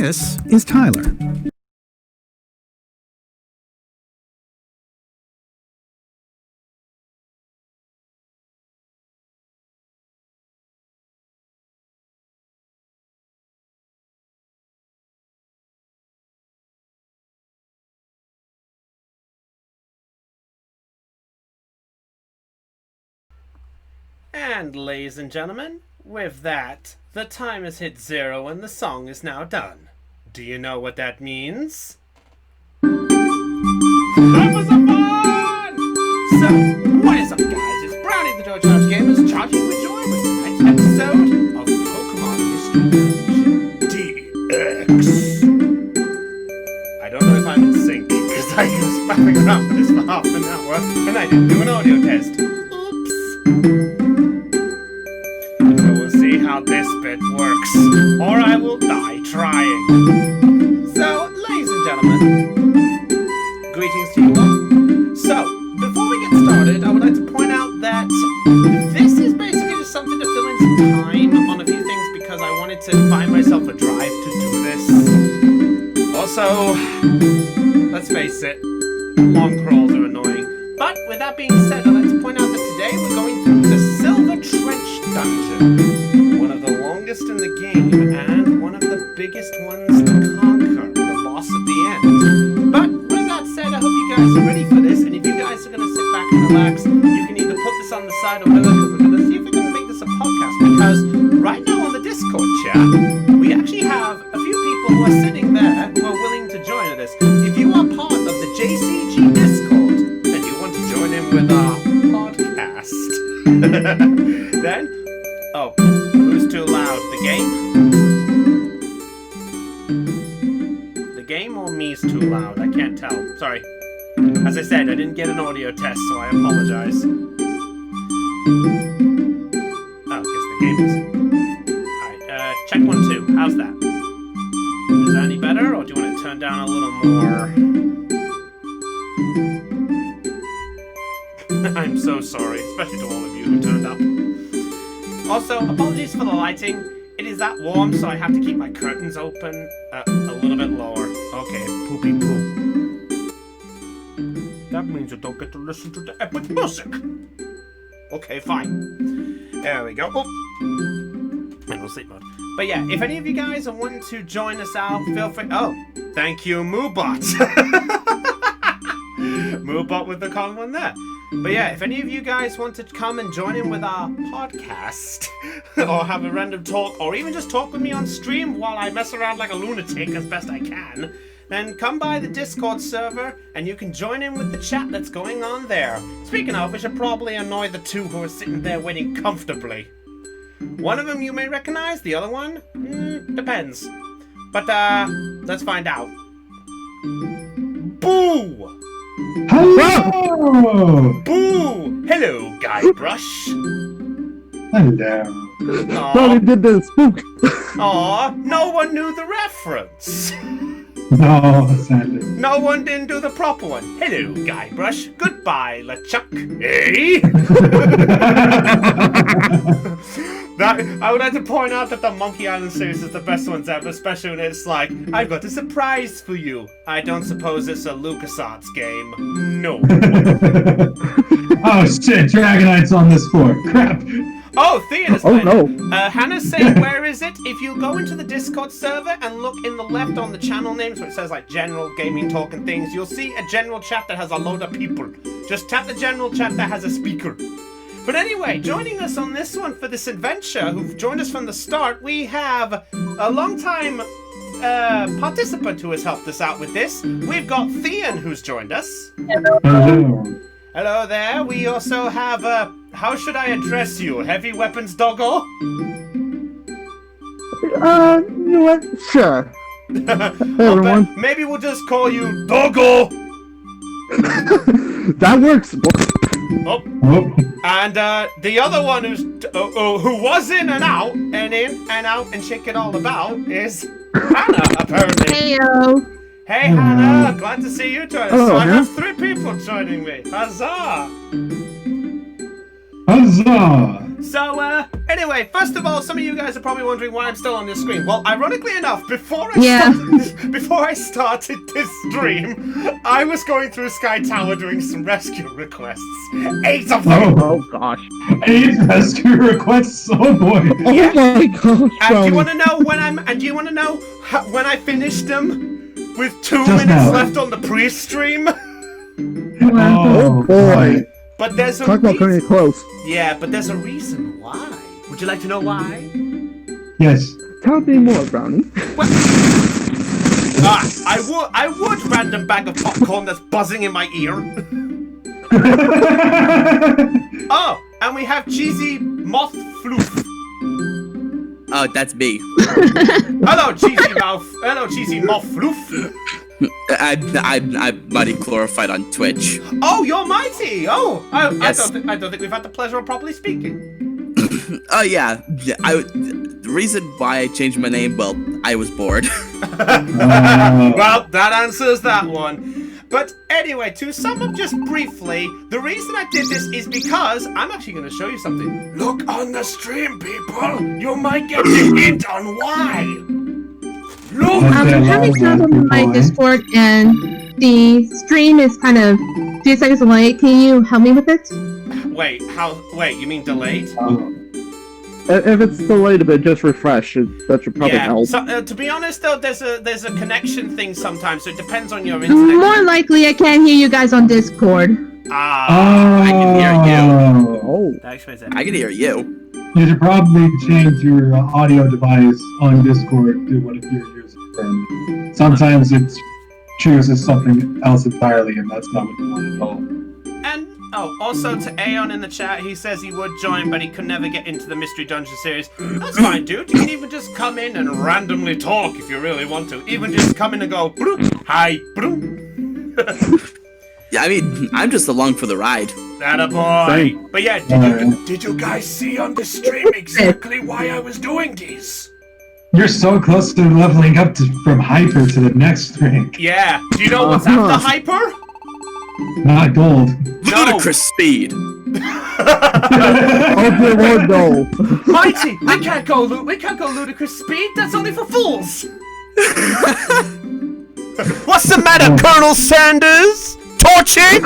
this is Tyler. And ladies and gentlemen, with that, the time has hit 0 and the song is now done. Do you know what that means? That was a fun! So, what is up guys? It's Brownie the Door Charge Gamers charging for joy with tonight's episode of Pokemon Mystery Dungeon DX. I don't know if I'm in sync because I was faffing around with this for half an hour and I didn't do an audio test. Oops. See how this bit works, or I will die trying. So, ladies and gentlemen, greetings to you all. So, before we get started, I would like to point out that this is basically just something to fill in some time on a few things because I wanted to find myself a drive to do this. Also, let's face it, long crawls are annoying. But with that being said, I'd like to point out that today we're going through the Silver Trench Dungeon. In the game and one of the biggest ones to conquer, the boss at the end. But with that said, I hope you guys are ready for this, and if you guys are going to sit back and relax, you can either put this on the side or whatever, because we're going to see if we can make this a podcast, because right now on the Discord chat, we actually have a few people who are sitting there who are willing to join us. If you are part of the JCG Discord and you want to join in with our podcast, then who's too loud? The game? The game or me's too loud? I can't tell. Sorry. As I said, I didn't get an audio test, so I apologize. Oh, I guess the game is. Alright, check 1, 2. How's that? Is that any better, or do you want it turned down a little more? I'm so sorry, especially to all of you who turned up. Also, apologies for the lighting. It is that warm, so I have to keep my curtains open a little bit lower. Okay, poopy poo. That means you don't get to listen to the epic music. Okay, fine. There we go. Oh. And we'll sleep mode. But yeah, if any of you guys are wanting to join us out, feel free. Oh, thank you, Moobot. Moobot with the calm one there. But yeah, if any of you guys want to come and join in with our podcast, or have a random talk, or even just talk with me on stream while I mess around like a lunatic as best I can, then come by the Discord server and you can join in with the chat that's going on there. Speaking of, we should probably annoy the two who are sitting there waiting comfortably. One of them you may recognize, the other one? Depends. But let's find out. Boo! Hello! Boo! Hello, Guybrush. Hello. Probably did the spook. Aw, no one knew the reference. No, sadly. No one didn't do the proper one. Hello, Guybrush. Goodbye, LeChuck. Hey? I would like to point out that the Monkey Island series is the best ones ever, especially when it's like, I've got a surprise for you. I don't suppose it's a LucasArts game. No. Oh shit, Dragonite's on this floor. Crap. Oh, Thea's Oh no. Hannah's saying, where is it? If you go into the Discord server and look in the left on the channel names where it says like general gaming talk and things, you'll see a general chat that has a load of people. Just tap the general chat that has a speaker. But anyway, joining us on this one for this adventure, who've joined us from the start, we have a long-time participant who has helped us out with this. We've got Thean who's joined us. Hello. Hello there. We also have, how should I address you? Heavy Weapons Doggo? You know what? Sure. Hey, everyone. Maybe we'll just call you Doggo. That works. Oh. And the other one who was in and out and shake it all about is Hannah, apparently. Heyo. Hey Hannah, glad to see you join us. Hello, So I Hannah. have 3 people joining me. Huzzah! Huzzah! So Anyway, first of all, some of you guys are probably wondering why I'm still on this screen. Well, ironically enough, before I started this stream, I was going through Sky Tower doing some rescue requests. 8 of them! Oh gosh. 8 rescue requests. Oh boy. Yeah. Oh my gosh. And do you want to know when I finished them with 2 Just minutes now. left on the pre-stream? Oh boy. But there's a Talk about coming reason. close. Yeah, but there's a reason why. Would you like to know why? Yes. Tell me more, Brownie. Well, I would random bag of popcorn that's buzzing in my ear. Oh, and we have cheesy moth floof. Oh, that's me. Hello, cheesy mouth. Hello, cheesy moth floof. I'm Mighty Glorified on Twitch. Oh, you're mighty. Oh, Yes. I don't think we've had the pleasure of properly speaking. Oh yeah, the reason why I changed my name, well, I was bored. Well, that answers that one. But anyway, to sum up just briefly, the reason I did this is because I'm actually going to show you something. Look on the stream, people. You might get a hint on why. Look. Okay, I'm having well, trouble with my people, eh? Discord, and the stream is kind of 2 seconds away. Can you help me with it? Wait, Wait, you mean delayed? If it's delayed a bit, just refresh. That should probably help. So, to be honest, though, there's a connection thing sometimes, so it depends on your internet. More likely, I can't hear you guys on Discord. Ah, I can hear you. Oh. that explains it. I can hear you. You should probably change your audio device on Discord to what you're using. And sometimes it chooses something else entirely, and that's not what you want at all. And also to Aeon in the chat, he says he would join, but he could never get into the Mystery Dungeon series. That's fine, dude. You can even just come in and randomly talk if you really want to. Even just come in and go, "Broom, hi, broom." Yeah, I mean, I'm just along for the ride. Atta boy. But yeah, did you guys see on the stream exactly why I was doing this? You're so close to leveling up from hyper to the next rank. Yeah. Do you know what's after hyper? Not gold. No. Ludicrous speed. Okay, well, no. Mighty, we can't go ludicrous speed. That's only for fools. What's the matter, Colonel Sanders? Torching?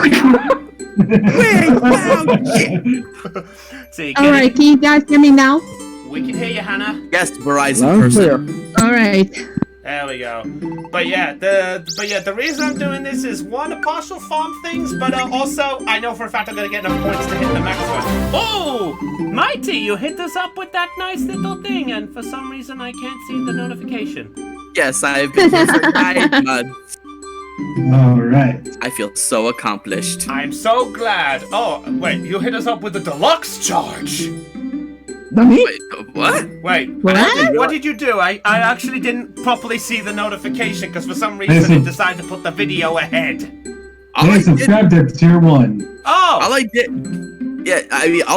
See, get Alright, can you guys hear me now? it? We can hear you, Hannah. Yes, Verizon Loud and person. clear. Alright. There we go. But yeah, the reason I'm doing this is one, a partial farm things, but also I know for a fact I'm gonna get enough points to hit the max one. Oh, Mighty, you hit us up with that nice little thing, and for some reason I can't see the notification. Yes, I've been here for 9 months. Alright. I feel so accomplished. I'm so glad. Oh, wait, you hit us up with the deluxe charge. Nani? Wait, what? Wait, What? what did you do? I actually didn't properly see the notification because for some reason Listen. it decided to put the video ahead. All Hey, I did, subscribe to tier 1. Oh! all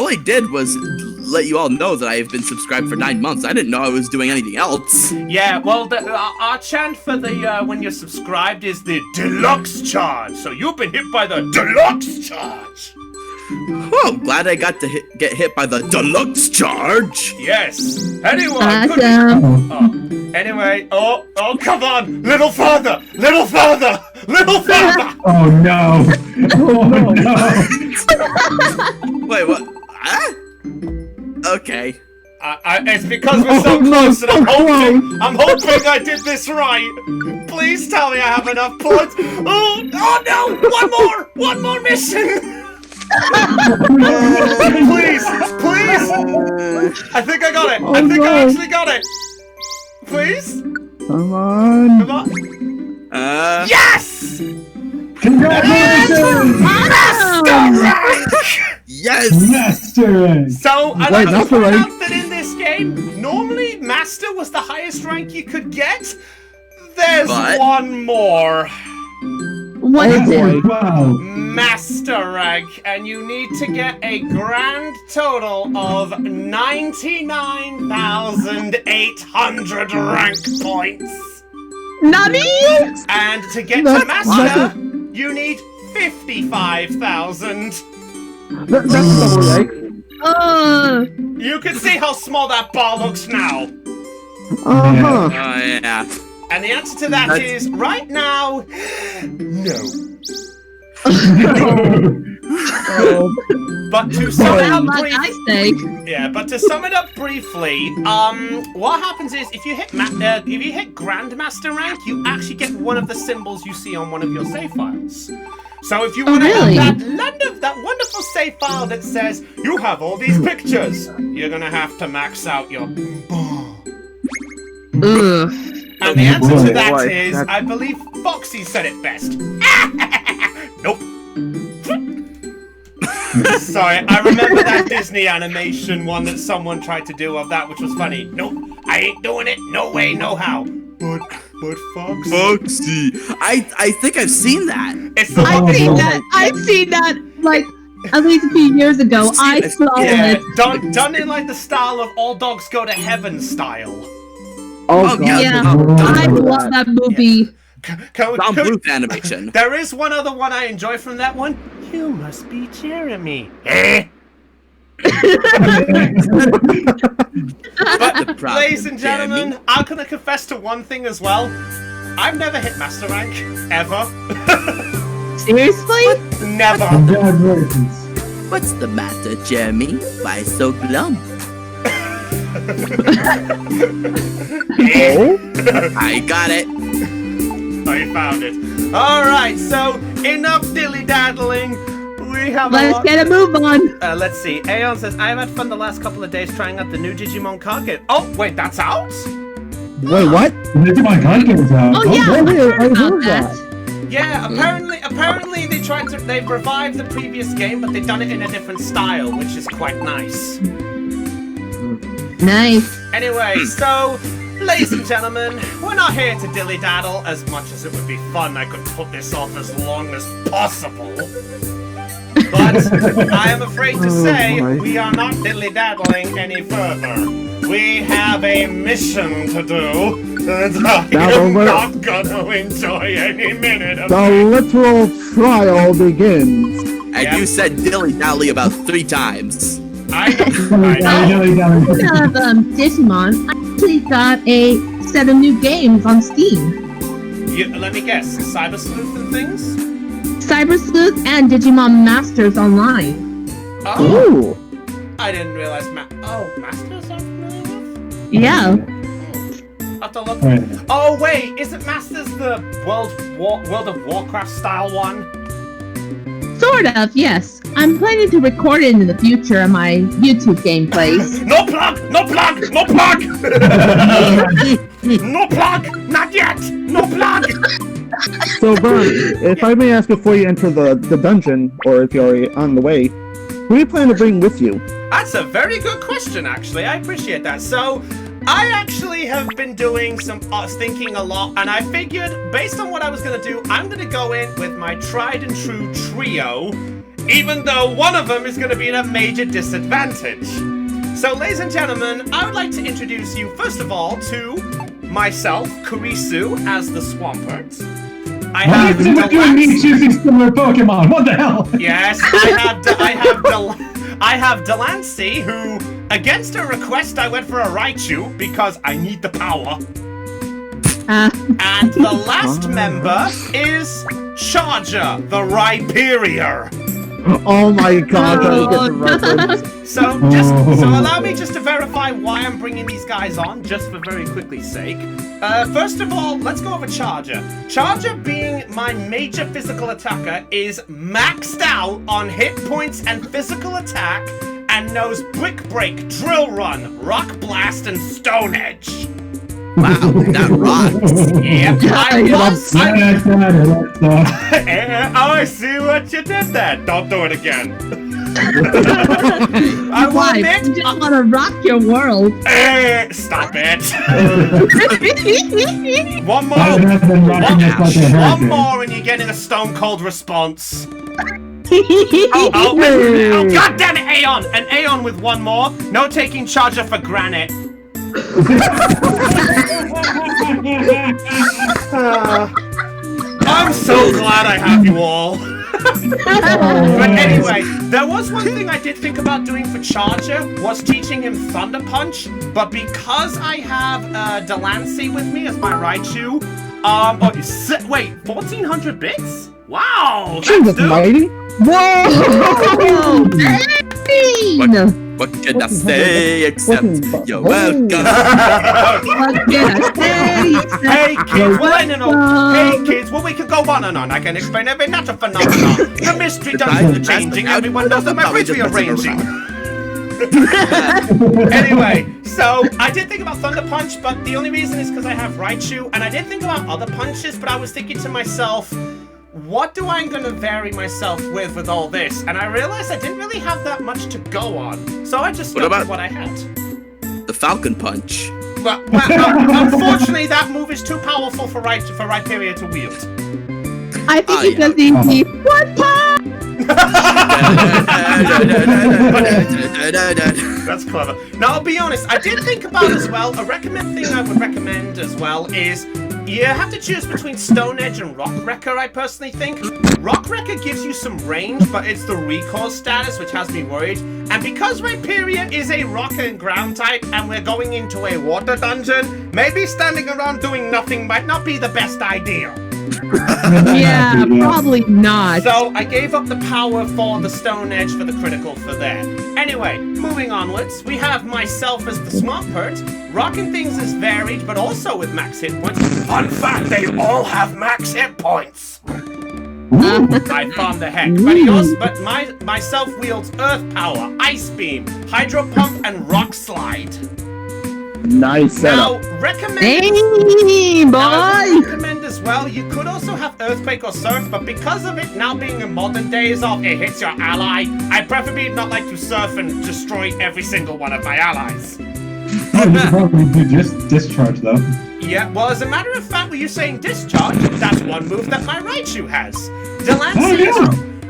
I did was let you all know that I have been subscribed for 9 months. I didn't know I was doing anything else. Yeah, well, our chant for the when you're subscribed is the deluxe charge. So you've been hit by the deluxe charge. Well, I'm glad I got to get hit by the deluxe charge. Yes. Anyway, Awesome. anyway, oh, come on, little further, little further, little further. Oh no! Oh no! Wait, what? Ah? Okay. It's because we're so close, and I'm hoping I did this right. Please tell me I have enough points. Oh no! One more mission. Please! I think I got it! I think I actually got it! Please? Come on. Come on! Yes! Congratulations! Master rank! Yes! Master! So, I'd Wait, like that's to point right. out that in this game, normally Master was the highest rank you could get. There's But- one more. What is it? Wow! Master rank, and you need to get a grand total of 99,800 rank points. Nani? And to get to That's- Master, you need 55,000. That's double, right? You can see how small that bar looks now. Uh-huh. Yeah. And the answer to that is, right now, no. But to sum it up Like I say. but to sum it up briefly, what happens is if you hit Grandmaster rank, you actually get one of the symbols you see on one of your save files. So if you want to have that wonderful save file that says you have all these pictures, you're gonna have to max out your. Ugh. And the answer to that Boy, is, that's- I believe Foxy said it best. Nope. Sorry, I remember that Disney animation one that someone tried to do of that, which was funny. Nope, I ain't doing it. No way, no how. But Foxy. Foxy. I think I've seen that. It's the I've one. seen that. I've seen that like at least a few years ago. I saw Yeah, it. done in like the style of All Dogs Go to Heaven style. Oh, Oh, God. Yeah, Tom I love that movie. Tom Booth animation. There is one other one I enjoy from that one. You must be Jeremy. Eh? But, The problem, ladies and gentlemen, Jeremy. I'm gonna confess to one thing as well. I've never hit Master Rank, ever. Seriously? Never. Congratulations. What's the matter, Jeremy? Why so glum? Oh? I got it. I found it. Alright, so enough dilly-daddling. We have a Let's lot- get a move on. Let's see. Aeon says, I've had fun the last couple of days trying out the new Digimon card game. Oh, wait, that's out? Wait, what? Digimon card game's out. Oh yeah, Oh, I really? heard I about heard that. Yeah, apparently they've revived the previous game, but they've done it in a different style, which is quite nice. Nice. Anyway, so, ladies and gentlemen, we're not here to dilly-daddle. As much as it would be fun, I could put this off as long as possible. But I am afraid to say my. we are not dilly-daddling any further. We have a mission to do, and I am not gonna enjoy any minute of The it. literal trial begins. And Yeah. you said dilly-dally about 3 times. I know. Speaking of Digimon, I actually got a set of new games on Steam. Let me guess, Cyber Sleuth and things? Cyber Sleuth and Digimon Masters Online. Oh, Ooh. I didn't realize Masters I'm familiar with? Yeah. I'll have to look. Right. Oh wait, isn't Masters the World of Warcraft style one? Sort of, yes. I'm planning to record it in the future on my YouTube gameplays. No plug! No plug! No plug! No plug! Not yet! No plug! So, Vern, if I may ask before you enter the dungeon, or if you're on the way, who do you plan to bring with you? That's a very good question, actually. I appreciate that. So, I actually have been doing some thinking a lot, and I figured, based on what I was going to do, I'm going to go in with my tried and true trio, even though one of them is going to be at a major disadvantage. So, ladies and gentlemen, I would like to introduce you, first of all, to myself, Kurisu, as the Swampert. I What have is it with you and me choosing similar Pokemon? What the hell? Yes, I have Delancey, who, against her request, I went for a Raichu because I need the power. And the last member is Charger, the Rhyperior. Oh my god, I get the reference. So allow me just to verify why I'm bringing these guys on, just for very quickly's sake. First of all, let's go over Charger. Charger, being my major physical attacker, is maxed out on hit points and physical attack, and knows Brick Break, Drill Run, Rock Blast, and Stone Edge. Wow, that rocks. Yep, Yeah. I see what you did there. Don't do it again. I will Why? admit, You just want to rock your world. stop it. One more. I have been rocking this like a One hurricane. more and you're getting a stone cold response. Oh, Oh, god damn it, Aeon! An Aeon with one more. No taking Charger for granite. I'm so glad I have you all. But anyway, there was one thing I did think about doing for Charger, was teaching him Thunder Punch, but because I have Delancey with me as my Raichu, wait, 1400 bits? Wow! Jesus, mighty! Whoa! What can I say except you're welcome? What can I say? Hey kids, Hey kids, well we can go on and on. I can explain every natural phenomenon. The mystery dungeons are changing. Everyone knows that my bridge rearranging. Anyway, so I did think about Thunder Punch, but the only reason is because I have Raichu, and I did think about other punches, but I was thinking to myself, what do I gonna vary myself with all this? And I realized I didn't really have that much to go on, so I just stuck with what I had. The Falcon Punch. Well, unfortunately, that move is too powerful for Rhyperior to wield. I think he does the one punch. That's clever. Now, I'll be honest, I did think about as well, a thing I would recommend as well is you have to choose between Stone Edge and Rock Wrecker, I personally think. Rock Wrecker gives you some range, but it's the recoil status which has me worried. And because Rhyperior is a rock and ground type and we're going into a water dungeon, maybe standing around doing nothing might not be the best idea. Yeah, probably not. So I gave up the power for the Stone Edge for the critical for there. Anyway, moving onwards, we have myself as the smart pert. Rocking things is varied, but also with max hit points. Fun fact, they all have max hit points. I farmed the heck, but myself wields Earth Power, Ice Beam, Hydro Pump, and Rock Slide. Nice setup. Now, recommend as well, you could also have Earthquake or Surf, but because of it now being in modern days of it hits your ally, I preferably not like to surf and destroy every single one of my allies. Probably do discharge though. Yeah, well, as a matter of fact, when you're saying Discharge, that's one move that my Raichu has.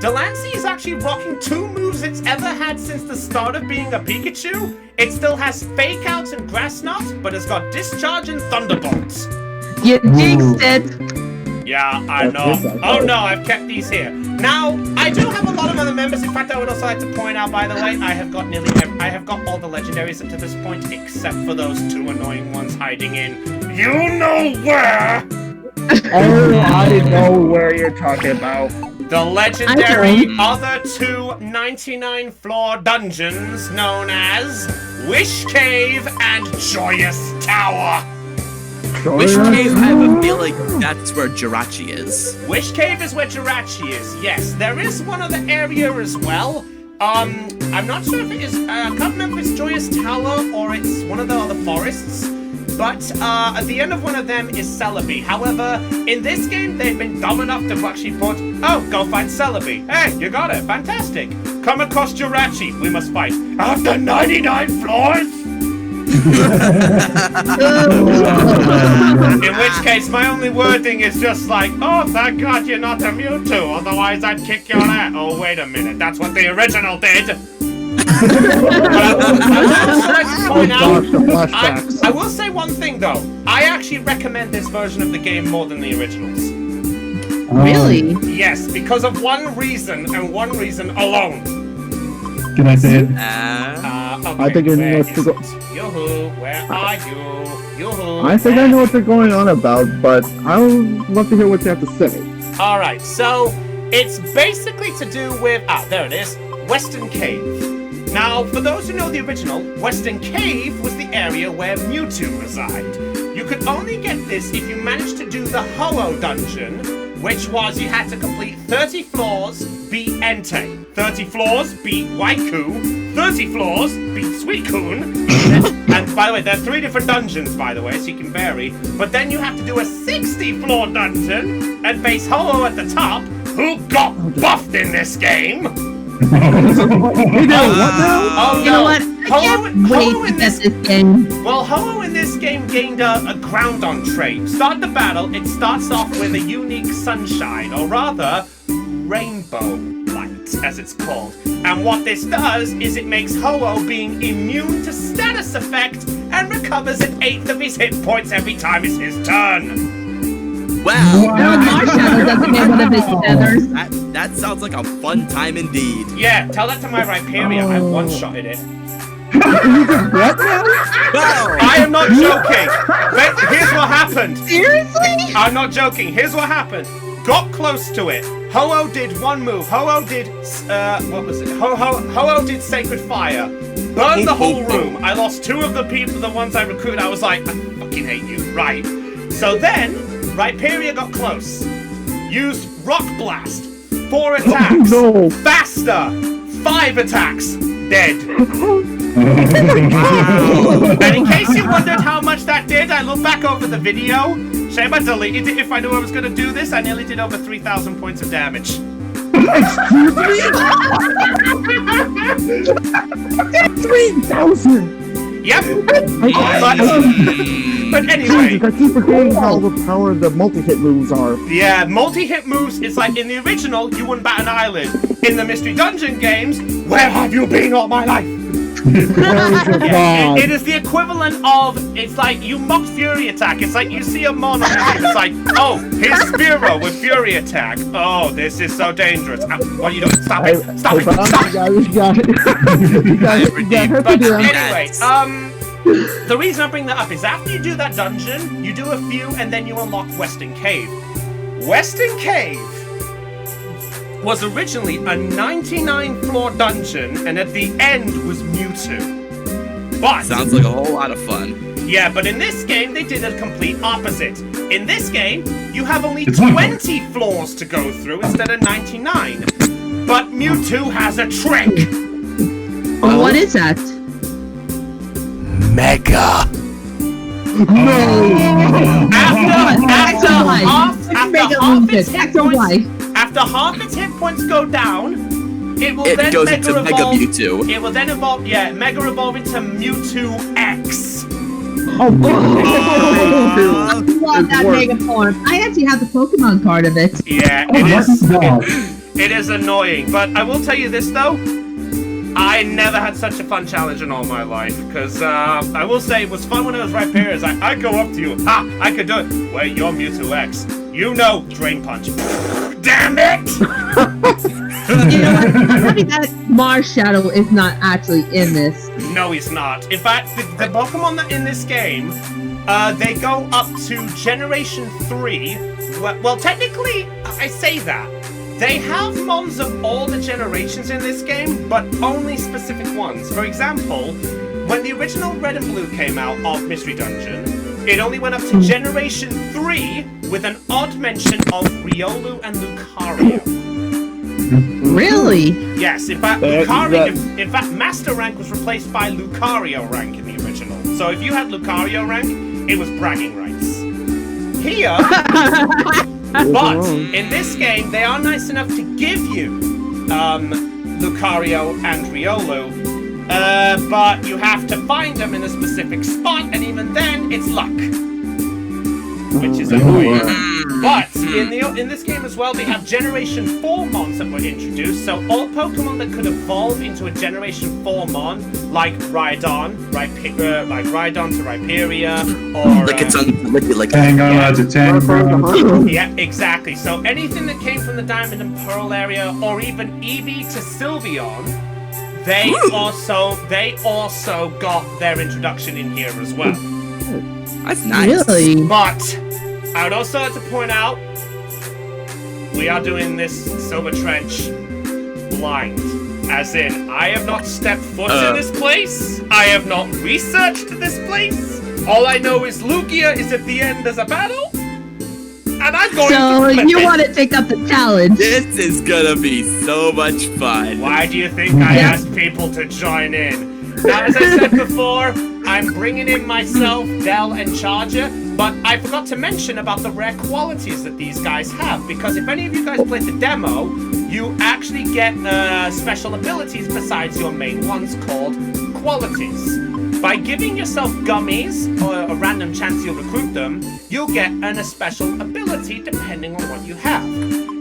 Delancey is actually rocking 2 moves it's ever had since the start of being a Pikachu. It still has Fake Out and Grass Knot, but it's got Discharge and Thunderbolts. You jinxed it. Yeah, I know. Oh no, I've kept these here. Now, I do have a lot of other members. In fact, I would also like to point out, by the way, I have got all the legendaries up to this point, except for those 2 annoying ones hiding in you know where. Oh, I know where you're talking about. The legendary other 2 99-floor dungeons known as Wish Cave and Joyous Tower. Wish Cave, I have a feeling that's where Jirachi is. Wish Cave is where Jirachi is, yes. There is one other area as well. I'm not sure if it is, I can't remember if it's Joyous Tower or it's one of the other forests. But at the end of one of them is Celebi. However, in this game, they've been dumb enough to actually put, oh, go find Celebi. Hey, you got it. Fantastic. Come across Jirachi. We must fight. After 99 floors? In which case, my only wording is just like, oh, thank God you're not a Mewtwo. Otherwise, I'd kick your ass. Oh, wait a minute. That's what the original did. I will say one thing though. I actually recommend this version of the game more than the originals. Really? Yes, because of one reason and one reason alone. Can I say it? Okay, I think you know what to go. Yoo-hoo, where are you? Yoo-hoo. I think I know what you're going on about, but I would love to hear what you have to say. Alright, so it's basically to do with there it is, Western Cave. Now, for those who know the original, Western Cave was the area where Mewtwo reside. You could only get this if you managed to do the Ho-Oh dungeon, which was you had to complete 30 floors, beat Entei. 30 floors, beat Waiku. 30 floors, beat Suicune. And by the way, there are 3 different dungeons, by the way, so you can vary. But then you have to do a 60-floor dungeon and face Ho-Oh at the top, who got buffed in this game. He did what now? Oh, You know what? I can't wait to get this game. Well, Ho-Oh in this game gained a ground-on trait. Start the battle, it starts off with a unique sunshine, or rather, rainbow light, as it's called. And what this does is it makes Ho-Oh being immune to status effect and recovers an 1/8 of his hit points every time it's his turn. Wow. No, Marshadow doesn't get one of his feathers. That sounds like a fun time indeed. Yeah, tell that to my Rhyperia. I one-shotted it. What now? Wow. I am not joking. But here's what happened. Seriously? I'm not joking. Here's what happened. Got close to it. Ho-Oh did one move. Ho-Oh did, what was it? Ho-Oh did Sacred Fire. Burned the whole room. I lost 2 of the people, the ones I recruited. I was like, I fucking hate you. Right. So then, Rhyperia got close. Used Rock Blast. 4 attacks. No. Faster. 5 attacks. Dead. Wow. And in case you wondered how much that did, I looked back over the video. Shame I deleted it. If I knew I was going to do this, I nearly did over 3,000 points of damage. Excuse me? 3,000! Yep. But anyway. I keep forgetting how overpowered the multi-hit moves are. Yeah, multi-hit moves is like in the original, you wouldn't bat an eyelid. In the Mystery Dungeon games, where have you been all my life? Yeah, it is the equivalent of, it's like you mock Fury Attack. It's like you see a mon on the game, it's like, oh, here's Spearow with Fury Attack. Oh, this is so dangerous. What are you doing? Stop it! Stop it! Stop it! You got it. You got it. But anyway, the reason I bring that up is after you do that dungeon, you do a few and then you unlock Western Cave. Western Cave was originally a 99-floor dungeon, and at the end was Mewtwo. But Sounds like a whole lot of fun. yeah, but in this game they did a complete opposite. In this game, you have only 20 floors to go through instead of 99. But Mewtwo has a trick. What is that? Mega. After half its hit points go down, it will then goes Mega into Mega Evolve. Mewtwo. It will then evolve, Mega Evolve into Mewtwo X. I love that mega form. I actually have the Pokemon card of it. Yeah, it is annoying, but I will tell you this though. I never had such a fun challenge in all my life, because I will say it was fun when I was Rhyperia. It's like, I go up to you, ha, I could do it. Wait, you're Mewtwo X. You know, Drain Punch. Damn it! You know what? Tell me that Marshadow is not actually in this. No, he's not. In fact, the Pokemon that in this game, they go up to Generation 3. Well, technically, I say that. They have mons of all the generations in this game, but only specific ones. For example, when the original Red and Blue came out of Mystery Dungeon, it only went up to Generation 3 with an odd mention of Riolu and Lucario. Really? Yes, in fact, in fact, Master Rank was replaced by Lucario Rank in the original. So if you had Lucario Rank, it was bragging rights. Here, but in this game, they are nice enough to give you Lucario and Riolu, but you have to find them in a specific spot, and even then, it's luck, which is annoying. But in this game as well, they have Generation 4 mons that were introduced, so all Pokemon that could evolve into a Generation 4 mon, like Rhydon to Rhyperia, or Tango to Tango. yeah, exactly. So anything that came from the Diamond and Pearl area, or even Eevee to Sylveon, they also got their introduction in here as well. That's nice. Really? But I would also like to point out, we are doing this Silver Trench blind. As in, I have not stepped foot in this place. I have not researched this place. All I know is Lugia is at the end as a battle. And I'm going So to flip you it. want to take up the challenge? This is gonna be so much fun. Why do you think I asked people to join in? Now, as I said before, I'm bringing in myself, Del, and Charger, but I forgot to mention about the rare qualities that these guys have, because if any of you guys played the demo, you actually get special abilities besides your main ones called qualities. By giving yourself gummies, or a random chance you'll recruit them, you'll get a special ability depending on what you have.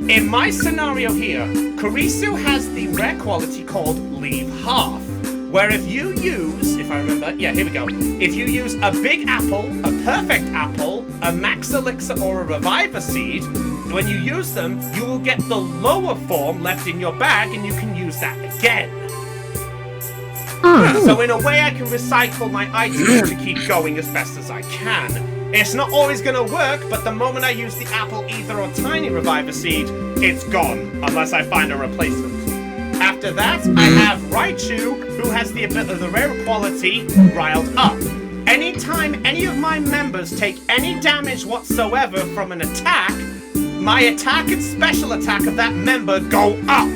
In my scenario here, Kurisu has the rare quality called Leave Half, where if you use, if I remember, yeah, here we go. If you use a big apple, a perfect apple, a max elixir, or a reviver seed, when you use them, you will get the lower form left in your bag, and you can use that again. So in a way, I can recycle my items to keep going as best as I can. It's not always going to work, but the moment I use the apple ether or tiny reviver seed, it's gone, unless I find a replacement. After that, I have Raichu, who has the rare quality, Riled Up. Anytime any of my members take any damage whatsoever from an attack, my attack and special attack of that member go up.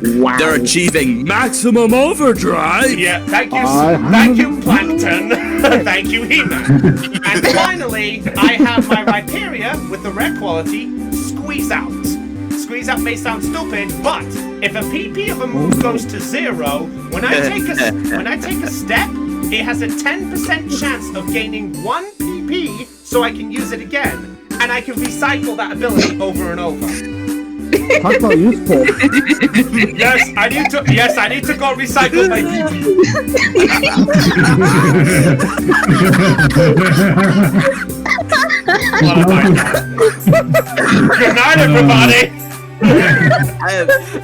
Wow. They're achieving maximum overdrive. Yeah, thank you, Plankton. Thank you, He-Man. And finally, I have my Rhyperia with the rare quality, Squeeze Out. Squeeze Out may sound stupid, but if a PP of a move goes to 0, when I take a step, it has a 10% chance of gaining 1 PP, so I can use it again, and I can recycle that ability over and over. Talk about useful. Yes, I need to go recycle my PP. What have I done? Good night, everybody. I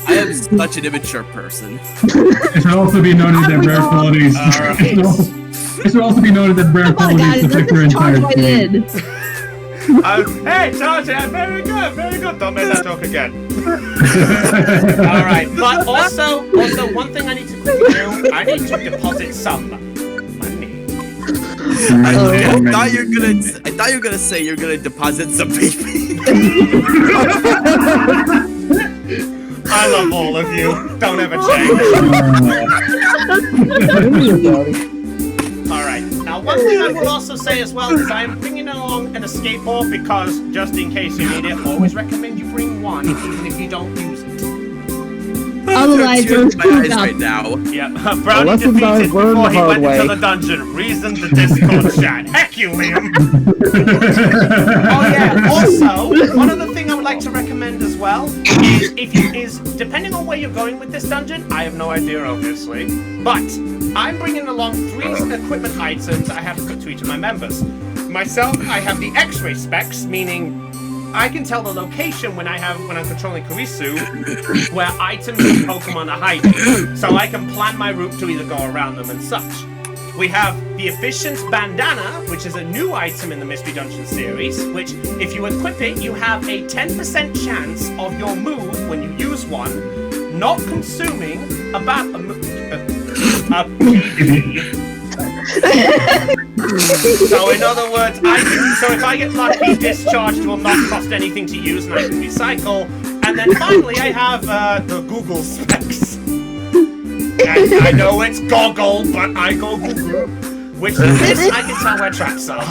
am such an immature person. It should also be noted that rare qualities. It should also be noted that rare qualities affect your entire team. Hey, Charlie, very good. Don't make that joke again. All right, but also, one thing I need to quickly do, I need to deposit some money. I thought you were gonna say you're gonna deposit some PP. I love all of you. Don't ever change. Alright, now one thing I will also say as well is I am bringing along an escape ball because, just in case you need it, always recommend you bring one even if you don't use it. Otherwise, you're screwed up. Right now. Yeah, Brownie defeated before he went into the dungeon. Reason the Discord chat. Heck you, Liam! Oh yeah, also, one other thing I would like to recommend as well is depending on where you're going with this dungeon, I have no idea obviously, but I'm bringing along 3 equipment items I have to put to each of my members. Myself, I have the X-ray specs, meaning I can tell the location when I'm controlling Kurisu where items and Pokemon are hiding, so I can plan my route to either go around them and such. We have the Efficient Bandana, which is a new item in the Mystery Dungeon series, which, if you equip it, you have a 10% chance of your move, when you use one, not consuming a PP. So in other words, so if I get lucky, discharged will not cost anything to use and I can recycle. And then finally I have the Google specs. And I know it's goggle, but I go Google. Which is this, I can tell where tracks are.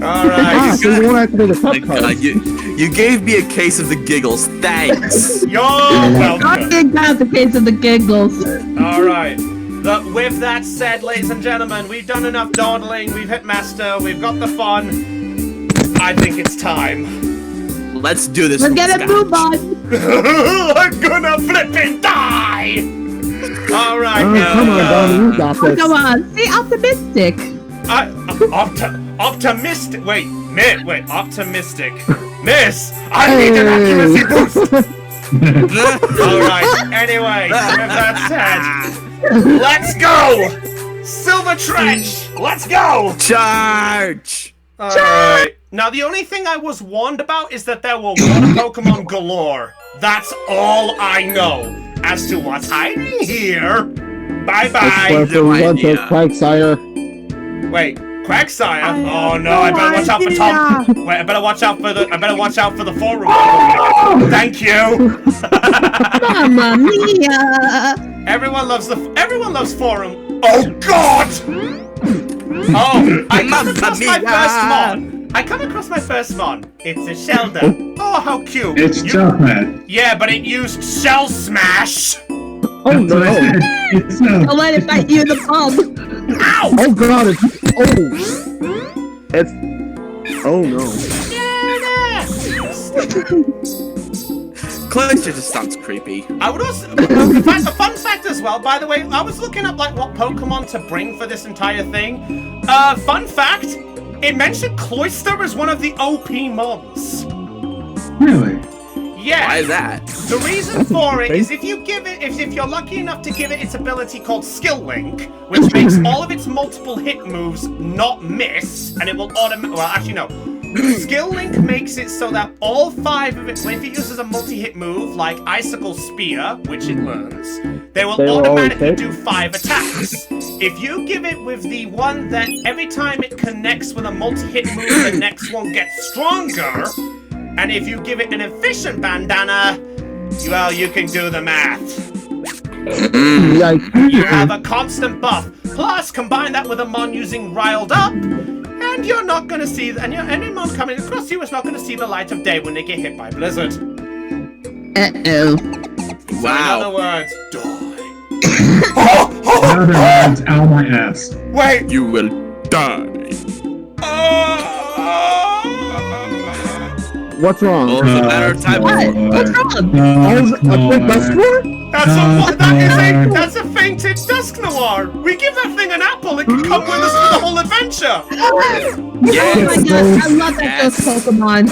Alright. So you won't activate the top card. You gave me a case of the giggles. Thanks. You're I welcome. got the case of the giggles. Alright. With that said, ladies and gentlemen, we've done enough dawdling, we've hit master, we've got the fun. I think it's time. Let's do this. Let's get a move on. I'm gonna flippin' die! Alright, Come on, Donnie, you got this. Come on, stay optimistic. Optimistic. Wait, optimistic. Miss, I need an accuracy boost! Alright, anyway, with that said, let's go! Silver Trench! Let's go! Charge! Alright. Now, the only thing I was warned about is that there were water Pokemon galore. That's all I know. As to what's hiding here, bye-bye. Quagsire. Wait, Quagsire? Oh no, I better watch out for Tom. Wait, I better watch out for the forum. Thank you. Mamma mia! Everyone loves forum. Oh God! Oh, I come across my first mon. It's a Sheldon. Oh, how cute. It's Jumpman. Yeah, but it used Shell Smash. Oh no! Don't let it bite you in the palm. Ow! Oh god! It's oh no! Cloyster just sounds creepy. I would also a fun fact as well. By the way, I was looking up like what Pokemon to bring for this entire thing. Fun fact: it mentioned Cloyster as one of the OP mons. Really? Yeah. Why is that? The reason for it is if you give it, if you're lucky enough to give it its ability called Skill Link, which makes all of its multiple hit moves not miss, and it will automatically. Well, actually no. Skill Link makes it so that all 5 of its, if it uses a multi-hit move like Icicle Spear, which it learns, they will automatically do 5 attacks. If you give it with the one that every time it connects with a multi-hit move, the next one gets stronger, and if you give it an efficient bandana, well, you can do the math. You have a constant buff. Plus, combine that with a mon using Riled Up, and you're not going to see, and any mon coming across you is not going to see the light of day when they get hit by Blizzard. Uh-oh. Wow. In other words, die. In other words, ow my ass. Wait. You will die. What's wrong? Well, it's a matter of time. What? What's wrong? That's a fainted Dusknoir. We give that thing an apple, it can come with us for the whole adventure. Yes. Oh my god, I love that those Pokemon.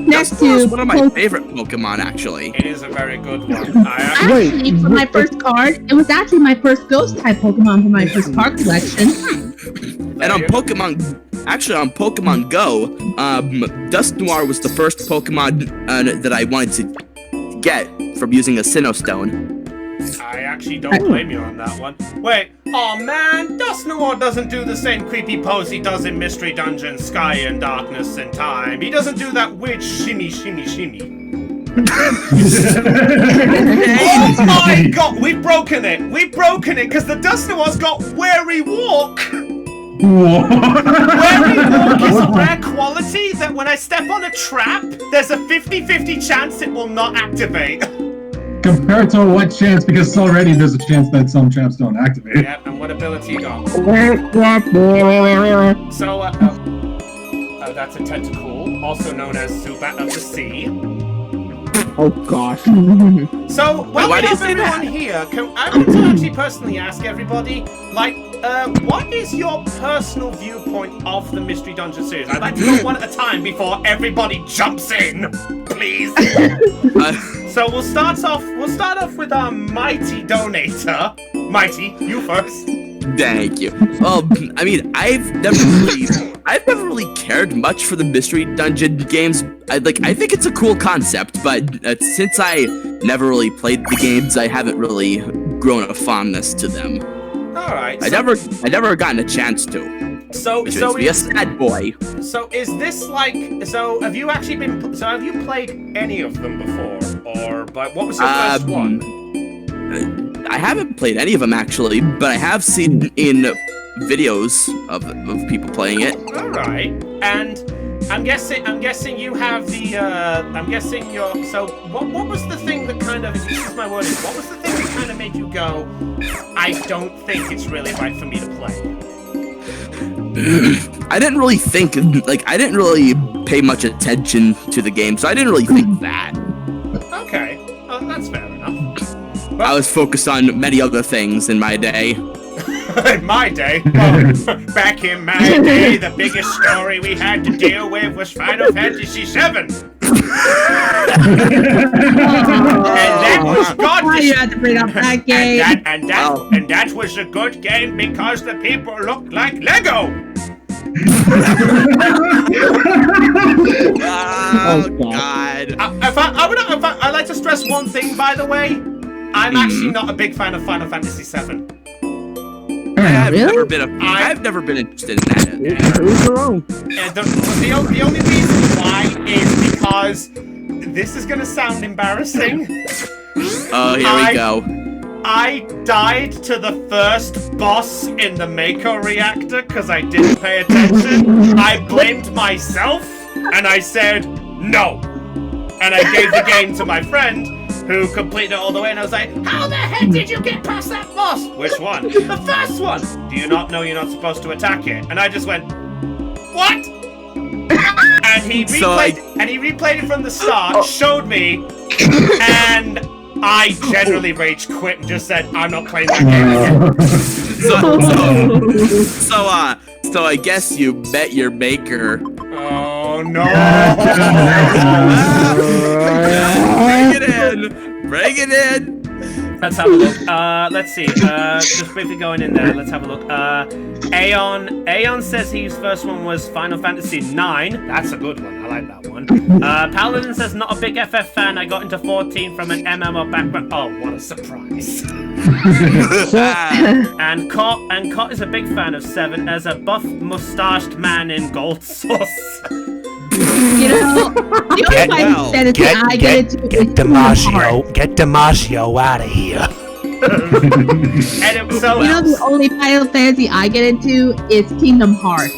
Next Dusknoir is to one of my favorite Pokemon, actually. It is a very good one. Actually, for my first card, it was actually my first Ghost type Pokemon for my first card collection. And on Pokemon Go, Dusknoir was the first Pokemon that I wanted to get from using a Sinnoh Stone. I actually don't blame you on that one. Wait, oh man, Dusknoir doesn't do the same creepy pose he does in Mystery Dungeon, Sky and Darkness and Time. He doesn't do that weird shimmy, shimmy, shimmy. Oh my god, we've broken it! We've broken it because the Dusknoir's got Wary Walk! Wary Walk is a rare quality that when I step on a trap, there's a 50-50 chance it will not activate. Compared to what chance? Because already there's a chance that some traps don't activate. Yep, and what ability you got? So, that's a tentacle, also known as Zubat of the Sea. Oh gosh. So, while we have everyone here, I want to actually personally ask everybody, like, what is your personal viewpoint of the Mystery Dungeon series? I'd like to go one at a time before everybody jumps in, please. So we'll start off with our mighty donator. Mighty, you first. Thank you. Well, I mean, I've never really cared much for the Mystery Dungeon games. I think it's a cool concept, but since I never really played the games, I haven't really grown a fondness to them. All right. I never gotten a chance to. So be a sad boy. So is this like? So have you played any of them before, or but what was your first one? I haven't played any of them actually, but I have seen in videos of people playing it. All right, and I'm guessing you have the. I'm guessing you're. So what was the thing that kind of? Excuse my wording. What was the thing that kind of made you go? I don't think it's really right for me to play. I didn't really pay much attention to the game, so I didn't really think that. Okay, well, that's fair enough. Well, I was focused on many other things in my day. In my day? Well, back in my day, the biggest story we had to deal with was Final Fantasy VII. And that was God. Why you had to bring up that game? And that was a good game because the people looked like Lego. Oh God! I'd like to stress one thing, by the way. I'm actually not a big fan of Final Fantasy VII. I've Really? never been interested in that. Who's your own? And the only reason why is because this is gonna sound embarrassing. Oh, here we go. I died to the first boss in the Mako reactor because I didn't pay attention. I blamed myself and I said no. And I gave the game to my friend who completed it all the way, and I was like, how the heck did you get past that boss? Which one? The first one! Do you not know you're not supposed to attack it? And I just went, what? and he replayed it from the start, showed me, and I generally rage quit and just said, I'm not playing that game again. So I guess you met your maker. Oh no! Bring it in. Let's have a look. Let's see. Just briefly going in there. Let's have a look. Aeon says his first one was Final Fantasy IX. That's a good one. I like that one. Paladin says not a big FF fan. I got into 14 from an MMO background. Oh, what a surprise! and Cot is a big fan of 7 as a buff mustached man in gold sauce. You know, the only Final Fantasy I get into is Get DiMaggio out of here. And so, you know, the only Final Fantasy I get into is Kingdom Hearts.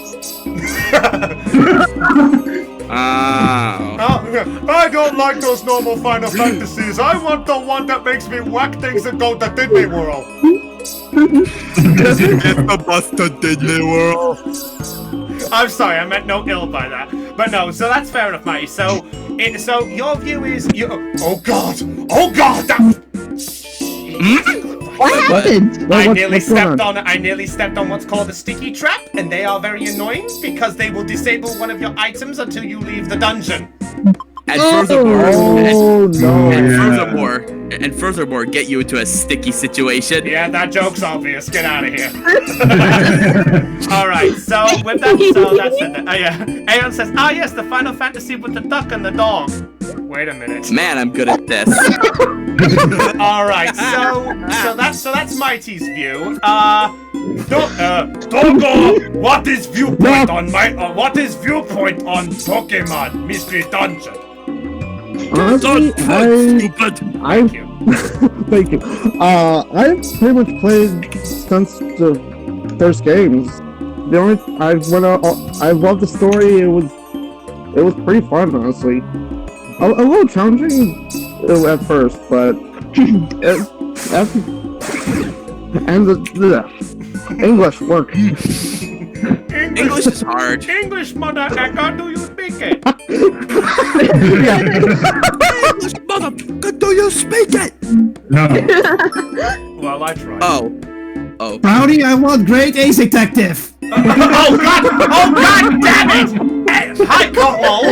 I don't like those normal Final Fantasies. I want the one that makes me whack things and go to Disney World. Get the bus to Disney World. I'm sorry, I meant no ill by that. But no, so that's fair enough, Matty. So your view is oh god, What happened? I nearly stepped on what's called a sticky trap, and they are very annoying because they will disable one of your items until you leave the dungeon. And furthermore, get you into a sticky situation. Yeah, that joke's obvious. Get out of here. All right. So with that, that's it. Yeah. Aeon says, yes, the Final Fantasy with the duck and the dog. Wait a minute. Man, I'm good at this. All right. So that's Mighty's view. Dogo, what is viewpoint on Pokemon Mystery Dungeon? Honestly, Thank you. Thank you. I've pretty much played since the first games. The only I love the story. It was pretty fun, honestly. A little challenging at first, but and the English work. English is hard. English, mother Eka, do you speak it? English, motherfucker, do you speak it? No. Well, I tried. Oh. Brownie, I want Great Ace Detective. Oh god damn it! Hi, Cotwall!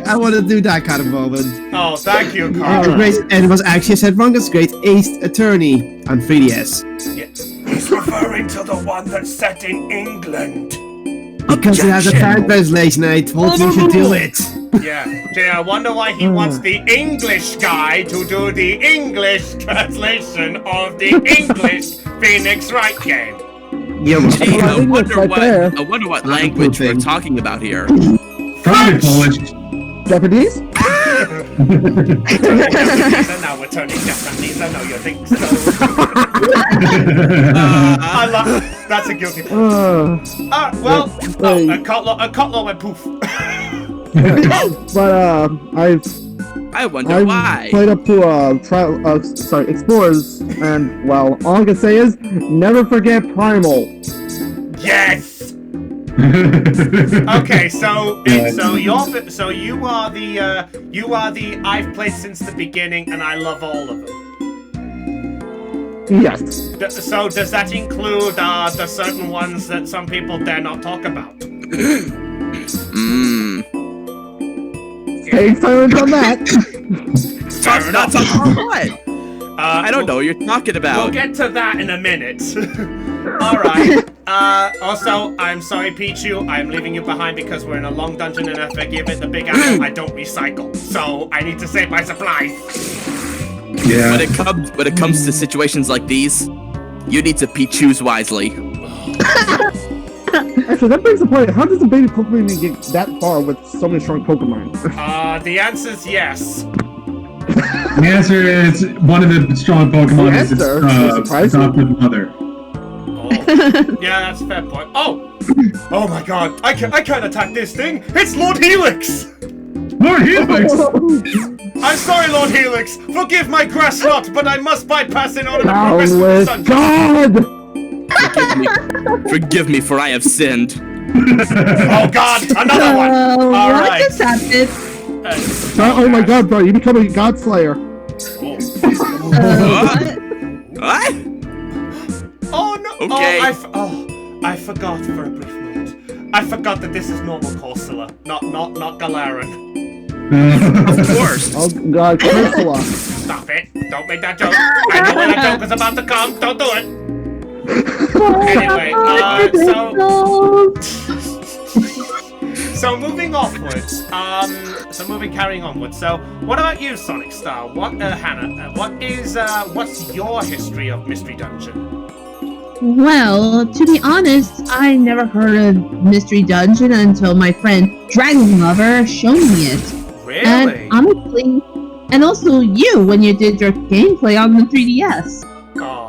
I want to do that kind of moment. Oh, thank you, Carl. And it was actually said wrong. It's Great Ace Attorney on 3DS. Yes. He's referring to the one that's set in England. Because it has a fan translation, I told you should do it. Yeah, Jay, I wonder why he wants the English guy to do the English translation of the English Phoenix Wright game. Yeah, Gee, I right wonder what language we're talking about here. Probably Polish. Japanese? Now we're turning Japanese. I know you think so. That's a guilty pleasure. A cutlaw went poof. But I wonder why. played up to Explorers, and well, all I can say is never forget Primal. Yes. Okay, so you are the I've played since the beginning and I love all of them. Yes. So does that include the certain ones that some people dare not talk about? Stay silent on that. Not talking about what? I don't know what you're talking about. We'll get to that in a minute. Alright. Also, I'm sorry, Pichu. I'm leaving you behind because we're in a long dungeon and if I give it the big apple, I don't recycle. So I need to save my supplies. Yeah. When it comes to situations like these, you need to choose wisely. Actually, that brings the point. How does a baby Pokemon even get that far with so many strong Pokemon? The answer's yes. The answer is one of the strong Pokemon is its adopted mother. Oh. Yeah, that's a fair point. Oh my god, I can't attack this thing. It's Lord Helix. Lord Helix! I'm sorry, Lord Helix. Forgive my grass rot, but I must bypass in order to progress through the sunshine. God! Forgive me, for I have sinned. Oh God, another one. All what right. just happened? Oh my god, bro, you become a god slayer. What? What? Oh no! Okay. I forgot for a brief moment. I forgot that this is normal Corsola, not Galaran. Of course. Oh god, Cursula. Stop it! Don't make that joke. I know when that joke is about to come. Don't do it. Anyway, so moving onwards. Carrying onwards. So, what about you, Sonic Star? What, Hannah? What's your history of Mystery Dungeon? Well, to be honest, I never heard of Mystery Dungeon until my friend Dragon Lover showed me it. Really? And honestly, and also you when you did your gameplay on the 3DS. Oh.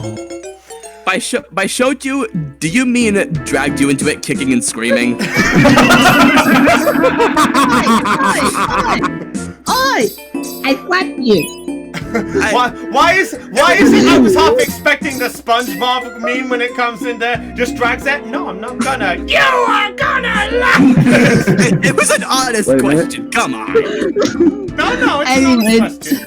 By showed you, do you mean dragged you into it kicking and screaming? Oi! I slapped you. Why is it I was half expecting the SpongeBob meme when it comes in there? Just drags it? No, I'm not gonna. You are gonna laugh! It was an honest Wait a minute. question. Come on. No, it's Anyways. not a question.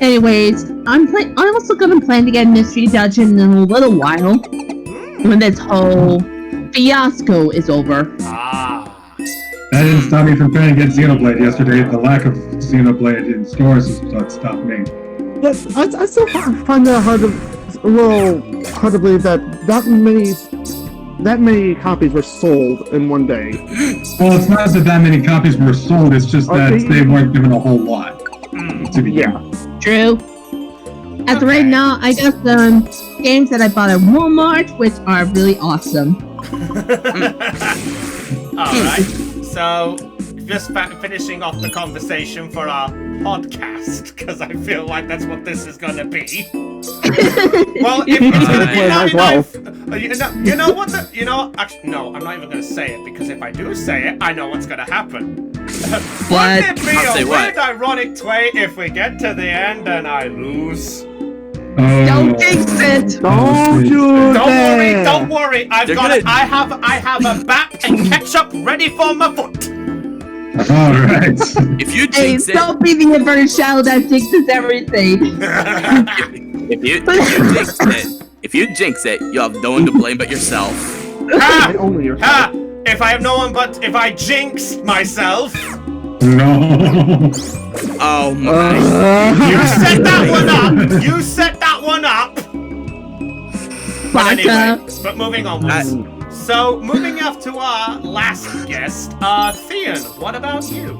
Anyways, I'm also gonna plan to get Mystery Dungeon in a little while when this whole fiasco is over. Ah. That didn't stop me from trying to get Xenoblade yesterday. The lack of Xenoblade in stores is what stopped me. Yes, I still find that hard to believe that many copies were sold in one day. Well, it's not that many copies were sold, it's just that they weren't given a whole lot. To be True. As of right now, I got some games that I bought at Walmart, which are really awesome. Alright, so just finishing off the conversation for our podcast, because I feel like that's what this is gonna be. Well, if it's gonna be actually, no, I'm not even gonna say it, because if I do say it, I know what's gonna happen. What? Wouldn't it be a weird, ironic tway if we get to the end and I lose? Don't jinx it! Don't worry. I have a bap and ketchup ready for my foot. Alright. If you Hey, jinx it, don't be the inverted shadow that jinxes everything. if you jinx it, you'll have no one to blame but yourself. Only your If I have no one but if I jinx myself. No. Oh my. You set that one up. But anyway, but moving onwards. So, moving up to our last guest, Theon, what about you?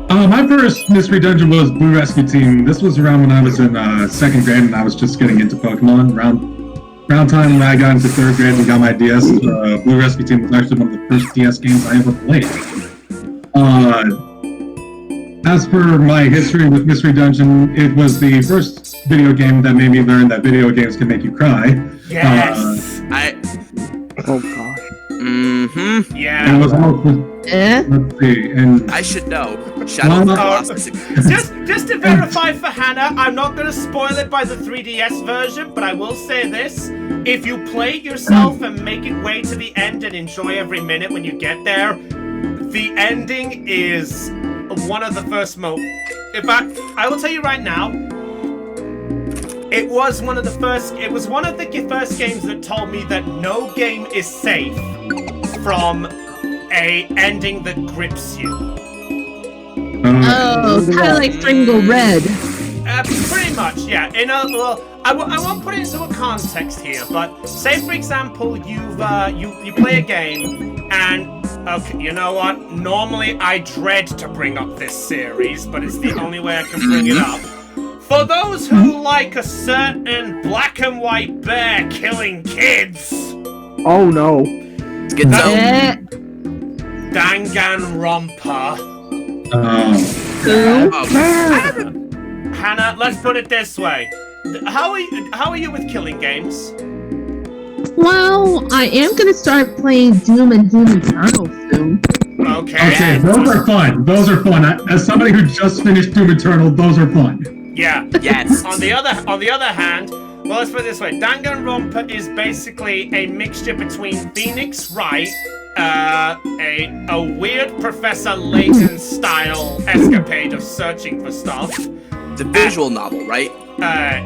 My first Mystery Dungeon was Blue Rescue Team. This was around when I was in second grade and I was just getting into Pokemon. Around time when I got into third grade and got my DS, Blue Rescue Team was actually one of the first DS games I ever played. As for my history with Mystery Dungeon, it was the first video game that made me learn that video games can make you cry. Yes! Oh gosh. Mm-hmm. Yeah. It was let's see, and I should know. Shadow of the Colossus. Just to verify for Hannah, I'm not going to spoil it by the 3DS version, but I will say this. If you play it yourself and make it way to the end and enjoy every minute when you get there, the ending is one of the first In fact, I will tell you right now, it was one of the first games that told me that no game is safe from a ending that grips you. Oh, kind of like Strangle Red. Pretty much, yeah. I won't put it into a context here, but say for example you play a game and okay, you know what? Normally I dread to bring up this series, but it's the only way I can bring it up. For those who like a certain black and white bear killing kids. Oh no. Danganronpa. Hannah, let's put it this way. How are you with killing games? Well, I am gonna start playing Doom and Doom Eternal soon. Okay. Those are fun. As somebody who just finished Doom Eternal, those are fun. Yeah. Yes. On the other hand, Well, let's put it this way. Danganronpa is basically a mixture between Phoenix Wright, a weird Professor Layton style escapade of searching for stuff. It's a visual novel, right?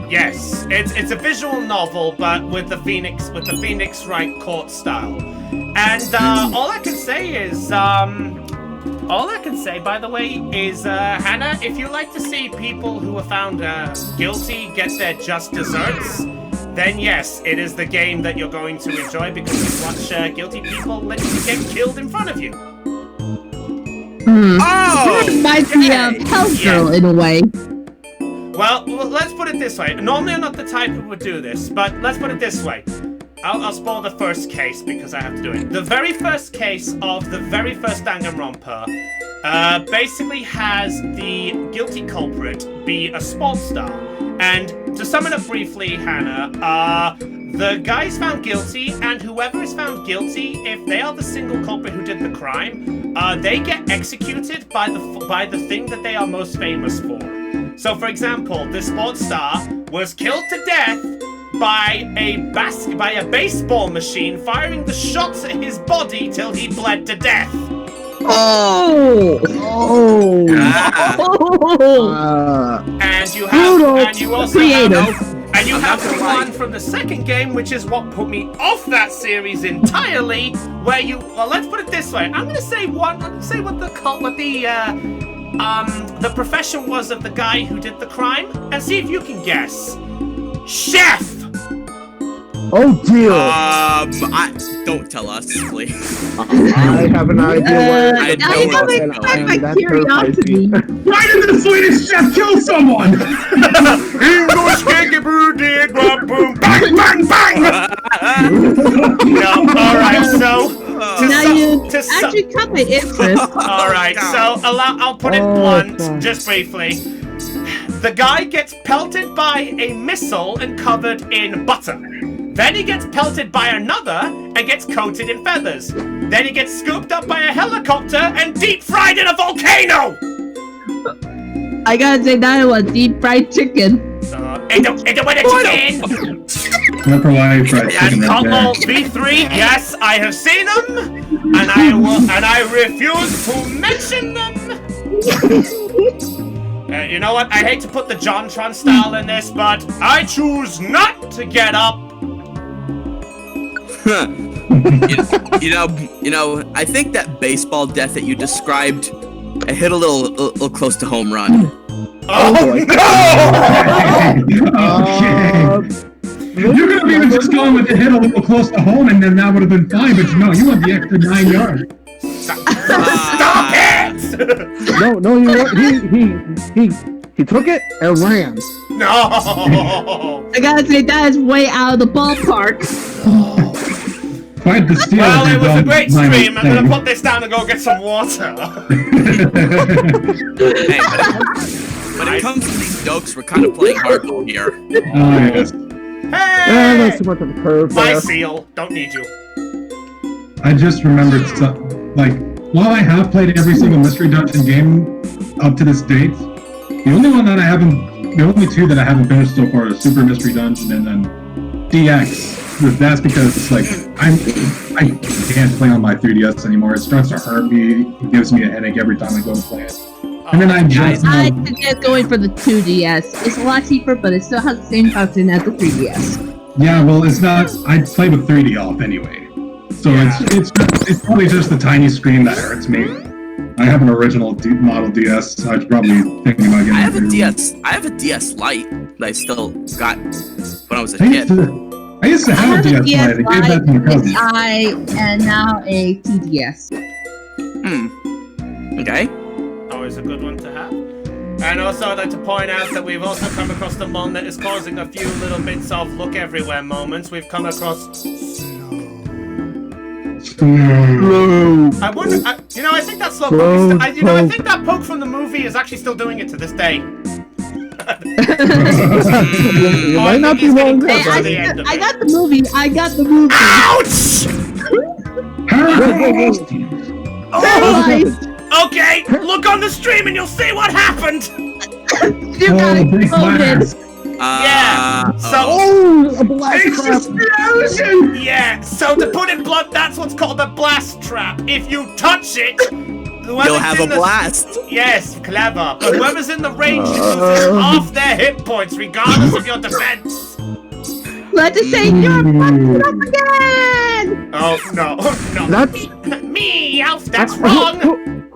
Yes. It's a visual novel, but with the Phoenix Wright court style. And all I can say, by the way, is Hannah, if you like to see people who are found guilty get their just desserts, then yes, it is the game that you're going to enjoy because you watch guilty people literally get killed in front of you. Oh! Reminds me of Hellgirl in a way. Well, let's put it this way. Normally I'm not the type who would do this, but let's put it this way. I'll spoil the first case because I have to do it. The very first case of the very first Danganronpa basically has the guilty culprit be a sports star. And to sum it up briefly, Hannah, the guy's found guilty, and whoever is found guilty, if they are the single culprit who did the crime, they get executed by the thing that they are most famous for. So, for example, the sports star was killed to death by a baseball machine firing the shots at his body till he bled to death. Oh! And you also have the one from the second game, which is what put me off that series entirely. Where let's put it this way. I'm gonna say what the profession was of the guy who did the crime, and see if you can guess. Chef. Oh dear! Don't tell us, please. I have an idea where I Now you have to expect my that curiosity. Why did the Swedish chef kill someone? Bang, bang, bang! No, alright, so... Now you actually cut my interest. Alright, so I'll put it blunt, just briefly. The guy gets pelted by a missile and covered in butter. Then he gets pelted by another and gets coated in feathers. Then he gets scooped up by a helicopter and deep fried in a volcano! I gotta say that was deep fried chicken. Chicken! Not for why fried chicken And that Combo day. V3, yes, I have seen them, and I refuse to mention them. You know what? I hate to put the JonTron style in this, but I choose not to get up. you know, I think that baseball death that you described, I hit a little close to home run. Oh Okay. You could have even just gone with the hit a little close to home, and then that would have been fine. But no, you went the extra 9 yards. Stop it! No, he took it and ran. No! I gotta say that is way out of the ballpark. Quite the steal. Well, it was a great stream. I'm gonna put this down and go get some water. Hey, when it comes to these jokes, we're kind of playing hardball here. Oh, yes. Hey! That's too much of a curve My there. seal. Don't need you. I just remembered while I have played every single Mystery Dungeon game up to this date, the only two that I haven't finished so far is Super Mystery Dungeon and then DX. That's because it's like I can't play on my 3DS anymore. It starts to hurt me. It gives me a headache every time I go to play it. And then I just I suggest going for the 2DS. It's a lot cheaper, but it still has the same function as the 3DS. yeah, well, it's not. I play with 3D off anyway, so it's probably just the tiny screen that hurts me. I have an original model DS. So I was probably thinking about getting. I have a DS Lite that I still got when I was a I kid. used to have a DS Lite. I gave that to my cousin. and now a 2DS. Okay. Always a good one to have. And also, I'd like to point out that we've also come across the one that is causing a few little bits of look everywhere moments. We've come across. I wonder. I think that slow poke. I think that poke from the movie is actually still doing it to this day. You might not be wrong there, Hey, buddy. I got the movie. Ouch! Oh, Okay, look on the stream and you'll see what happened. you got big exploded. blast. Yeah. So. Oh, a blast trap. Explosion! Yeah. So to put it blunt, that's what's called a blast trap. If you touch it, You'll have a blast. Yes, clever. But whoever's in the range loses half their hit points, regardless of your defense. Let's just say you're fucking up again! Oh no, no. That's Me, Alf. That's wrong.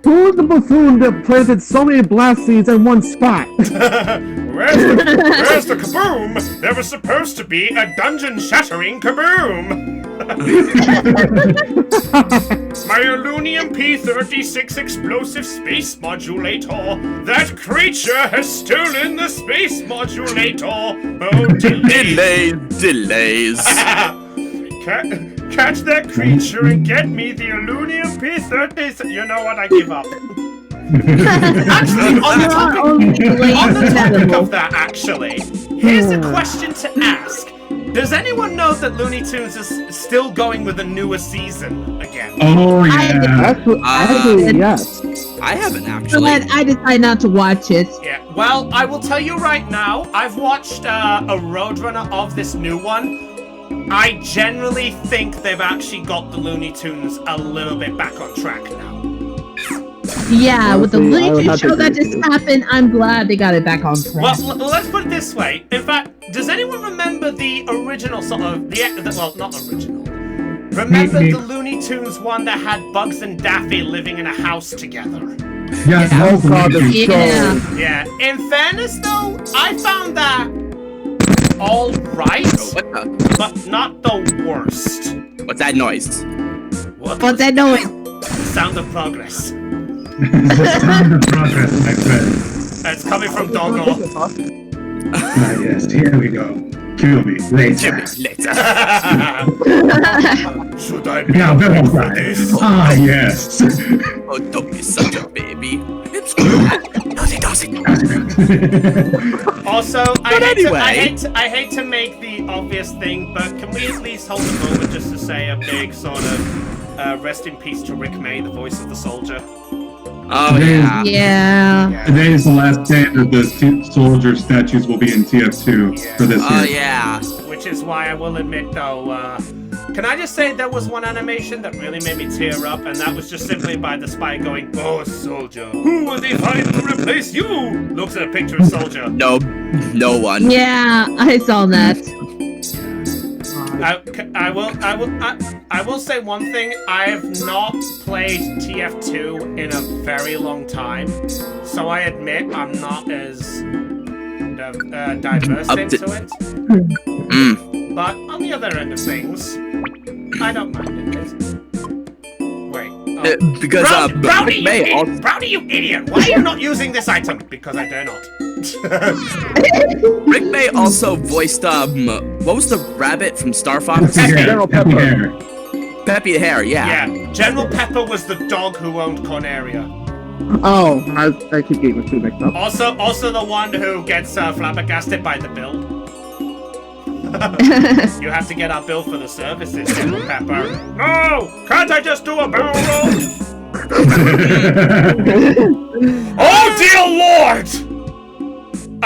Who's the buffoon that planted so many blast seeds in one spot? Where's the kaboom? There was supposed to be a dungeon-shattering kaboom. My Alunium P-36 explosive space modulator. That creature has stolen the space modulator. Oh, Delays. Catch that creature and get me the Alunium P-36. You know what? I give up. Actually, on the topic of that, actually, here's a question to ask. Does anyone know that Looney Tunes is still going with a newer season again? Oh, yeah. Actually, yes. I haven't actually. But I decided not to watch it. Yeah, well, I will tell you right now, I've watched a Roadrunner of this new one. I generally think they've actually got the Looney Tunes a little bit back on track now. Yeah, with the Honestly, I would Looney have Tunes to show that agree just with you. happened, I'm glad they got it back on track. Well, let's put it this way. In fact, does anyone remember the original sort of well, not original. Remember the Looney Tunes one that had Bugs and Daffy living in a house together? Yeah, Oh god, the Yeah. show. Yeah. In fairness, though, I found that all right, but not the worst. What's that noise? What's that noise? Sound of progress. the sound of progress, my friend. It's coming from Doggo. Ah, yes, here we go. Kill me later. Later. Should I be Now, for Valentine. this? Ah, yes. Oh, don't be such a baby. It's good. Does it. Also, anyway. I hate to make the obvious thing, but can we at least hold a moment just to say a big sort of rest in peace to Rick May, the voice of the soldier. Oh, yeah. Yeah. Today is the last day that the soldier statues will be in TF2 for this Oh, year. yeah. Which is why I will admit, though, can I just say there was one animation that really made me tear up, and that was just simply by the spy going, "Oh, soldier, who will they find to replace you?" Looks at a picture of soldier. No one. Yeah, I saw that. I will say one thing. I have not played TF2 in a very long time, so I admit I'm not as diverse into it. But on the other end of things, I don't mind it. Wait. Because Brownie, May also. Brownie, you idiot! Why are you not using this item? Because I dare not. Rick May also voiced what was the rabbit from Star Fox? General Pepper. Hair. Peppy the Hare, yeah. Yeah, General Pepper was the dog who owned Corneria. Oh, I keep getting the two mixed up. Also the one who gets flabbergasted by the bill. You have to get our bill for the services, General Pepper. No! Can't I just do a barrel roll? Oh dear Lord! I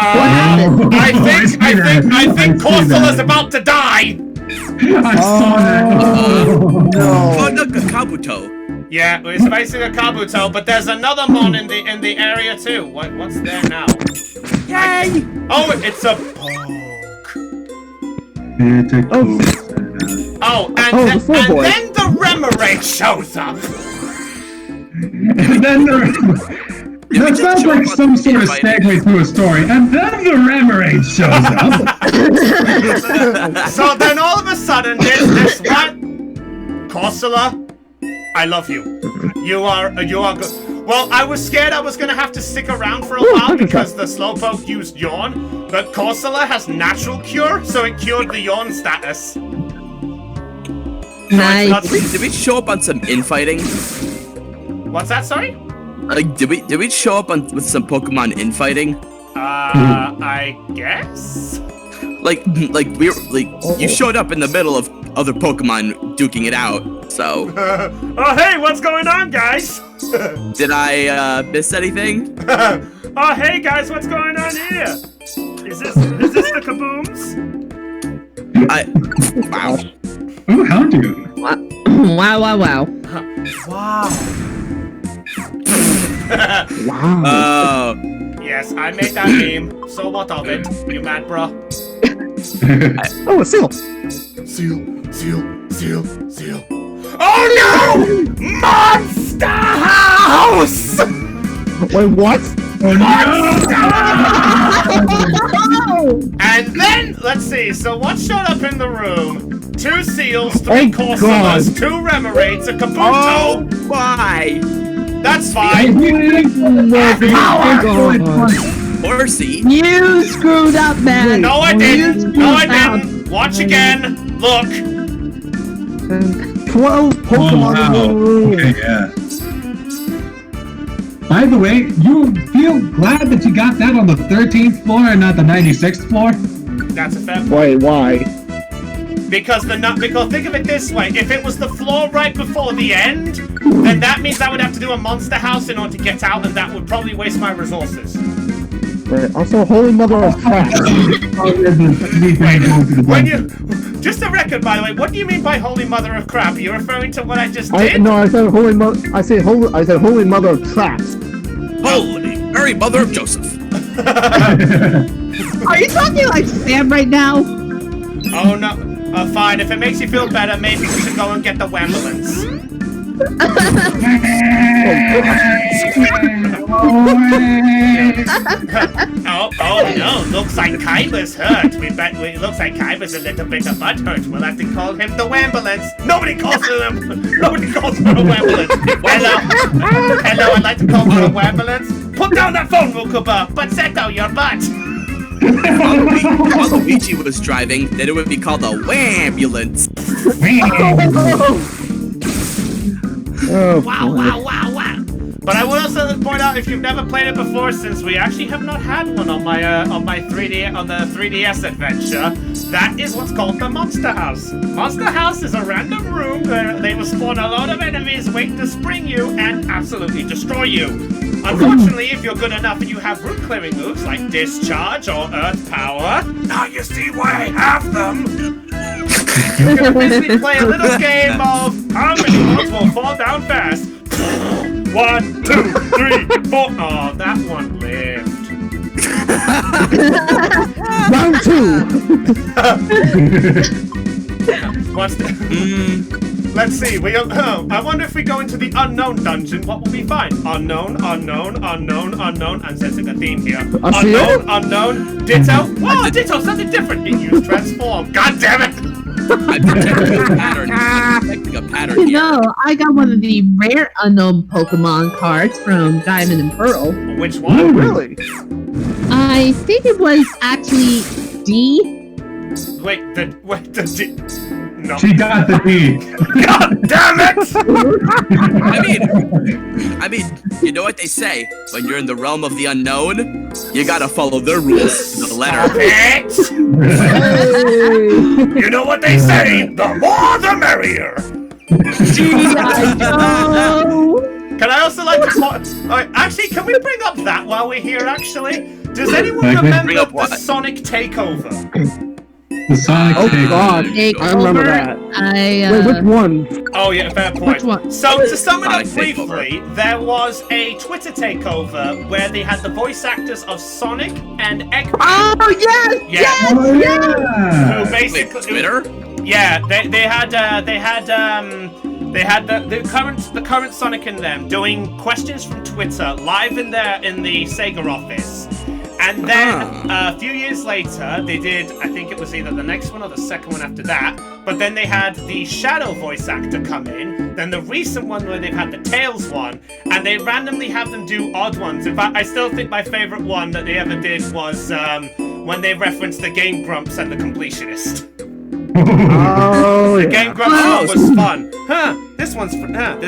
think Corsula's about to die. I saw that. Oh. Oh, no, Kabuto. Yeah, it's facing a Kabuto, but there's another mon in the area too. What's there now? Yay! Oh, it's a poke. Oh, and then the Remoraid shows up. And then that sounds like some sort of segue to a story. And then the Remoraid shows up. So then all of a sudden there's this one. Corsula, I love you. You are good. Well, I was scared I was gonna have to stick around for a while because the Slowpoke used Yawn, but Corsula has Natural Cure, so it cured the Yawn status. Nice. Did we show up on some infighting? What's that, sorry? Like, did we show up with some Pokemon infighting? I guess? Like we were you showed up in the middle of other Pokemon duking it out. So Oh hey, what's going on, guys? did I miss anything? Oh hey guys, what's going on here? Is this the kabooms? Wow. Oh, Houndoom. Wow, wow, wow. Wow. Wow. Yes, I made that meme. So what of it? You mad, bro? Oh, a seal. Seal. Oh no! Monster House! Wait, what? And then, let's see, so what showed up in the room? 2 seals, 3 Oh, Corsolas, God. 2 Remorates, a Oh Kabuto. my! That's fine. Horsey. You screwed up, man. No, I You didn't. screwed No, I up. didn't. Watch again. Look. And 12 Pokemon in one room. Okay, yeah. By the way, you feel glad that you got that on the 13th floor and not the 96th floor? That's a fair point. Wait, why? Because think of it this way: if it was the floor right before the end, then that means I would have to do a monster house in order to get out, and that would probably waste my resources. Wait, also, Holy Mother of Crap. When you, just a record, by the way, what do you mean by Holy Mother of Crap? Are you referring to what I just did? No, I said Holy Mother. I said Holy Mother of Traps. Holy Mary, Mother of Joseph. Are you talking like Sam right now? Oh no. Fine. If it makes you feel better, maybe we should go and get the ambulance. oh no! Looks like Kaiba's hurt. Looks like Kaiba's a little bit of butt hurt. We'll have to call him the ambulance. Nobody calls him. Nobody calls for a ambulance. Hello. I'd like to call for a ambulance. Put down that phone, Rukuba. But set down your butt. While Luigi was driving, then it would be called a wambulance. Oh, Wow. But I will also point out, if you've never played it before, since we actually have not had one on my on the 3DS adventure, that is what's called the Monster House. Monster House is a random room where they will spawn a lot of enemies waiting to spring you and absolutely destroy you. Unfortunately, if you're good enough and you have room clearing moves like Discharge or Earth Power, now you see why I have them. You can basically play a little game of how many ones will fall down fast. 1, 2, 3, 4. Oh, that one lived. Round 2. What's the... Let's see. I wonder if we go into the unknown dungeon, what will we find? Unknown, I'm sensing a theme here. Unknown, Ditto. Whoa, Ditto, something different. It used Transform. God damn it! I'm detecting a pattern. You know, I got one of the rare unknown Pokemon cards from Diamond and Pearl. Which one? Really? I think it was actually D. Wait, the D. No. She got the D. God damn it! I mean, you know what they say? When you're in the realm of the unknown, you gotta follow their rules to the letter. It! You know what they say? The more the merrier. Can I also like to actually, can we bring up that while we're here, actually? Does anyone remember the Sonic Takeover? The Sonic Takeover. God, I remember that. Wait, which one? Oh yeah, fair point. Which one? So to sum it up Sonic briefly, there was a Twitter takeover where they had the voice actors of Sonic and Eggman. Oh yes, Yeah. Oh, Who yeah. basically Wait, Twitter? Yeah, they had the current Sonic and them doing questions from Twitter live in the Sega office. And then a few years later, they did, I think it was either the next one or the second one after that, but then they had the Shadow voice actor come in, then the recent one where they've had the Tails one, and they randomly have them do odd ones. In fact, I still think my favorite one that they ever did was when they referenced the Game Grumps and the Completionist. Oh, The yeah. Game Grumps one was fun. This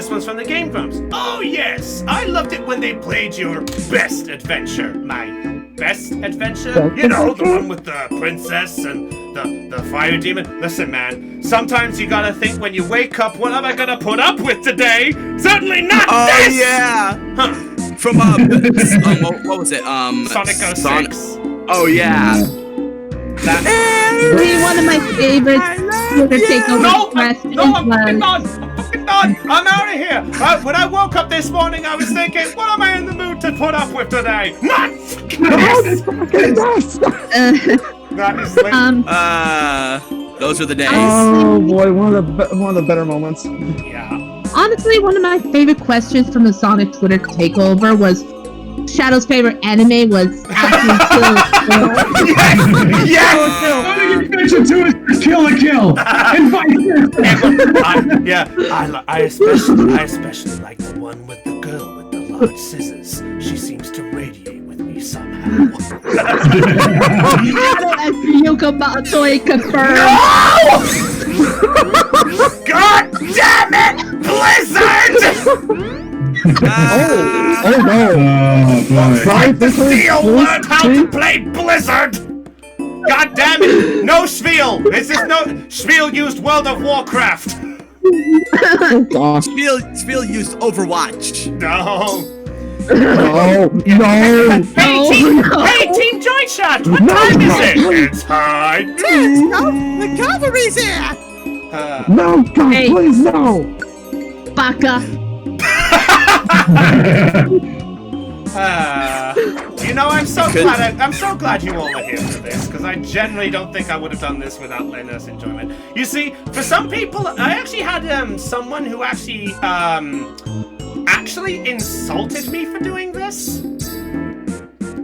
one's from the Game Grumps. Oh yes, I loved it when they played your best adventure, my best adventure. You know, the one with the princess and the fire demon. Listen, man, sometimes you gotta think when you wake up, what am I gonna put up with today? Certainly not this! Yeah! Huh. From, what was it? Sonic 06. Oh yeah. Really, one of my favorites Twitter takeover No, questions no, I'm fucking was... done. I'm fucking done. I'm out of here. When I woke up this morning, I was thinking, what am I in the mood to put up with today? Not fucking this. That is late. Those are the days. Oh boy, one of the better moments. Yeah. Honestly, one of my favorite questions from the Sonic Twitter takeover was Shadow's favorite anime was actually Yes! What you mentioned to is Kill a Kill. And vice versa. I especially like the one with the girl with the large scissors. She seems to radiate with me somehow. Shadow as Ryuko Matoi confirmed. No! God damn it! Blizzard! Oh no! Oh boy. Sorry, this Spiel learned how to play Blizzard! God damn it! No Spiel! This is no Spiel used World of Warcraft! Oh gosh. Spiel used Overwatch. No! No! No! Hey, Team Joy Shot! What time is it? It's high The cavalry's here. No! God, Hey. please no! Baka. I'm so glad you all are here for this, because I generally don't think I would have done this without letting us enjoyment. You see, for some people, I actually had someone who actually insulted me for doing this.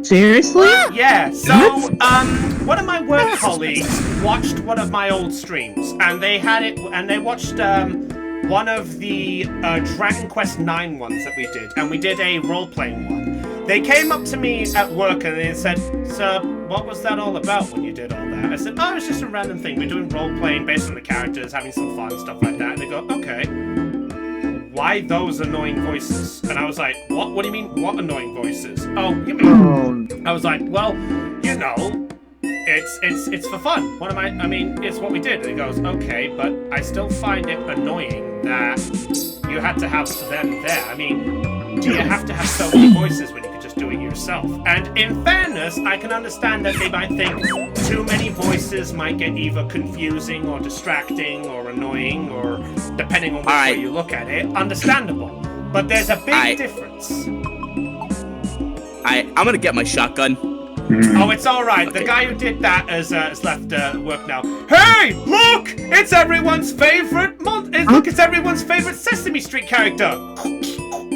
Seriously? Yeah, so, one of my work colleagues watched one of my old streams, and they watched, one of the Dragon Quest IX ones that we did, and we did a role-playing one. They came up to me at work and they said, "Sir, what was that all about when you did all that?" I said, "Oh, it's just a random thing. We're doing role-playing based on the characters, having some fun, stuff like that." And they go, "Okay. Why those annoying voices?" And I was like, "What? What do you mean, what annoying voices?" "Oh, you mean..." I was like, "Well, you know, it's for fun. It's what we did." And he goes, "Okay, but I still find it annoying that you had to have them there. I mean, do you have to have so many voices when you could just do it yourself?" And in fairness, I can understand that they might think too many voices might get either confusing or distracting or annoying, or depending on which way you look at it, understandable. But there's a big difference. I'm gonna get my shotgun. Oh, it's all right. The guy who did that has left work now. Hey, look! It's everyone's favorite it's everyone's favorite Sesame Street character.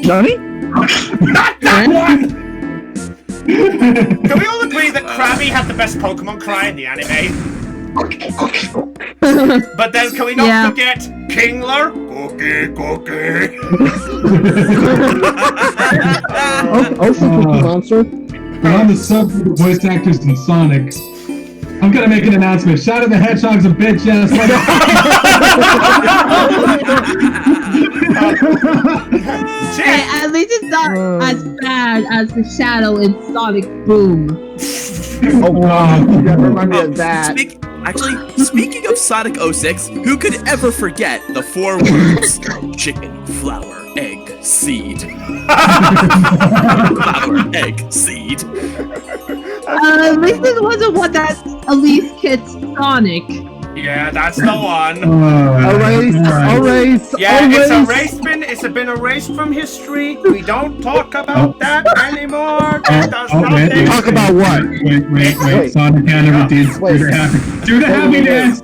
Johnny? Not that one! Can we all agree that Krabby had the best Pokemon cry in the anime? But then can we not forget Kingler? Cookie. Also, Cookie Monster. On the subject of voice actors in Sonic, I'm gonna make an announcement. Shadow the Hedgehog's a bitch, yes. Hey, at least it's not as bad as the Shadow in Sonic Boom. Oh god, you gotta remind me of that. Speaking of Sonic 06, who could ever forget the 4 words chicken, flour, egg, seed? Flour, egg, seed. At least this wasn't what that Elise kid's Sonic. Yeah, that's the one. Erase. Yeah, it's been erased from history. We don't talk about that anymore. That does nothing. Talk about what? Wait. Sonic Hannah did do the happy dance.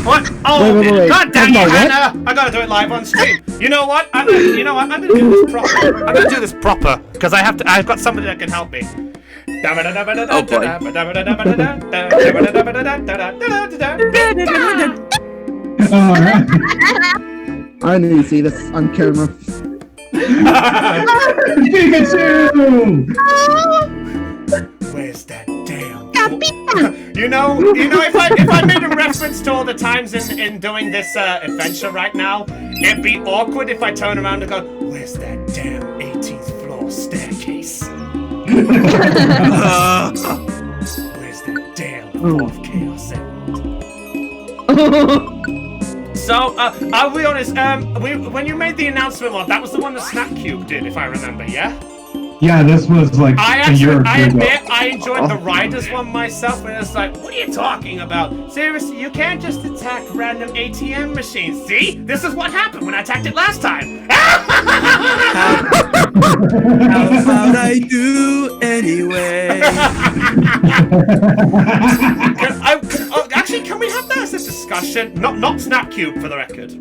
What? Oh, wait. God dang it, Hannah! I gotta do it live on stream. You know what? I'm gonna do this proper. I'm gonna do this proper because I've got somebody that can help me. Oh boy. Alright. I need to see this on camera. Pikachu! Where's that damn? You know, if I made a reference to all the times in doing this adventure right now, it'd be awkward if I turn around and go, "Where's that damn 18th floor staircase? Where's that damn 4th Chaos Emerald?" So, I'll be honest, when you made the announcement, well, that was the one that Snap Cube did, if I remember, yeah? Yeah, this was like I a year or two I ago. admit I enjoyed the Riders one myself, and it's like, what are you talking about? Seriously, you can't just attack random ATM machines. See? This is what happened when I attacked it last time. How'd I do anyway? Actually, can we have that as a discussion? Not Snapcube, for the record.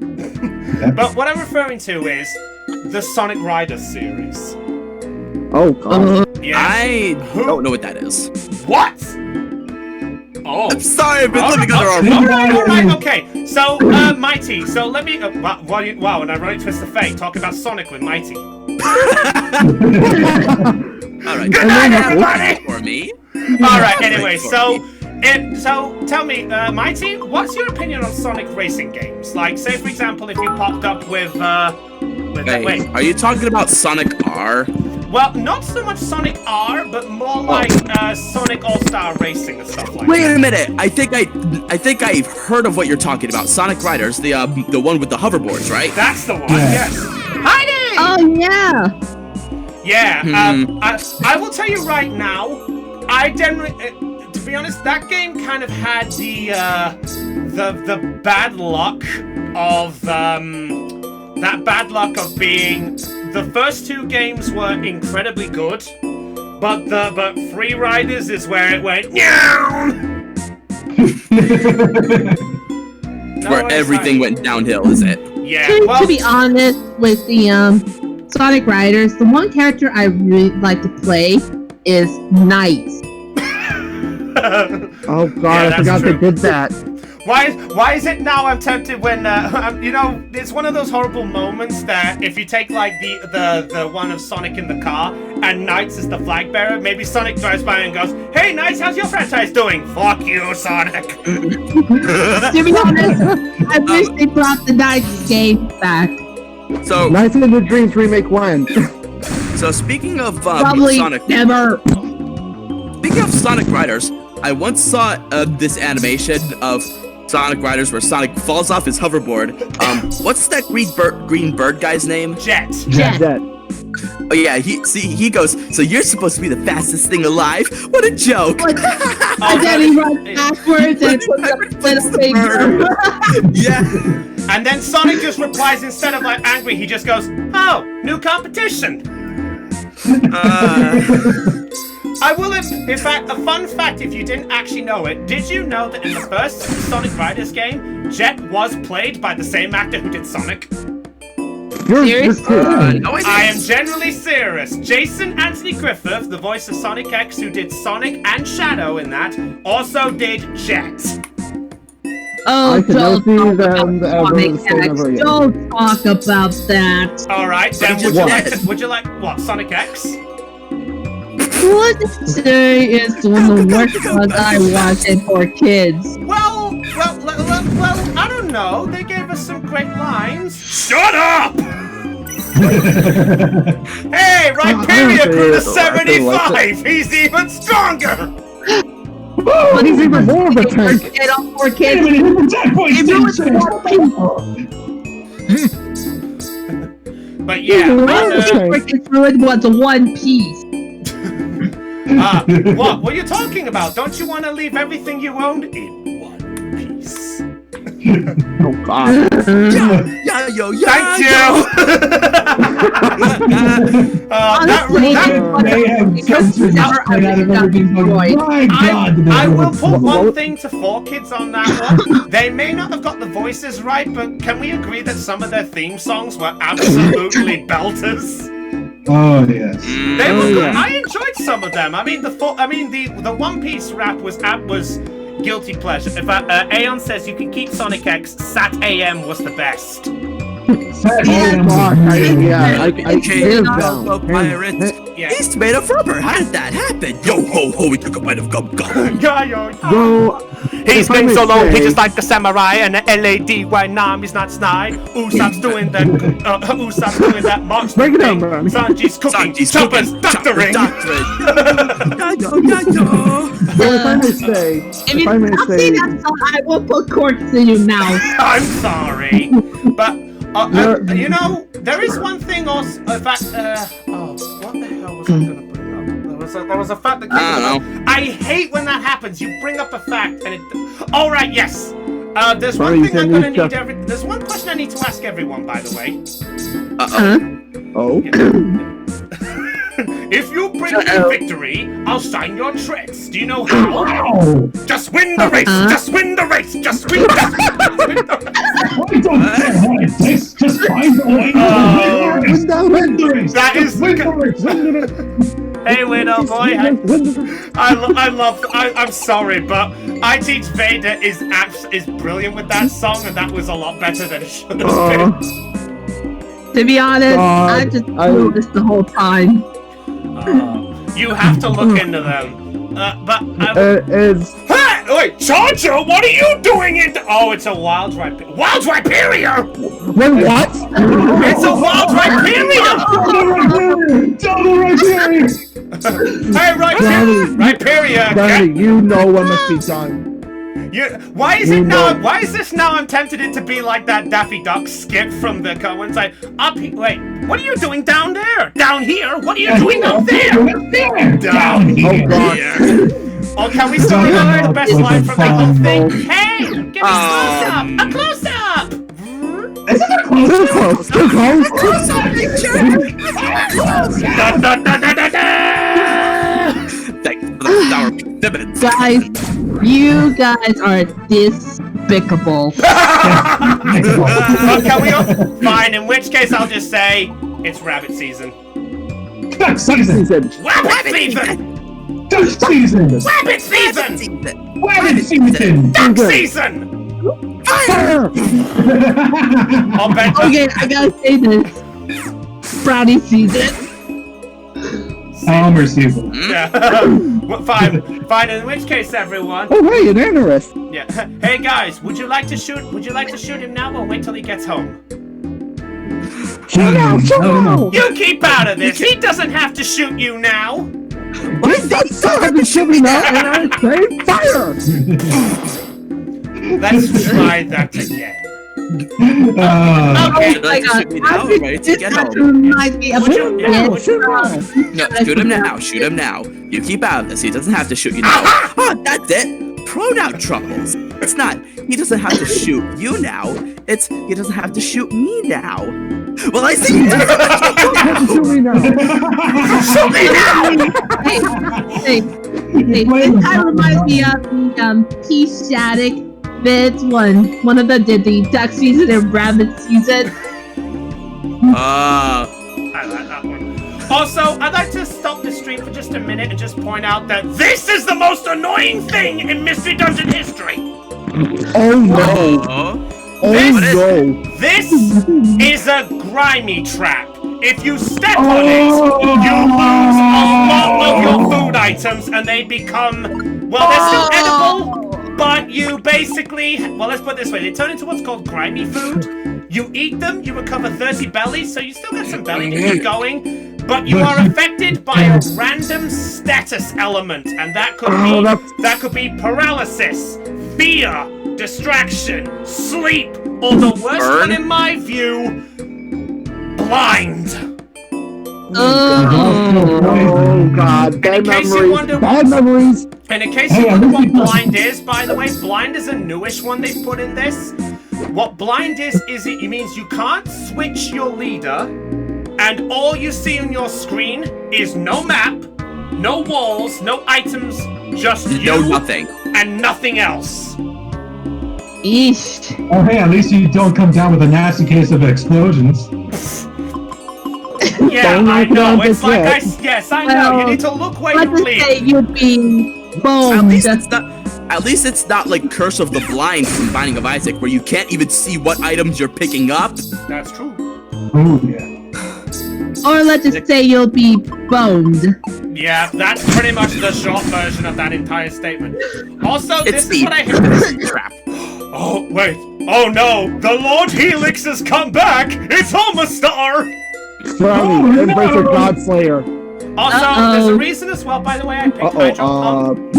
But what I'm referring to is the Sonic Riders series. Oh god. Yeah. I don't know what that is. What? Oh. I'm sorry, I've been living under a All right, okay. So, Mighty. So let me. Wow, and I really twist the fate. Talking about Sonic with Mighty. All right. Good night, everybody. For me. All right. Anyway, so tell me, Mighty, what's your opinion on Sonic racing games? Like, say for example, if you popped up with Wait, are you talking about Sonic R? Well, not so much Sonic R, but more like Sonic All-Star Racing and stuff like Wait that. a minute. I think I've heard of what you're talking about. Sonic Riders, the one with the hoverboards, right? That's the one. Yes. Heidi. Oh yeah. Yeah. I will tell you right now. I generally, to be honest, that game kind of had the bad luck of being. The first two games were incredibly good, but Free Riders is where it went Where everything went downhill, is it? Yeah. To be honest, with the Sonic Riders, the one character I really like to play is Knight. Oh god, Yeah, I forgot true. they did that. Why is it now I'm tempted when it's one of those horrible moments that if you take like the one of Sonic in the car and Knights is the flag bearer, maybe Sonic drives by and goes, "Hey Knights, how's your franchise doing?" "Fuck you, Sonic." To be honest, I wish they brought the Knights game back. So Nice in the Dreams remake when? So speaking of Probably Sonic, never. speaking of Sonic Riders, I once saw this animation of Sonic Riders where Sonic falls off his hoverboard. What's that green bird guy's name? Jet. Jet. Oh yeah, he goes, "So you're supposed to be the fastest thing alive? What a joke!" And then he runs backwards and puts a little finger. Yeah. And then Sonic just replies, instead of like angry, he just goes, "Oh, new competition." I will, in fact, a fun fact if you didn't actually know it, did you know that in the first Sonic Riders game, Jet was played by the same actor who did Sonic? You're Serious? kidding. No, I am generally serious. Jason Anthony Griffith, the voice of Sonic X, who did Sonic and Shadow in that, also did Jet. Oh, I can don't never talk see about them ever Sonic the same X. ever again. Don't talk about that. All right, then would you like what? Sonic X? What to say is one of the worst ones I watched it for kids. Well, I don't know. They gave us some great lines. Shut up! Hey, Rhyperior grew to 75. He's even stronger. But he's even more of a tank. Get up for kids. Wait a minute, his attack points It didn't was change. But yeah, freaking ruined was One Piece. what are you talking about? Don't you want to leave everything you owned in one piece? Oh god. Yeah, yo. Thank you. Honestly, They have censored the shit out of everything. Like, my God, I will put one thing to 4Kids on that one. They may not have got the voices right, but can we agree that some of their theme songs were absolutely belters? Oh yes. They were good. I enjoyed some of them. I mean, the One Piece rap was guilty pleasure. If Aeon says you can keep Sonic X, Sat AM was the best. Pirates. Yeah. He's made of rubber. How did that happen? Yo ho ho, we took a bite of gum gum. He's been so long, he's just like a samurai, and the LADY Nami's not snide. Usopp's doing that. Usopp's doing that monster Break it thing. down, man. Sanji's cooking. Sanji's Chopper's cooking. doctoring. If I may say, If you don't say that song, I will put corks in your mouth. I'm sorry, but you know, there is one thing also. In fact, what the hell was I going a fact that came I up. I hate when that happens. You bring up a fact and it. All right, yes. There's one thing I'm gonna need. There's one question I need to ask everyone, by the way. Oh. If you bring me victory, I'll sign your treads. Do you know how? Wow! Just win the race. Just win the race. Just win the race. I don't care what it takes, just find a way to win the race! That is win the race! Hey, Widow boy. I'm sorry, but I Teach Vader is brilliant with that song, and that was a lot better than it should have been. To be honest, I just knew this the whole time. You have to look into them. It's... Hey! Wait, Charger, what are you doing in Oh, it's a Wild Rhyperior. Wild Rhyperior! Wait, what? It's a Wild Rhyperior! Double Rhyperior! Hey, Rhyperior! Danny, you know what must be done. Why is this now? I'm tempted it to be like that Daffy Duck skit from the one side. Wait, what are you doing down there? Down here? What are you doing up there? Down here. Oh, can we still remember the best line from the whole thing? Hey, give me a close up! Is it a close-up? Too close! Guys, you guys are despicable. Can we fine, in which case I'll just say it's rabbit season. Duck season! Rabbit season! Duck season! Rabbit season! Rabbit season! Duck season! Fire! I'll bet. Okay, I gotta say this. Brownie season. Homer season. Yeah. Well, fine. In which case, everyone. Oh, hey, an interest. Yeah. Hey guys, would you like to shoot him now, or wait till he gets home? Shoot out! You keep out of this. He doesn't have to shoot you now. He does have to shoot me now, and I say fire! Let's try that again. Oh my god, this reminds me of shoot him now. Shoot him now. You keep out of this. He doesn't have to shoot you now. Oh, that's it. Pronoun troubles. It's not. He doesn't have to shoot you now. It's he doesn't have to shoot me now. Well, I see you doesn't have to shoot me now. Shoot me now. Hey, this kind of reminds me of the Peace Static. It's one of them did the duck season and rabbit season. I like that one. Also, I'd like to stop the stream for just a minute and just point out that this is the most annoying thing in Mystery Dungeon history. Oh no! This is a grimy trap. If you step on it, you lose a lot of your food items and they become, well, they're still edible. But you basically, well, let's put it this way, they turn into what's called grimy food. You eat them, you recover 30 bellies, so you still get some belly to keep going, but you are affected by a random status element, and that could be paralysis, fear, distraction, sleep, or the worst one in my view, blind. Oh god, bad memories. And in case you wonder what blind is, by the way, blind is a newish one they've put in this. What blind is it means you can't switch your leader, and all you see on your screen is no map, no walls, no items, just you nothing. And nothing else. Eesh. Oh hey, at least you don't come down with a nasty case of explosions. Yeah, I know. It's like I know. You need to look where you live. Say you'd be boned. At least it's not like Curse of the Blind from Binding of Isaac, where you can't even see what items you're picking up. That's true. Oh yeah. Or let's just say you'll be boned. Yeah, that's pretty much the short version of that entire statement. Also, this is what I heard. Trap. Oh wait! Oh no! The Lord Helix has come back! It's Homostar! Brownie, embrace your God Slayer. Also, there's a reason as well, by the way, I picked Hydro Pump.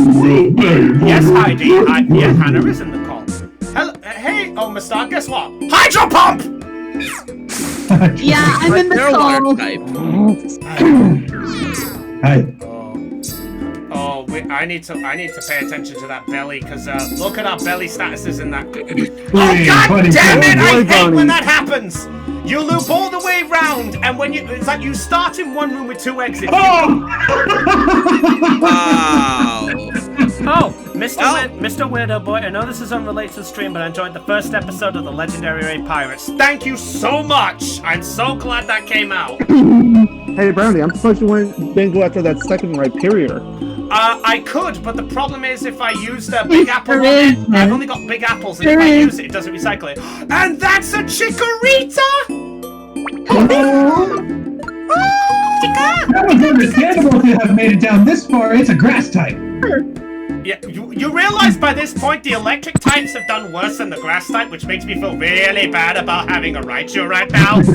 Yes, Heidi. Yeah, Hannah is in the call. Hello, hey, Homostar, guess what? Hydro Pump! Yeah, I'm in the call. Hi. I need to pay attention to that belly, because look at our belly statuses in that. Oh Hey, god buddy, damn it! I boy, hate Bonnie. when that happens. You loop all the way round, and when it's like you start in one room with 2 exits. Oh! Wow. Oh, Mr. Weirdo Boy, I know this is unrelated to the stream, but I enjoyed the first episode of the Legendary Ray Pirates. Thank you so much! I'm so glad that came out. Hey, Brownie, I'm supposed to bingo after that second Rhyperior. I could, but the problem is if I use the big apple on it, I've only got big apples, and if I use it, it doesn't recycle it. And that's a Chikorita! That was understandable to have made it down this far. It's a grass type. Yeah, you realize by this point the electric types have done worse than the grass type, which makes me feel really bad about having a Raichu right now. So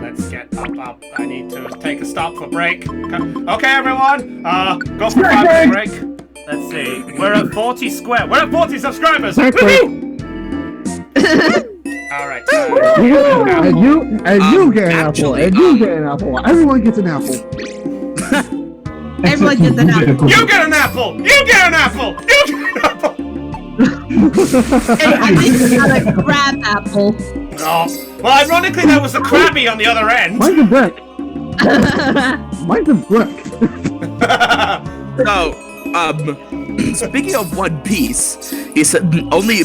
let's get up. I need to take a stop for break. Okay, everyone, go for 5 minute break. Let's see, we're at 40 square. We're at 40 subscribers. Woohoo! All right. And you get an apple. And you get an apple. Everyone gets an apple. Everyone gets an apple. You get an apple! You get an apple! You get an apple! Hey, I think you got a crab apple. Oh. Well, ironically, that was the Krabby on the other end. Mine's a brick. Mine's a brick. So, speaking of One Piece, he said only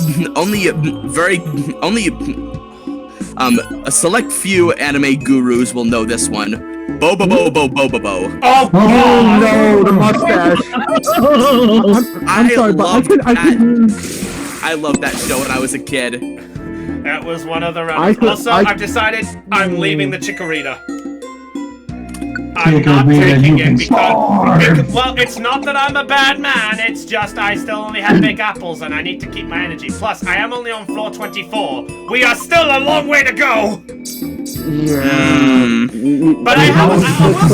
a select few anime gurus will know this one. Bobo. Oh, Oh God. no, the mustache. I'm sorry, but I loved that show when I was a kid. That was one of the rounds. I've decided I'm leaving the Chikorita. I'm not taking it because, well, it's not that I'm a bad man, it's just I still only have big apples and I need to keep my energy. Plus, I am only on floor 24. We are still a long way to go! yeah. But I will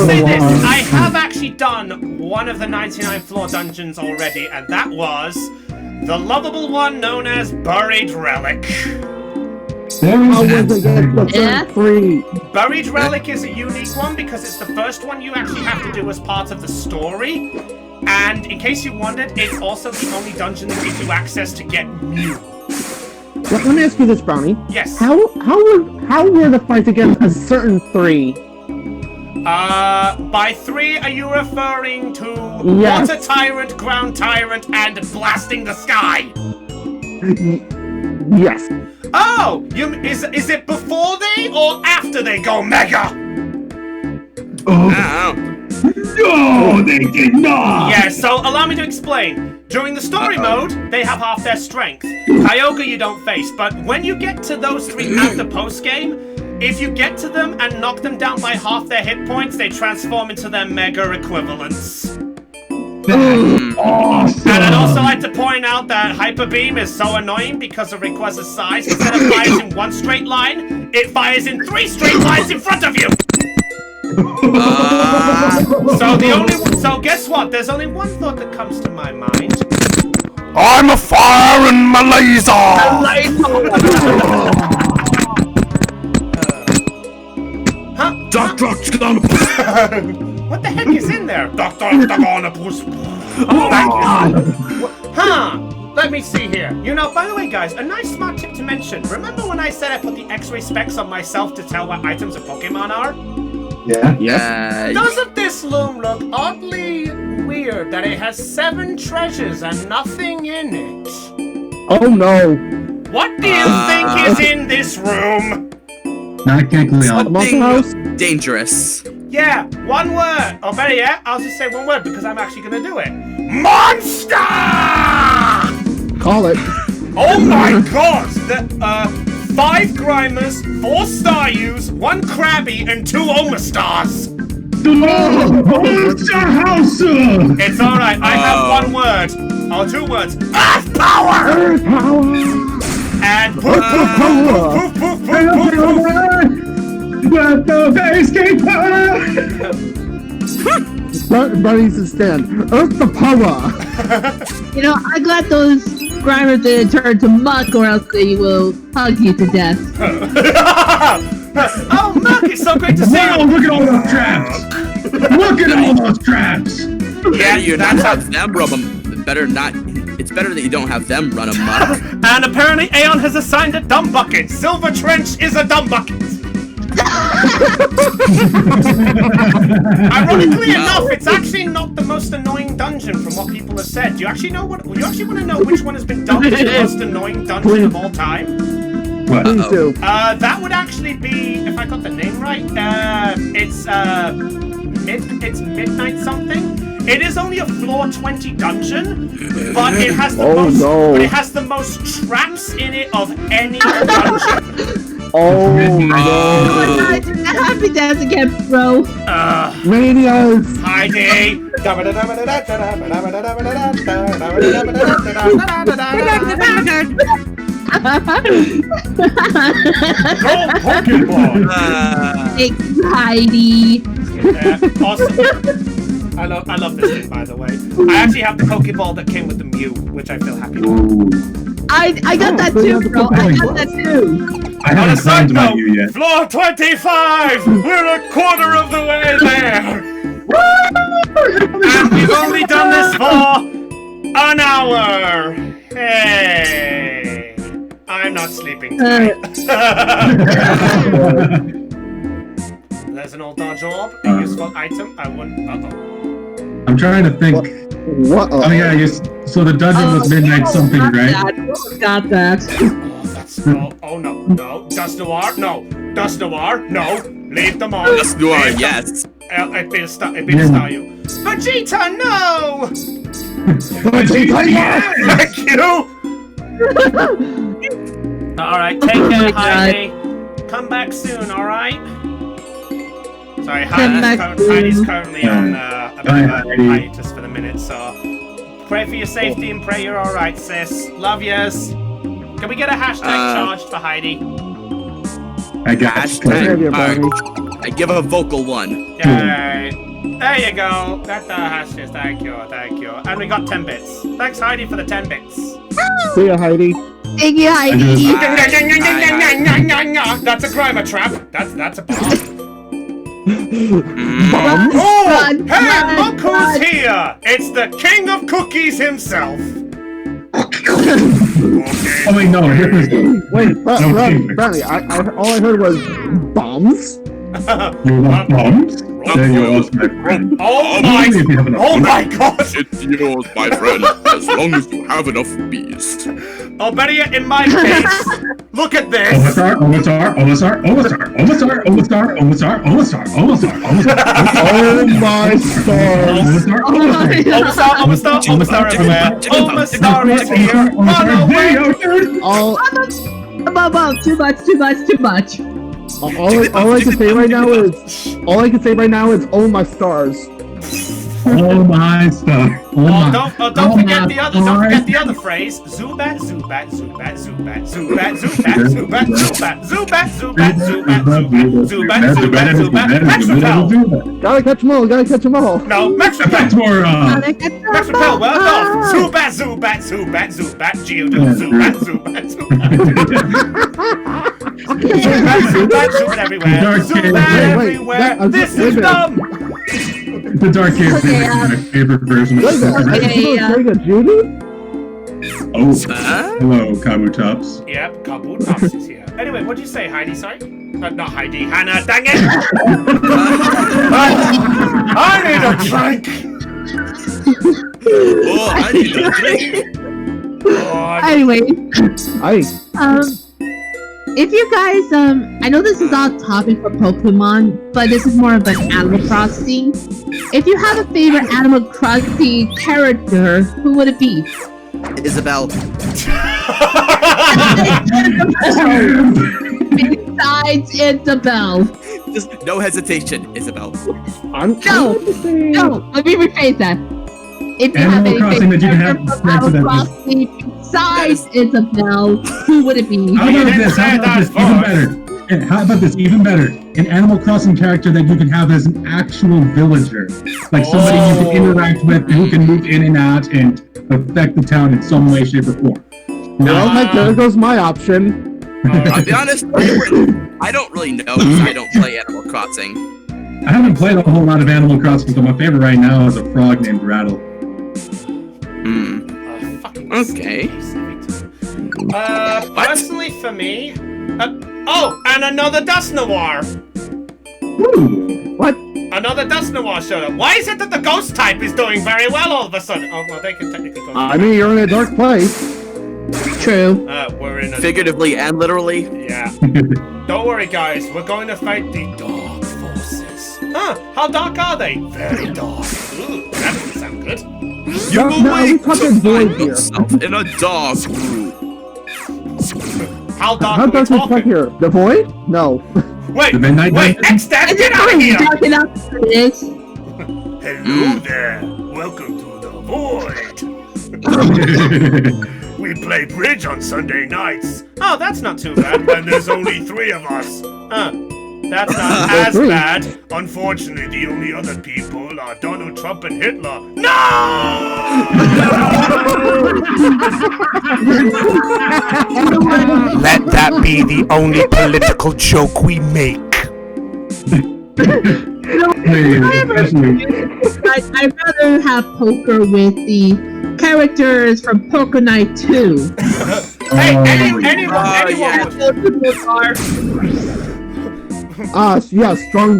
say this, I have actually done one of the 99 floor dungeons already, and that was the lovable one known as Buried Relic. How was it against the Yeah. 3? Buried Relic is a unique one because it's the first one you actually have to do as part of the story. And in case you wondered, it's also the only dungeon that gives you access to get Mew. Let me ask you this, Brownie. Yes. How were the fights against a certain 3? By 3, are you referring to Yes. Water Tyrant, Ground Tyrant, and Blasting the Sky? Yes. Oh, is it before they or after they go Mega? Oh, Ow. no, they did not. Yeah, so allow me to explain. During the story mode, they have half their strength. Kyogre you don't face, but when you get to those 3 after post-game, if you get to them and knock them down by half their hit points, they transform into their Mega equivalents. That's awesome. And I'd also like to point out that Hyper Beam is so annoying because of Rayquaza's size. Instead of fires in 1 straight line, it fires in 3 straight lines in front of you! So guess what? There's only one thought that comes to my mind. I'm a fire in my laser! Huh? Doctor What the heck is in there? Doctor Octagonopus. Oh my god! Huh? Let me see here. You know, by the way, guys, a nice smart tip to mention. Remember when I said I put the X-ray specs on myself to tell what items a Pokemon are? Yeah. Doesn't this loom look oddly weird that it has 7 treasures and nothing in it? Oh no. What do you think is in this room? Not Kecleon. Monster House? dangerous. Yeah, one word. Or better yet, I'll just say one word because I'm actually gonna do it. Monster! Call it. Oh my god! 5 Grimers, 4 Staryus, 1 Krabby, and 2 Omastars! Monster House! It's alright, I have 1 word. Oh, 2 words. Earth power! Earth power! And poof, poof, poof, poof, poof, poof, poof, poof. Let the escape Buddies to stand. Earth the power! You know, I'm glad those Grimers didn't turn to muck or else they will hug you to death. Oh, Merc, it's so great to see Wow, you! look at all those traps! Look at all those traps! Yeah, you not have them rub them. Better not. It's better that you don't have them run amok. And apparently Aeon has assigned a dumb bucket. Silver Trench is a dumb bucket. Ironically enough, it's actually not the most annoying dungeon from what people have said. Do you actually know what? You actually want to know which one has been dubbed as the most annoying dungeon of all time? What? Please do. That would actually be, if I got the name right, it's midnight something. It is only a floor 20 dungeon, but it has the but it has the most traps in it of any dungeon. Oh Oh no. my God, happy dance again, bro. Manias! Heidi! Thanks, Heidi. Awesome. I love this thing, by the way. I actually have the Pokeball that came with the Mew, which I feel happy about. I got that too, bro. I got that too. I haven't signed about you yet. Floor 25! We're a quarter of the way there! And we've only done this for an hour! Hey! I'm not sleeping tonight. There's an old dodge orb, a useful item. I wouldn't. Uh-oh. I'm trying to think. What? Oh yeah, so the dungeon was midnight something, right? Got that. Oh, that's no. Oh no, no. Dust Noir, no. Dust Noir, no. Leave them on. Dust Noir, yes. It better start you. Vegeta, no! Vegeta, yes! Thank you! Alright, take care, Heidi. Come back soon, alright? Sorry, Heidi's currently on a bit of a hiatus for the minute, so pray for your safety and pray you're alright, sis. Love yous. Can we get a hashtag charged for Heidi? I got Hashtag. I give a vocal one. Yay. There you go. That's the hashtag. Thank you. And we got 10 bits. Thanks, Heidi, for the 10 bits. See ya, Heidi. Thank you, Heidi. That's a grimer trap. That's a bomb. Bomb? Oh! Run, Hey, run, look who's run. here! It's the king of cookies himself. Oh wait, no, here's Wait, Brownie, all I heard was bombs? you want bombs? Then you lost my friend. Oh my god! It's yours, my friend, as long as you have enough bees. Oh, better yet, in my case, look at this! Omastar. Oh my stars! Omastar everywhere! Omastar is here! Run away! Too much. All I can say right now is oh my stars. Oh my stuff. Don't forget the other phrase. Zubat, Zubat, Zubat, Zubat, Zubat, Zubat, Zubat, Zubat, Zubat, Zubat, Zubat, Zubat, Zubat, Max Repel! Gotta catch them all. No, Max Repel! That's more, Max Repel, well done! Zubat, Zubat, Zubat, Zubat, Geodude, Zubat, Zubat, Zubat. Zubat everywhere. Zubat everywhere. This is dumb! The Dark Cave is my favorite version of Sega Judy? Oh, hello, Kabu Tops. Yep, Kabu Tops is here. Anyway, what'd you say, Heidi? Sorry? Not Heidi, Hannah, dang it! I need a drink! Oh, I need a drink. Anyway, Aye. if you guys, I know this is off topic for Pokemon, but this is more of an Animal Crossing. If you have a favorite Animal Crossing character, who would it be? Isabel. Besides Isabel. Just no hesitation, Isabel. No, let me rephrase that. If you Animal have any Crossing that you can have favorite next to Animal them. Crossing besides Isabel, who would it be? How about this? Even better. An Animal Crossing character that you can have as an actual villager. Like somebody you can interact with, who can move in and out and affect the town in some way, shape, or form. Well, there goes my option. I'll be honest, I don't really know because I don't play Animal Crossing. I haven't played a whole lot of Animal Crossing, but my favorite right now is a frog named Rattle. Okay. Personally for me... oh, and another Dust Noir! Ooh. What? Another Dust Noir showed up. Why is it that the ghost type is doing very well all of a sudden? Oh, well, they can technically go... I mean, you're in a dark place. True. We're in a... Figuratively and literally. Yeah. Don't worry, guys. We're going to fight the dark forces. Huh? How dark are they? Very dark. Ooh, that doesn't sound good. No, we talking void here. Yourself in a dog room. How dark How are we dark is it talking? here? The void? No. Wait, The Midnight wait, Dungeon? X-Dad, get out of here! Dark enough for this. Hello there. Welcome to the Void. We play bridge on Sunday nights. Oh, that's not too bad. And there's only 3 of us. That's not as Three. bad. Unfortunately, the only other people are Donald Trump and Hitler. No! Let that be the only political joke we make. Hey, especially- I'd rather have poker with the characters from Poker Night 2. Hey, Oh, anyone yeah. Yeah, strong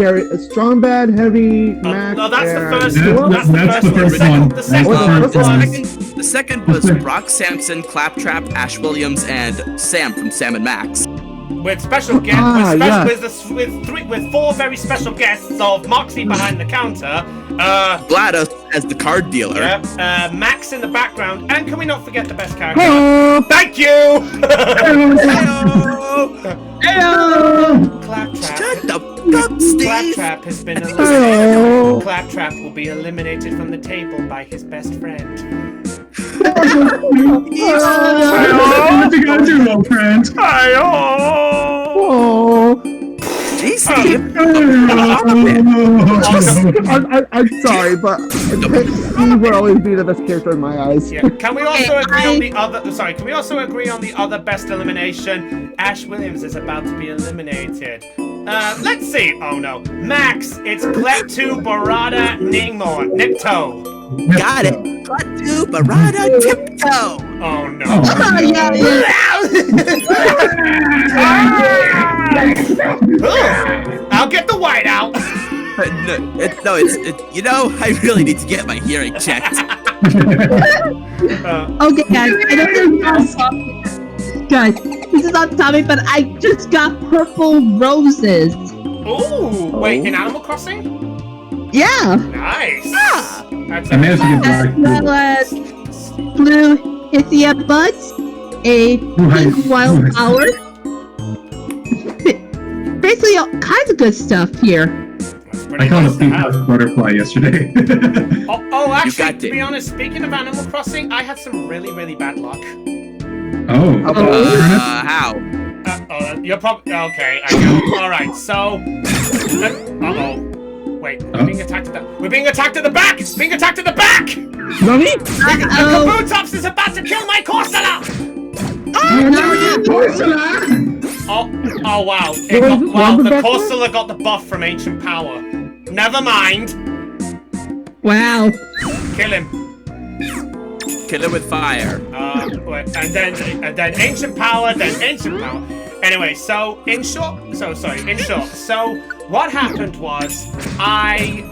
bad, heavy, max. no, that's the and- first That's one. That's the first one. The second What's one. the first one? The second was Brock Sampson, Claptrap, Ash Williams, and Sam from Sam and Max. With special guests, yeah. with 4 very special guests of Moxie behind the counter, GLaDOS as the card dealer. Max in the background, and can we not forget the best character? Hello. Thank you! Heyo! Claptrap. Shut the fuck, Steve! Claptrap has been eliminated. Hello. Claptrap will be eliminated from the table by his best friend. What you gotta do, old friend? Oh. Jeez, Steve. I'm sorry, but he will always be the best character in my eyes. Yeah. Can we also agree on the other? Sorry. Can we also agree on the other best elimination? Ash Williams is about to be eliminated. Let's see. Oh no, Max. It's Kleptu Barada Nipto. Got it. Klatu Barada Tiptoe. Oh no. Oh, yeah. I'll get the white out. You know, I really need to get my hearing checked. Okay, guys. I know this is not topic. Guys, this is not topic, but I just got purple roses. Ooh. Wait, in Animal Crossing? Yeah. Nice. That's I managed to get As back. well as blue Hithia buds, a pink wildflower. Basically, all kinds of good stuff here. I caught a pink butterfly yesterday. Actually, got to it. be honest, speaking of Animal Crossing, I had some really, really bad luck. How? You're probably okay. I know. All right, so. Wait, we're being attacked at the. We're being attacked at the back. It's being attacked at the back. Nani? The Kabutops is about to kill my Corsola. Oh wow! The Corsola got the buff from Ancient Power. Never mind. Wow. Kill him. Kill him with fire. Wait, and then Ancient Power, then Ancient Power. Anyway, so in short, what happened was I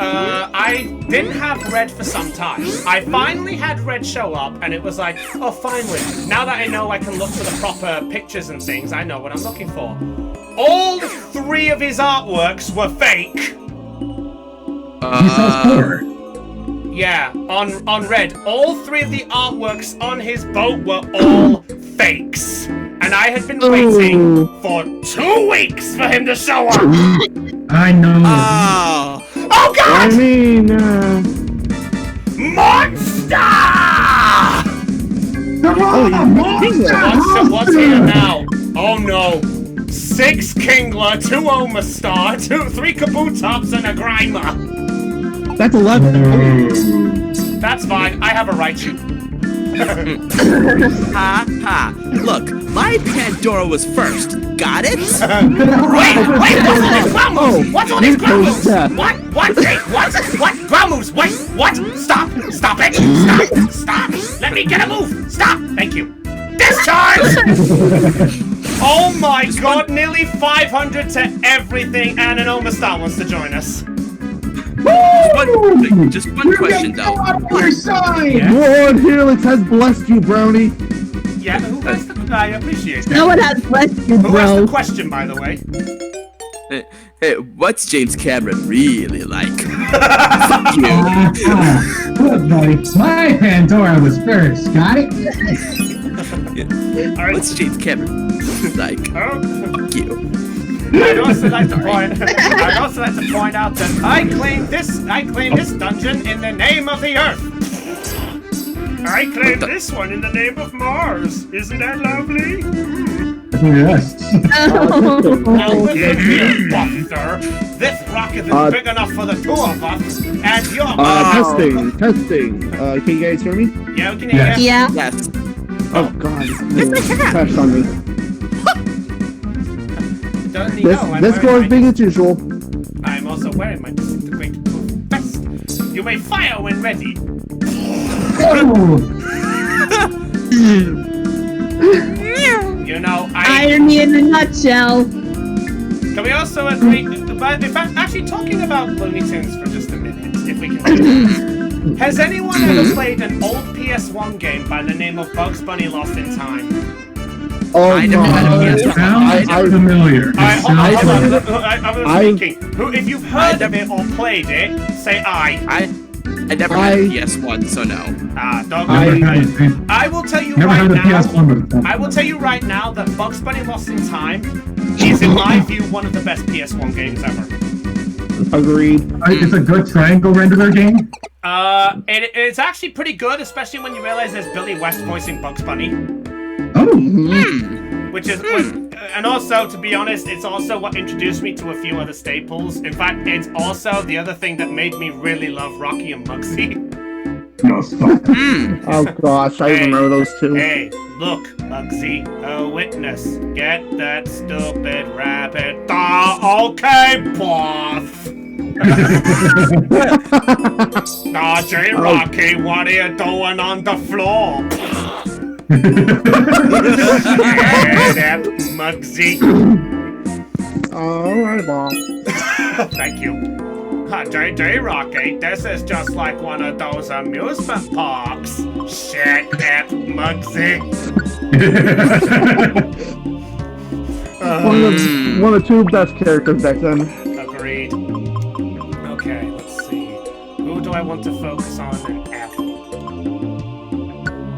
didn't have Red for some time. I finally had Red show up, and it was like, oh, finally. Now that I know I can look for the proper pictures and things, I know what I'm looking for. All 3 of his artworks were fake. He sells 4. Yeah, on Red, all 3 of the artworks on his boat were all fakes. And I had been waiting for 2 weeks for him to show up. I know. Oh God! I mean, Monster! monster! What's here now? Oh no. 6 Kingler, 2 Omastar, 3 Kabutops, and a Grimer. That's 11. That's fine. I have a Raichu. Ha ha. Look, my Pandora was first. Got it? Wait, what's all these ground moves? Yeah. What? Wait, what? Ground moves, wait, what? Stop it, stop. Let me get a move, stop, thank you. Discharge! Oh my god, nearly 500 to everything, and an Omastar wants to join us. Just one question, though. Lord Helix has blessed you, Brownie. Yeah, who has the... I appreciate that. No one has blessed you, Who has the bro. question, by the way? Hey, what's James Cameron really like? Fuck you. Look, buddy, my Pandora was first. Got it? Alright. What's James Cameron like? Oh. Fuck you. I'd also like to point out that I claim this dungeon in the name of the Earth. I claim this one in the name of Mars. Isn't that lovely? Yes. Now listen here, Buster. This rocket is big enough for the two of us, and you're Testing. Can you guys hear me? Yeah, we can hear you. Yeah. Yes. Oh God. Crashed on me. Doesn't he This know? score is big as usual. I'm also wearing my disintegrated vest. You may fire when ready. You know, Irony in a nutshell. Can we also agree? But in fact, actually, talking about Looney Tunes for just a minute, if we can. Do this. Has anyone ever played an old PS1 game by the name of Bugs Bunny Lost in Time? Oh I never had a PS1. Sounds familiar. Alright, hold on. I'm speaking. If you've heard of it or played it, say I. I never had a PS1, so no. I will tell you Never right had a now. PS1, but I will tell you right now that Bugs Bunny Lost in Time is, in my view, one of the best PS1 games ever. Agreed. It's a good triangle renderer game. It's actually pretty good, especially when you realize there's Billy West voicing Bugs Bunny. Oh. Which is, and also, to be honest, it's also what introduced me to a few other staples. In fact, it's also the other thing that made me really love Rocky and Muggsy. No, stop. Oh gosh, I remember those two. Hey, look, Muggsy, a witness. Get that stupid rabbit. Okay, boss. J. Rocky, what are you doing on the floor? Get up, Muggsy. Alright, Bob. Thank you. J. Rocky, this is just like one of those amusement parks. Shut up, Muggsy. One of the two best characters back then. Agreed. Okay, let's see. Who do I want to focus on in Apple?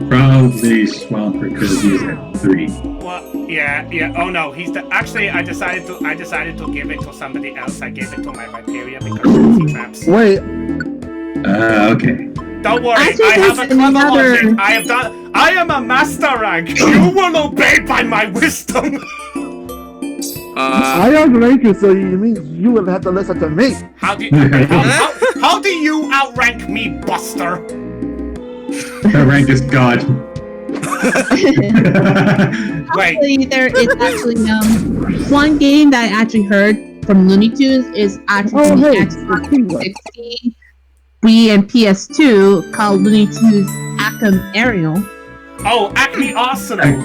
Probably Swampert because he's at 3. Well, yeah. Oh no, he's the. Actually, I decided to give it to somebody else. I gave it to my Viperia because it's traps. Wait. Okay. Don't worry, Actually, I have a there's clever another- logic. I am a master rank. You will obey by my wisdom. I outrank you, so you mean you would have to listen to me. How do you outrank me, Buster? That rank is God. Wait. Actually, there is actually one game that I actually heard from Looney Tunes is actually Oh, hey, Xbox it's 360, Wii, and PS2 called Looney Tunes Acme Aerial. Oh, Acme Arsenal.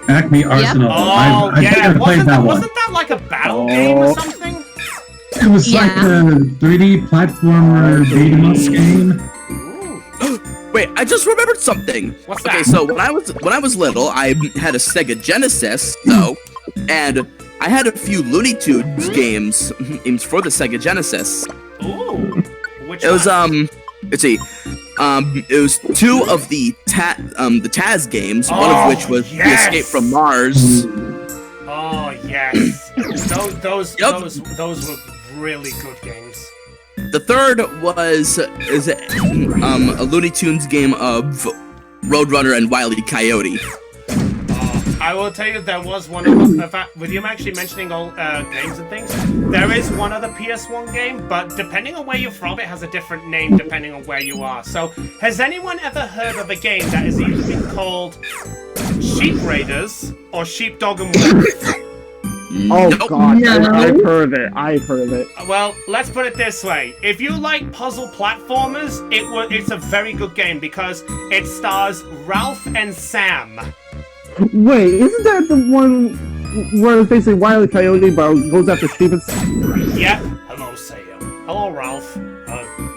Acme Arsenal. Oh, I think yeah. I played that one. Wasn't that like a battle game or something? It was like a 3D platformer beat-em-up game. Wait, I just remembered something. What's okay, that? so when I was little, I had a Sega Genesis, though, and I had a few Looney Tunes games for the Sega Genesis. Ooh. Which It was one? let's see, it was 2 of the Taz games, one of which was The Escape from Mars. Oh yes. Those were really good games. The third was a Looney Tunes game of Roadrunner and Wile E. Coyote. I will tell you, there was one of them. In fact, with you actually mentioning all games and things, there is one other PS1 game, but depending on where you're from, it has a different name depending on where you are. So, has anyone ever heard of a game that has either been called Sheep Raiders or Sheepdog and Wolf? Oh Nope. god, No. I've heard it. I've heard it. Well, let's put it this way. If you like puzzle platformers, it's a very good game because it stars Ralph and Sam. Wait, isn't that the one where it's basically Wile E. Coyote but goes after Steven? Yeah. Hello, Sam. Hello, Ralph.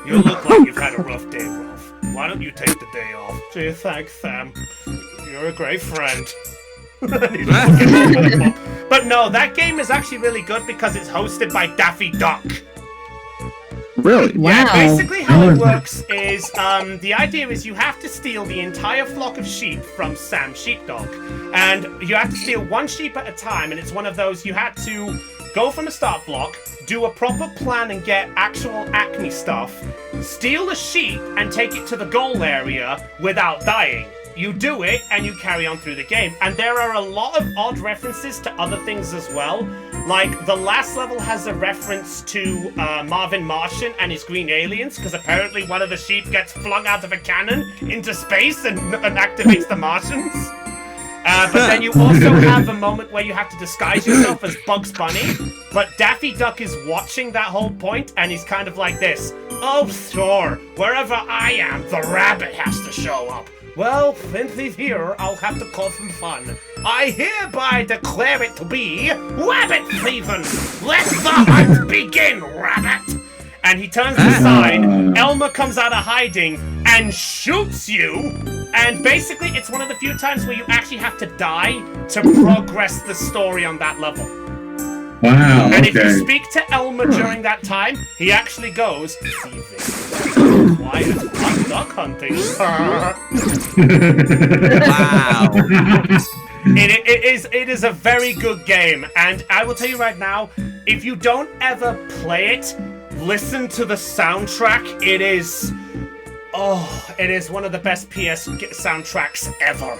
You look like you've had a rough day, Ralph. Why don't you take the day off? Gee, thanks, Sam. You're a great friend. But no, that game is actually really good because it's hosted by Daffy Duck. Really? Yeah, Wow. basically how it works is, the idea is you have to steal the entire flock of sheep from Sam Sheepdog. And you have to steal one sheep at a time, and it's one of those you had to go from a start block, do a proper plan and get actual Acme stuff, steal a sheep and take it to the goal area without dying. You do it and you carry on through the game. And there are a lot of odd references to other things as well. Like, the last level has a reference to Marvin Martian and his green aliens, because apparently one of the sheep gets flung out of a cannon into space and activates the Martians. But then you also have a moment where you have to disguise yourself as Bugs Bunny, but Daffy Duck is watching that whole point, and he's kind of like this. Oh, sure, wherever I am, the rabbit has to show up. Well, since he's here, I'll have to cause some fun. I hereby declare it to be rabbit season. Let the hunt begin, rabbit! And he turns the side, Elmer comes out of hiding and shoots you. And basically, it's one of the few times where you actually have to die to progress the story on that level. Wow, And if you okay. speak to Elmer during that time, he actually goes, "Thieving. Quiet, I'm duck hunting." Wow. It is a very good game, and I will tell you right now, if you don't ever play it, listen to the soundtrack. It is one of the best PS soundtracks ever.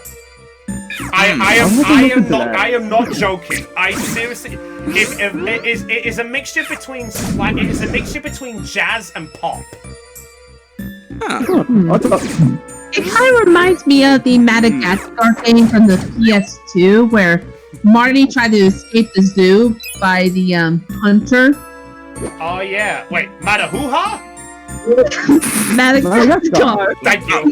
I am not joking. I seriously, it is a mixture between jazz and pop. It kind of reminds me of the Madagascar game from the PS2, where Marty tried to escape the zoo by the hunter. Oh yeah. Wait, Madahuha? Madagascar. Thank you.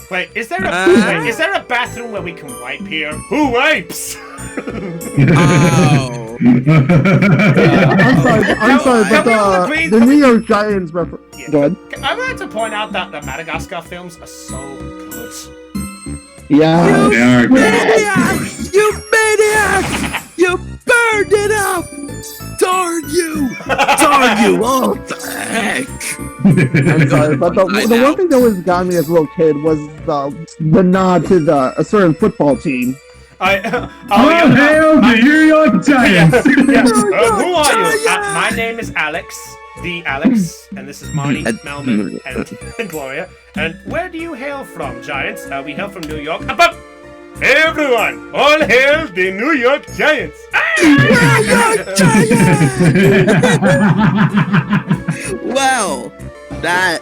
Wait, is there a bathroom where we can wipe here? Who wipes? Oh. I'm sorry, Can we all but agree- the New York Giants reference. Yeah. Go ahead. I wanted to point out that the Madagascar films are so good. Yeah. They are good. Maniac! You maniac! You burned it up! Darn you! Darn you! Oh, what the heck? I'm sorry, but the one thing that always got me as a little kid was the nod to a certain football team. Oh, hail the New York Giants! Yeah. Who are you? My name is Alex, the Alex, and this is Marty, Melvin, and Gloria. And where do you hail from, Giants? We hail from New York. But everyone, all hail the New York Giants! Well, that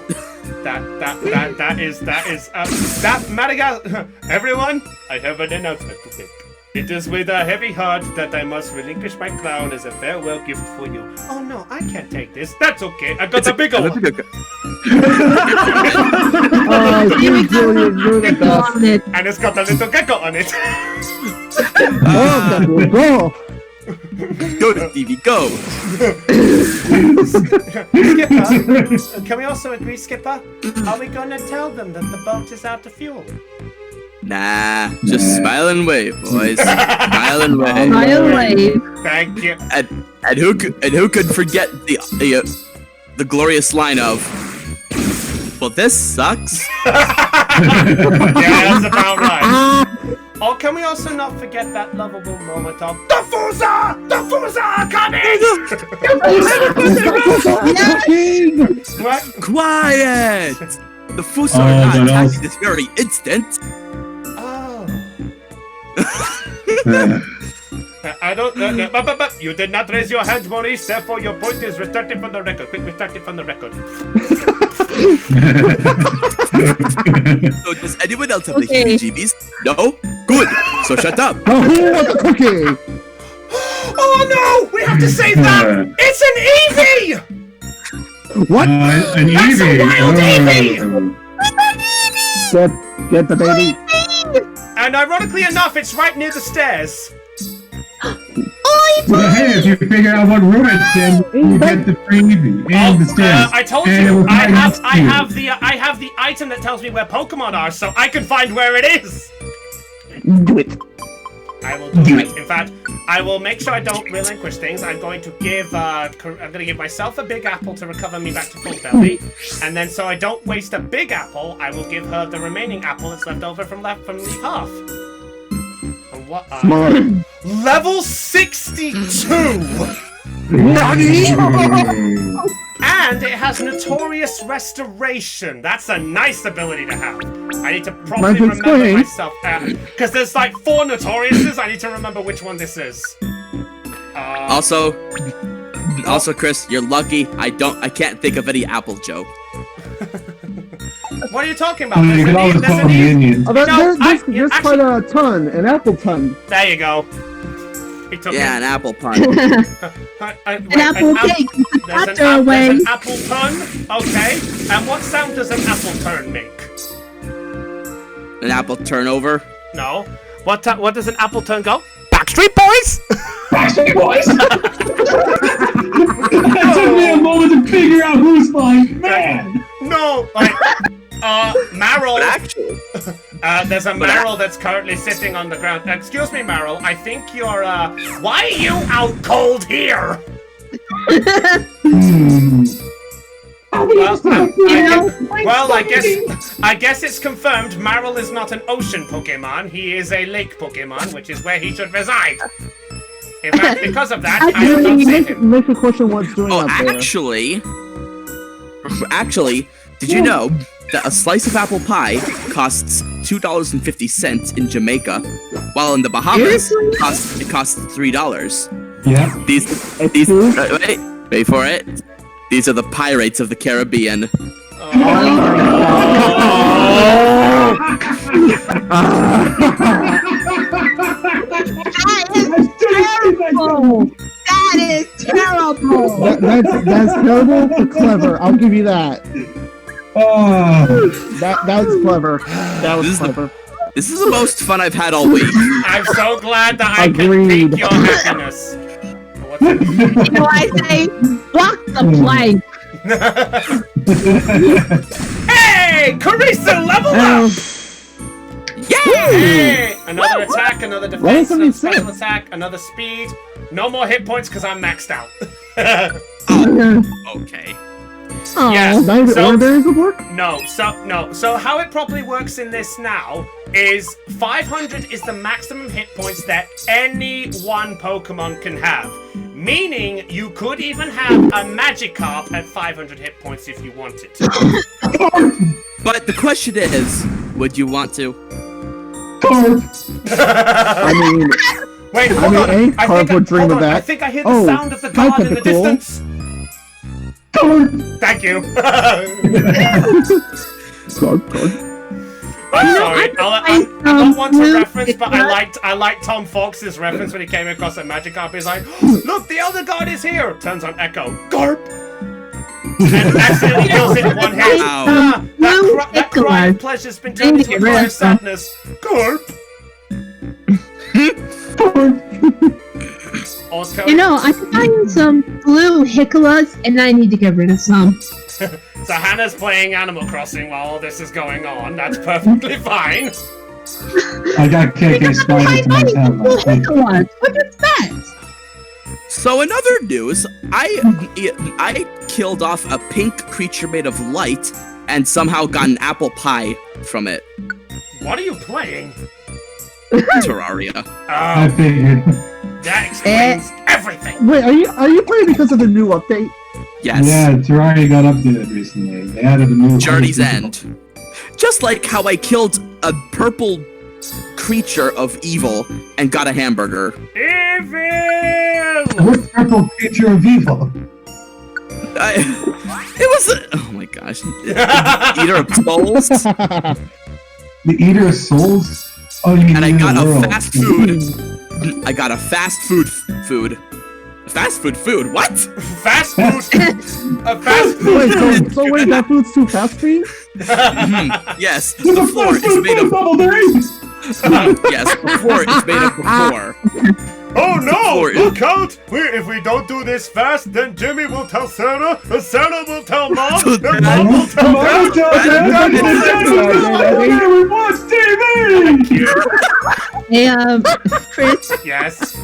Madagascar. Everyone, I have an announcement to make. It is with a heavy heart that I must relinquish my crown as a farewell gift for you. Oh no, I can't take this. That's okay. I got a bigger one. You're the best. And it's got a little gecko on it. Go. go to Stevie, go! Skipper, can we also agree, Skipper? Are we gonna tell them that the boat is out of fuel? Nah, just smile and wave, boys. Smile and wave. Smile wave. Thank you. And who could forget the glorious line of, well, this sucks. Yeah, that's about right. Oh, can we also not forget that lovable moment of the Fusa! The Fusa coming! What? Quiet! The Fusa Oh, are not but attacking also- this very instant. Oh. I don't know. But you did not raise your hand, Maurice. Therefore, your point is retracted from the record. Quick, retract it from the record. So does anyone else have the heebie-jeebies? No? Good. So shut up. Oh, who wants a cookie? Oh no! We have to save that! It's an Eevee! What? An That's a Eevee. wild Eevee! Get the baby. And ironically enough, it's right near the stairs. Well, hey, if you figure out what room it's in, you get the free Eevee and the stairs. I told And it you, will I probably have the item that tells me where Pokemon are, so I can find where it is. Do it. I will do it. In fact, I will make sure I don't relinquish things. I'm going to give myself a big apple to recover me back to full belly, and then so I don't waste a big apple, I will give her the remaining apple that's left over from Leaf Half. And what? Smart. Level 62. And it has Notorious Restoration. That's a nice ability to have. I need to properly remember myself. Because there's like 4 Notoriouses. I need to remember which one this is. Also, Chris, you're lucky. I can't think of any apple joke. What are you talking about? You can always call them minions. There's quite a ton, an apple ton. There you go. Yeah, an apple pun. An apple cake. There's an apple ton. Okay. And what sound does an apple turn make? An apple turnover? No. What does an apple turn go? Backstreet Boys? Backstreet Boys! It took me a moment to figure out who's mine. Man! No, like, Meryl. But actually, there's a Meryl that's currently sitting on the ground. Excuse me, Meryl. I think you're, why are you out cold here? I guess it's confirmed Meryl is not an ocean Pokemon. He is a lake Pokemon, which is where he should reside. In fact, because of that, I will not save him. Make a question what's doing up there. Actually, did you know that a slice of apple pie costs $2.50 in Jamaica, while in the Bahamas it costs $3? Yeah. Wait for it. These are the pirates of the Caribbean. That is terrible! That's terrible but clever. I'll give you that. That was clever. That was clever. This is the most fun I've had all week. I'm so glad that I can take your happiness. You know what I say? Block the plank! Hey! Carissa, level up! Yeah! Hey! Another attack, another defense, another special attack, another speed. No more hit points because I'm maxed out. Okay. Yeah, ordinary would work? No. So how it probably works in this now is 500 is the maximum hit points that any one Pokemon can have. Meaning you could even have a Magikarp at 500 hit points if you wanted to. But the question is, would you want to? I mean, wait, hold on. I think I hear the sound of the guard in the distance. Thank you. I'm sorry. I don't want to reference, but I liked Tom Fox's reference when he came across a Magikarp. He's like, "Look, the other guard is here." Turns on Echo. Garp. And accidentally kills it in one hit. That cry of pleasure's been turned into a cry of sadness. Garp. You know, I can find some blue Hickolas, and I need to get rid of some. So Hannah's playing Animal Crossing while all this is going on. That's perfectly fine. I got KK Spider to my town. What is that? So in other news, I killed off a pink creature made of light and somehow got an apple pie from it. What are you playing? Terraria. I figured. That explains everything. Wait, are you playing because of the new update? Yes. Yeah, Terraria got updated recently. They added a new Journey's End. Just like how I killed a purple creature of evil and got a hamburger. Evil! What purple creature of evil? It was oh my gosh. Eater of souls. The Eater of Souls? Oh, you mean And I Eater got of a Worlds. fast food. I got a fast food food. Fast food? What? Fast food. A fast Wait, food. so wait, that food's too fast for you? Yes, the floor is made of. Yes, the floor is made of before. Oh no! Floor is- Look out! If we don't do this fast, then Jimmy will tell Santa, and Santa will tell Mom, and Mom will tell Dad. We watch TV! Hey, Chris, Yes.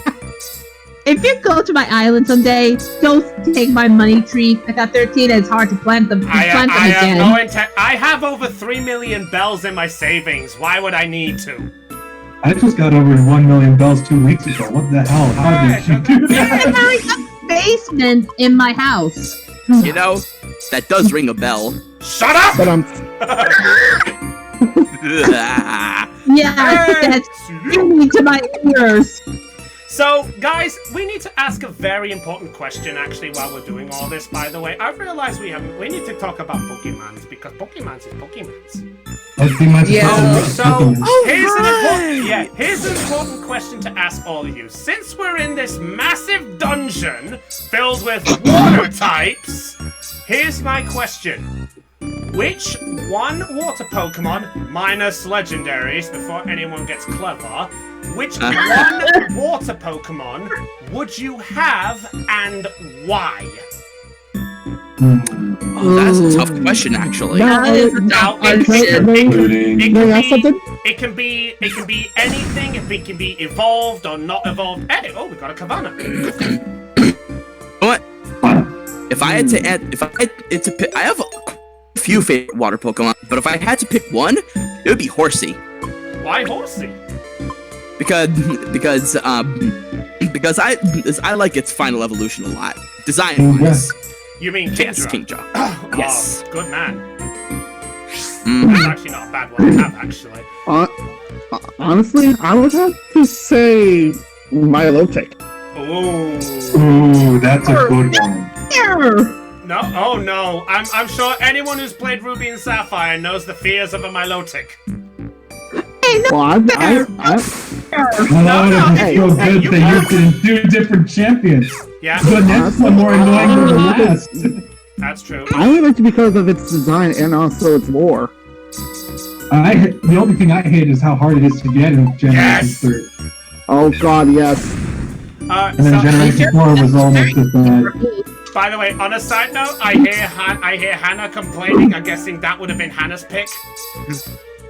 if you go to my island someday, don't take my money tree. I got 13 and it's hard to plant them, I plant them have again. no intent. I have over 3 million bells in my savings. Why would I need to? I just got over 1 million bells 2 weeks ago. What the hell? How did you do that? There's a basement in my house. You know, that does ring a bell. Shut up! But I'm Yeah, that's ringing to my ears. So, guys, we need to ask a very important question, actually, while we're doing all this, by the way. I realize we need to talk about Pokemons, because Pokemons is Pokemons. So, here's an important question to ask all of you. Since we're in this massive dungeon filled with water types, here's my question. Which one water Pokemon, minus legendaries, before anyone gets clever, which one water Pokemon would you have and why? Oh, that's a tough question, actually. Now, it can be anything. It can be evolved or not evolved. Hey, oh, we got a Kavana. What? If I had to add, I have a few favorite water Pokemon, but if I had to pick one, it would be Horsey. Why Horsey? Because I like its final evolution a lot, design-wise. You mean Kingdra? Yes, Kingdra. Yes. Oh, good man. That's actually not a bad one to have, actually. honestly, I would have to say Milotic. Ooh, that's a good one. No, oh no. I'm sure anyone who's played Ruby and Sapphire knows the fears of a Milotic. Well, Hey, so good that you're getting 2 different champions. Yeah. The next one more annoying than the last. That's true. I only like it because of its design and also its lore. The only thing I hate is how hard it is to get in Generation 3. Oh god, yes. And then Generation 4 was almost as bad. By the way, on a side note, I hear Hannah complaining. I'm guessing that would have been Hannah's pick.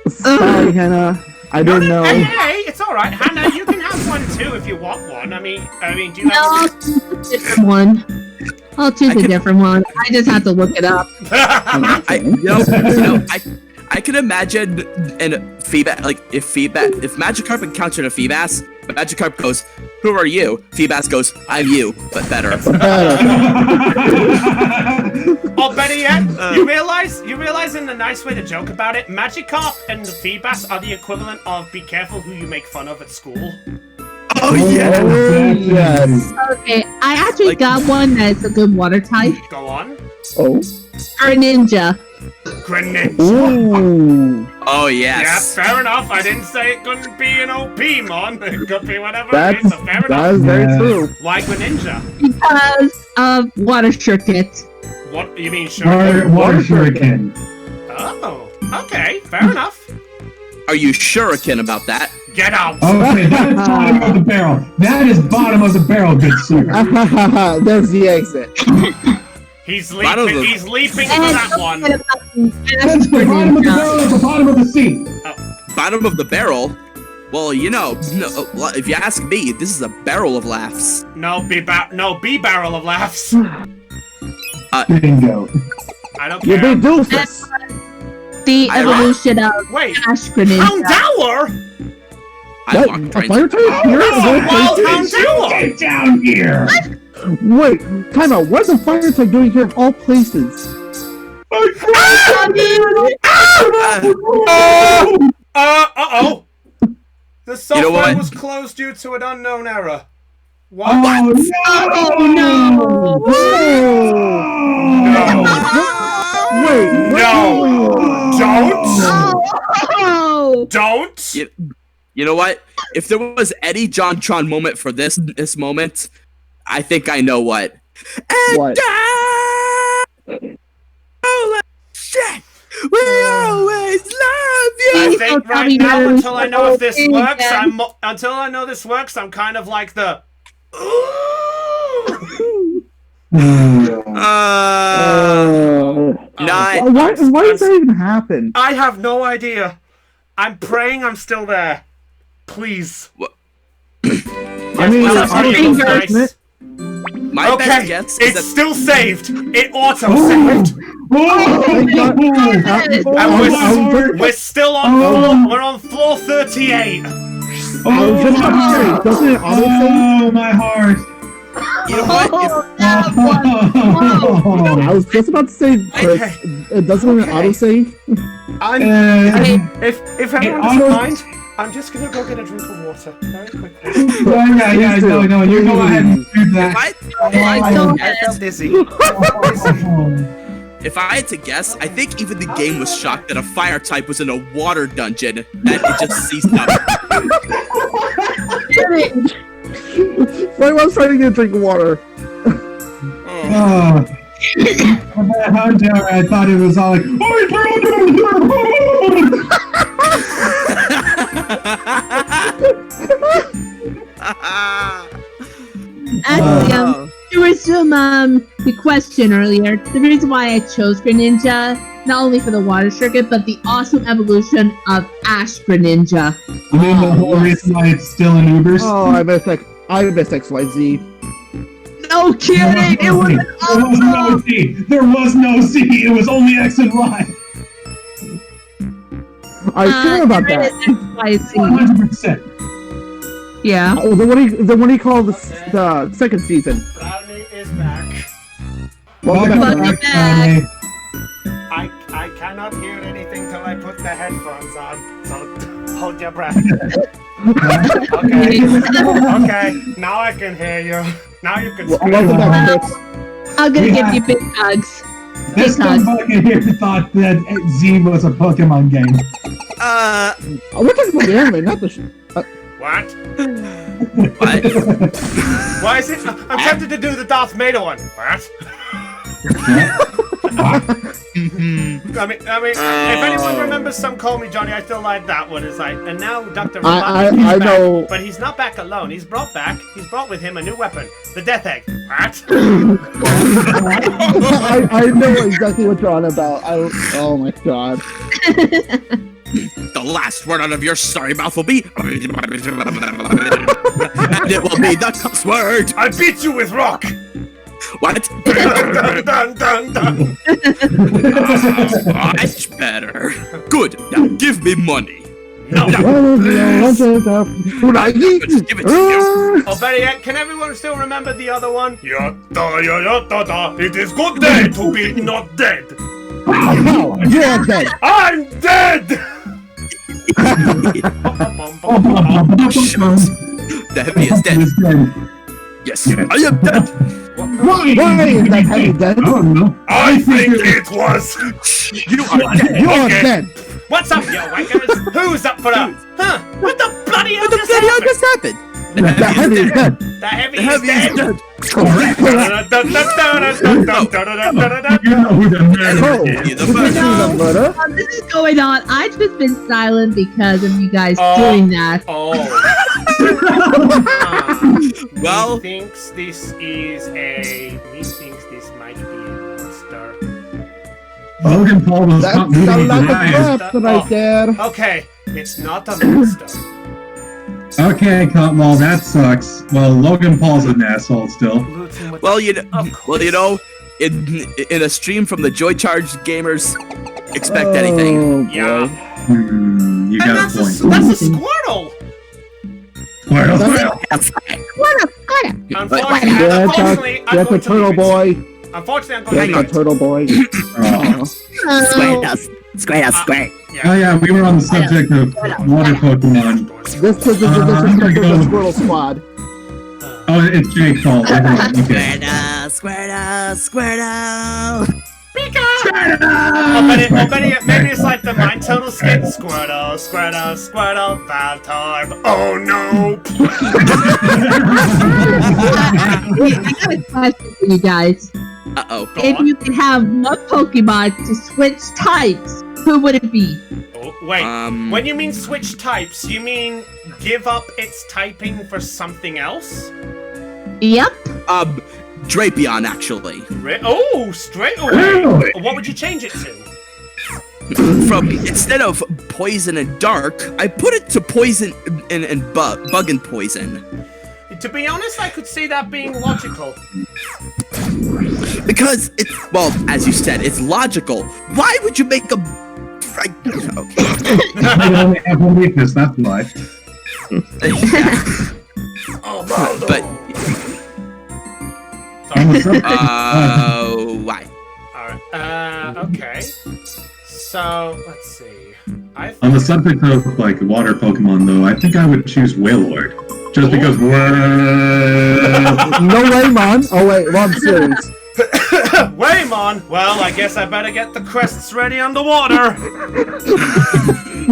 Sorry, Hannah. I didn't know. Hey, it's all right, Hannah. You can have one too if you want one. I mean, do you No, I'll have? choose a different one. I'll choose a different one. I just have to look it up. I can imagine in feedback, like if Magikarp encountered a Feebas, but Magikarp goes, "Who are you?" Feebas goes, "I'm you, but better." Oh, better yet, you realize in a nice way to joke about it, Magikarp and Feebas are the equivalent of "be careful who you make fun of at school." Oh yeah. Yes. Okay, I actually got one that's a good water type. Go on. Oh. Greninja. Greninja. Ooh. Oh Yeah, yes. fair enough. I didn't say it couldn't be an OP mon. It could be whatever it That's is, so fair that enough. is very true. Why Greninja? Because of water circuit. What you mean, sure? Water Shuriken. Oh, okay, fair enough. Are you shuriken about that? Get out. Okay, that's bottom of the barrel. That is bottom of the barrel, good sir. There's the exit. He's Bottom leaping. of the- He's leaping for that one. That's the bottom of the barrel at the bottom of the seat. Bottom of the barrel? Well, you know, if you ask me, this is a barrel of laughs. No, B barrel of laughs. Bingo. I don't You care. big doofus. The I evolution of Wait, Ash Greninja. Houndour? I What? walk A trains. fire type? You're Oh, wild Houndour! Get down here. Wait, time out. What's a fire type doing here of all places? Uh-oh. The software what? was closed due to an unknown error. What? Oh no! Oh no! Wait, Don't. You know what? If there was any JonTron moment for this moment, I think I know what. What? Oh, shit! We always love you. I think right now, until I know if this works, I'm kind of like the. Why does that even happen? I have no idea. I'm praying I'm still there. Please. I mean, nice. My best guess is it's still saved. It auto-saved. And we're still on floor. We're on floor 38. I was just about to say, doesn't it auto-save? Oh, my heart. You know what? I was just about to say, Chris, it doesn't it auto-save? If everyone doesn't mind, I'm just gonna go get a drink of water very quickly. Yeah, no, you go ahead and do that. I felt dizzy. If I had to guess, I think even the game was shocked that a fire type was in a water dungeon, that it just ceased up. I was trying to get a drink of water. How dare I thought it was all like, Actually, to resume the question earlier, the reason why I chose Greninja, not only for the water circuit, but the awesome evolution of Ash Greninja. You mean the whole reason why it's still in Ubers? Oh, I miss XYZ. No kidding! It was no Z! There was no Z! It was only X and Y! I care about that. 100%. Yeah. Oh, then what do you call the second season? Brownie is back. Welcome back. I cannot hear anything till I put the headphones on, so hold your breath. Okay, now I can hear you. Now you can scream. Welcome back, Chris. I'm gonna give you big hugs. This motherfucker here thought that Z was a Pokemon game. We're talking about the anime, not the What? What? Why is it? I'm tempted to do the Darth Vader one. What? I mean, if anyone remembers Some Call Me Johnny, I still like that one. It's like, and now Dr. Robotnik is back, know. but he's not back alone. He's brought with him a new weapon, the Death Egg. What? I know exactly what you're on about. Oh my god. The last word out of your sorry mouth will be... and it will be the cuss word! I beat you with rock! What? Dun, dun, dun, dun. Much better. Good, now give me money. No. Just give it to you. Oh, better yet, can everyone still remember the other one? Yatta, yatta, it is good day to be not dead. Oh, you're dead. I'm dead! The heavy is dead. Yes, I am dead. Why is that heavy dead? I think it was. You are dead. You're dead. What's up, yo wankers? Who's up for that? Huh? What the bloody hell just happened? The heavy is dead. The heavy The heavy is is dead. dead. You know who the murderer is. This is going on. I've just been silent because of you guys doing that. Well, he thinks this might be a monster. Logan Paul was That's not a moving lot of his crap right there. Okay, it's not a monster. Okay, well that sucks. Well, Logan Paul's an asshole still. well, you know, in a stream from the Joy Charge gamers, expect anything. Oh, Yeah. You got a point. That's a Squirtle! Unfortunately, I'm That's a going to turtle leave it. boy. Unfortunately, I'm going That's to a leave it. turtle boy. Square. Oh yeah, we were on the subject of water Pokemon. This is the Squirtle Squad. Oh, it's Jake Paul. Okay. Squirtle. Squirtle! maybe it's like the Mind Turtle skin. Squirtle, Squirtle, Squirtle, Valtorb. Oh no! I got a question for you guys. Uh-oh. If you could have one Pokemon to switch types, who would it be? Oh, wait, when you mean switch types, you mean give up its typing for something else? Yep. Drapion, actually. Oh, straight away. Really? What would you change it to? From instead of poison and dark, I put it to poison and bug and poison. To be honest, I could see that being logical. Because it's, well, as you said, it's logical. Why would you make a... I only have one weakness, that's why. But... why? Alright, okay. So, let's see. On the subject of, like, water Pokemon, though, I think I would choose Wailord. Just because No way, man. Oh wait, wrong series. Waymon! Well, I guess I better get the crests ready underwater.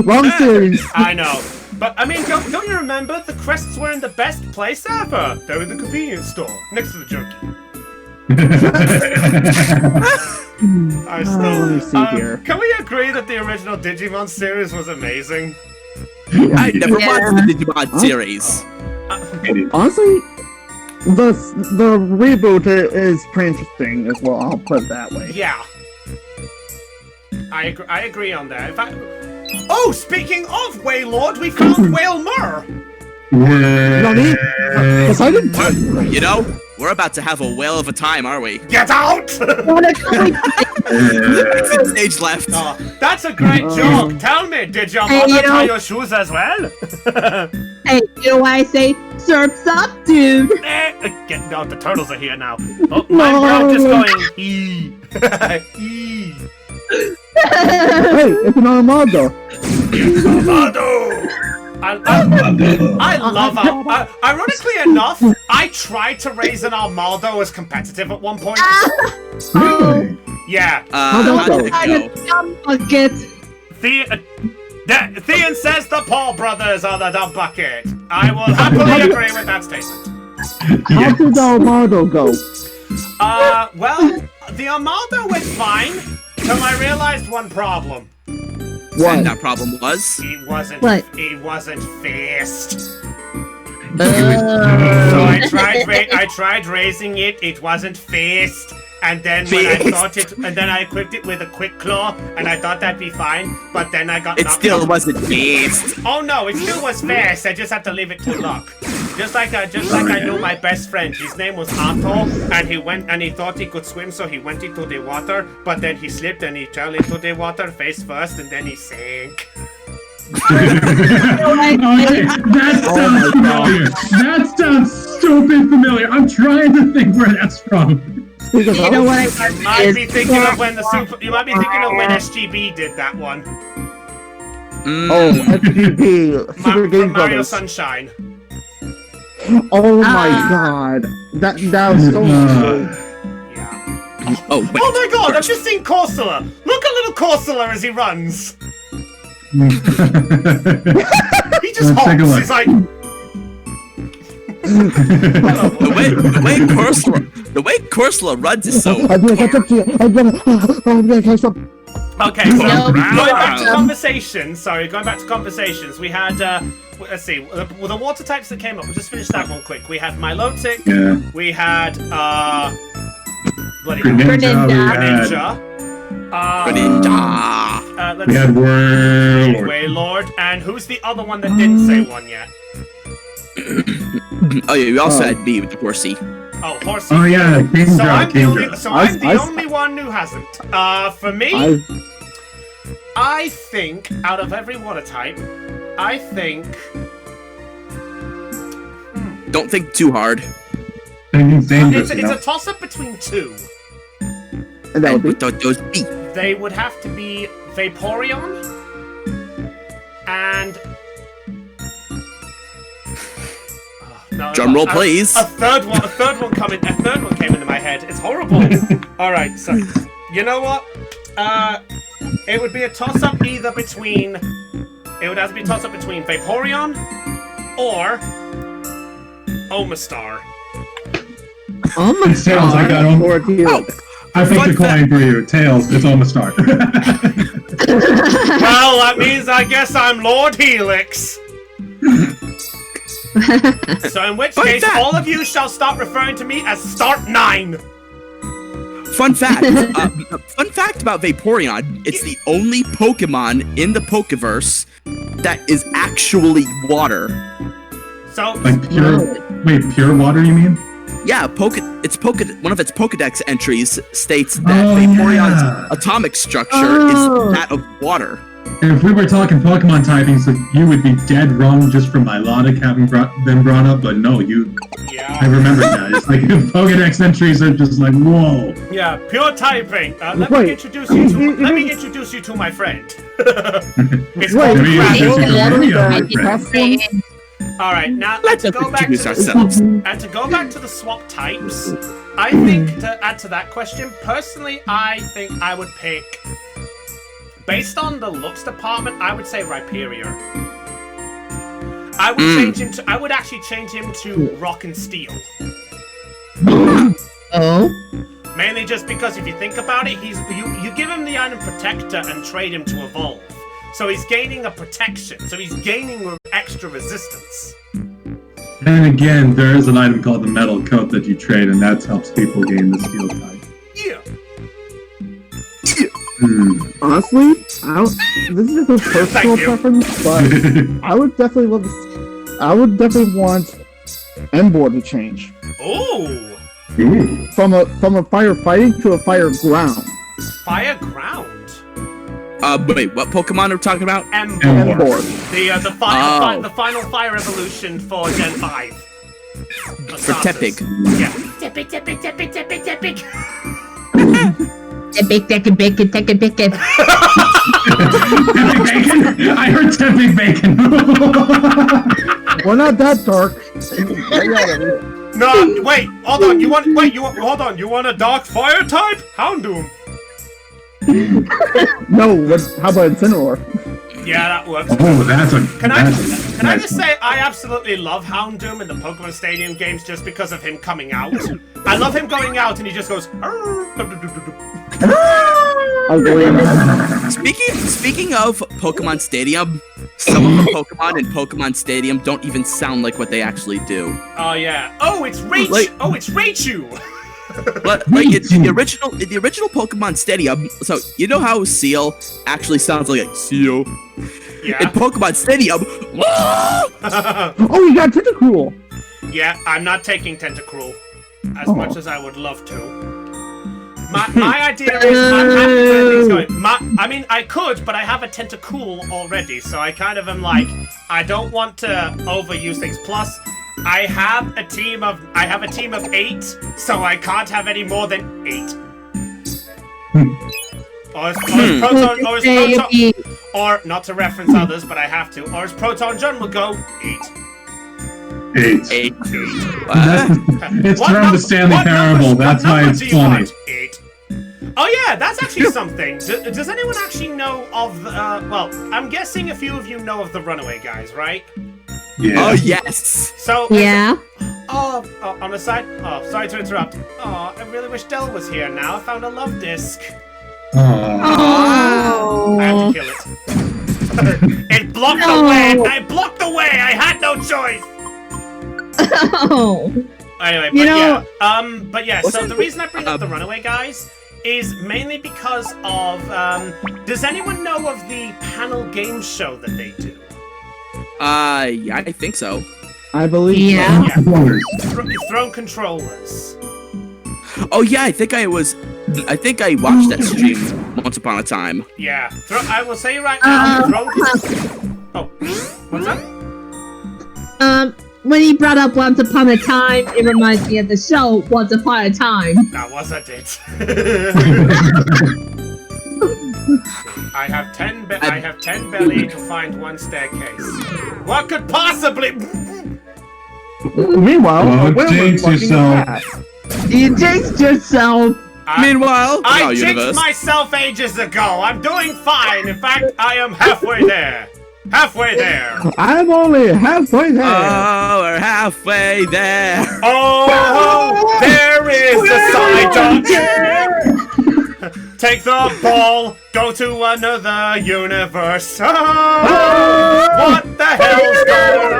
Wrong series. I know. But, I mean, don't you remember? The crests were in the best place ever. They were in the convenience store, next to the junkie. I let me see here. Can we agree that the original Digimon series was amazing? I never watched the Digimon series. Honestly, the reboot is pretty interesting as well. I'll put it that way. Yeah. I agree on that. In fact, oh, speaking of Wailord, we found Wailmer! Nani? Because I didn't. You know, we're about to have a whale of a time, aren't we? Get out! Stage left. Oh, that's a great joke. Tell me, did your mother tie your shoes as well? Hey, you know why I say surf's up, dude? Get out, the turtles are here now. Oh, my bro just going ee. Ee. Hey, it's an Armado. Armado! I love ironically enough, I tried to raise an Armaldo as competitive at one point. Really? Yeah. How did it go? Dumb bucket. Thean says the Paul brothers are the dumb bucket. I will happily agree with that statement. How did the Armado go? Well, the Armaldo went fine, till I realized one problem. What? And that problem was? He wasn't. What? He wasn't fast. Oh. So I tried raising it. It wasn't fast. And then when I thought it, and then I equipped it with a quick claw, and I thought that'd be fine. But then I got. It still wasn't fast. Oh no, it still was fast. I just had to leave it to luck. Just like I knew my best friend. His name was Otto, and he went and he thought he could swim, so he went into the water. But then he slipped and he fell into the water face first, and then he sank. Okay, that sounds familiar. That sounds stupid familiar. I'm trying to think where that's from. You know what You might be thinking of when SGB did that one. Oh, SGB, Super Game from Mario Brothers. Sunshine. Oh my god, that was so good. Yeah. Oh, wait. Oh my god, I've just seen Corsola. Look at little Corsola as he runs. He just Let's take a hops. look. He's like. The way Corsola runs is so. I'm gonna catch up to you. I'm gonna catch up. Okay, so No, going back to no. conversations. Going back to conversations. We had, let's see, the water types that came up. We'll just finish that one quick. We had Milotic. Yeah. We had, bloody Greninja. Greninja. Let's We had Wailord. Wailord. And who's the other one that didn't say one yet? Oh yeah, we also had me with the horsey. Oh, Horsey. Oh yeah, Kingdra. So I'm the Kingdra. only one who hasn't. For me, I think out of every water type, I think. Don't think too hard. It's dangerous, It's you know? a toss-up between two. And that would be. Those be. They would have to be Vaporeon and. Drum roll, please. A third one came into my head. It's horrible. All right, so you know what? It would be a toss-up either between... It would have to be a toss-up between Vaporeon or Omastar. It's Tails, I got him. I picked the coin for you. Tails, it's Omastar. Well, that means I guess I'm Lord Helix. So in which case, all of you shall start referring to me as Start9. Fun fact. Fun fact about Vaporeon: it's the only Pokemon in the Pokeverse that is actually water. So Like pure water, you mean? Yeah, one of its Pokedex entries states that Vaporeon's atomic structure is that of water. And if we were talking Pokemon typings, you would be dead wrong just from my logic having been brought up, but no, I remember that. It's like Pokedex entries are just like, whoa. Yeah, pure typing. Let me introduce you to my friend. It's called Alright, now let's introduce ourselves. And to go back to the swap types, I think to add to that question, personally, I think I would pick, based on the looks department, I would say Rhyperior. I would actually change him to Rock and Steel. Mainly just because if you think about it, you give him the item Protector and trade him to evolve. So he's gaining a protection, so he's gaining extra resistance. And again, there is an item called the Metal Coat that you trade, and that helps people gain the Steel type. Yeah. Honestly, this is just a personal preference, but I would definitely love to. I would definitely want Emboar to change. Ooh. From a firefighting to a fire ground. Fire ground. Wait, what Pokemon are we talking about? Emboar. The final fire evolution for Gen 5. For Tepig. Yeah. Tepig. Tepig bacon. Tepig bacon. I heard Tepig bacon. We're not that dark. No, wait, hold on. You want a dark fire type? Houndoom. No, how about Incineroar? Yeah, that works. Oh, that's a. Can I just say I absolutely love Houndoom in the Pokemon Stadium games just because of him coming out. I love him going out and he just goes. Speaking of Pokemon Stadium, some of the Pokemon in Pokemon Stadium don't even sound like what they actually do. Oh yeah. Oh, it's Raichu. It's Raichu. But like it's the original Pokemon Stadium. So you know how Seal actually sounds like Seal? Yeah. In Pokemon Stadium. Oh, you got Tentacruel. Yeah, I'm not taking Tentacruel as much as I would love to. My idea is I'm happy where things going. I mean, I could, but I have a Tentacool already, so I kind of am like, I don't want to overuse things. Plus, I have a team of 8, so I can't have any more than 8. Or not to reference others, but I have to. Or as Proton John will go 8. 8. It's from the Stanley Parable. That's why it's funny. 8. Oh yeah, that's actually something. Does anyone actually know of the? Well, I'm guessing a few of you know of the Runaway guys, right? Yeah. Oh yes. So yeah. On the side. Oh, sorry to interrupt. Oh, I really wish Del was here now. I found a love disc. Oh. I had to kill it. It blocked the way. I blocked the way. I had no choice. Oh. Anyway, but yeah. So the reason I bring up the Runaway guys is mainly because of. Does anyone know of the panel game show that they do? Yeah, I think so. I believe. Yeah. Throne controllers. Oh yeah, I think I watched that stream once upon a time. Yeah, I will say right now, Oh, what's up? When he brought up Once Upon a Time, it reminds me of the show Once Upon a Time. That wasn't it. I have 10 belly to find 1 staircase. What could possibly? Meanwhile, jinx yourself. You jinxed yourself. Meanwhile, I in our jinxed universe, myself ages ago. I'm doing fine. In fact, I am halfway there. Halfway there. I'm only halfway there. oh, we're halfway there. Oh, there is the side dunk. Take the ball, go to another universe. Oh, what the hell's going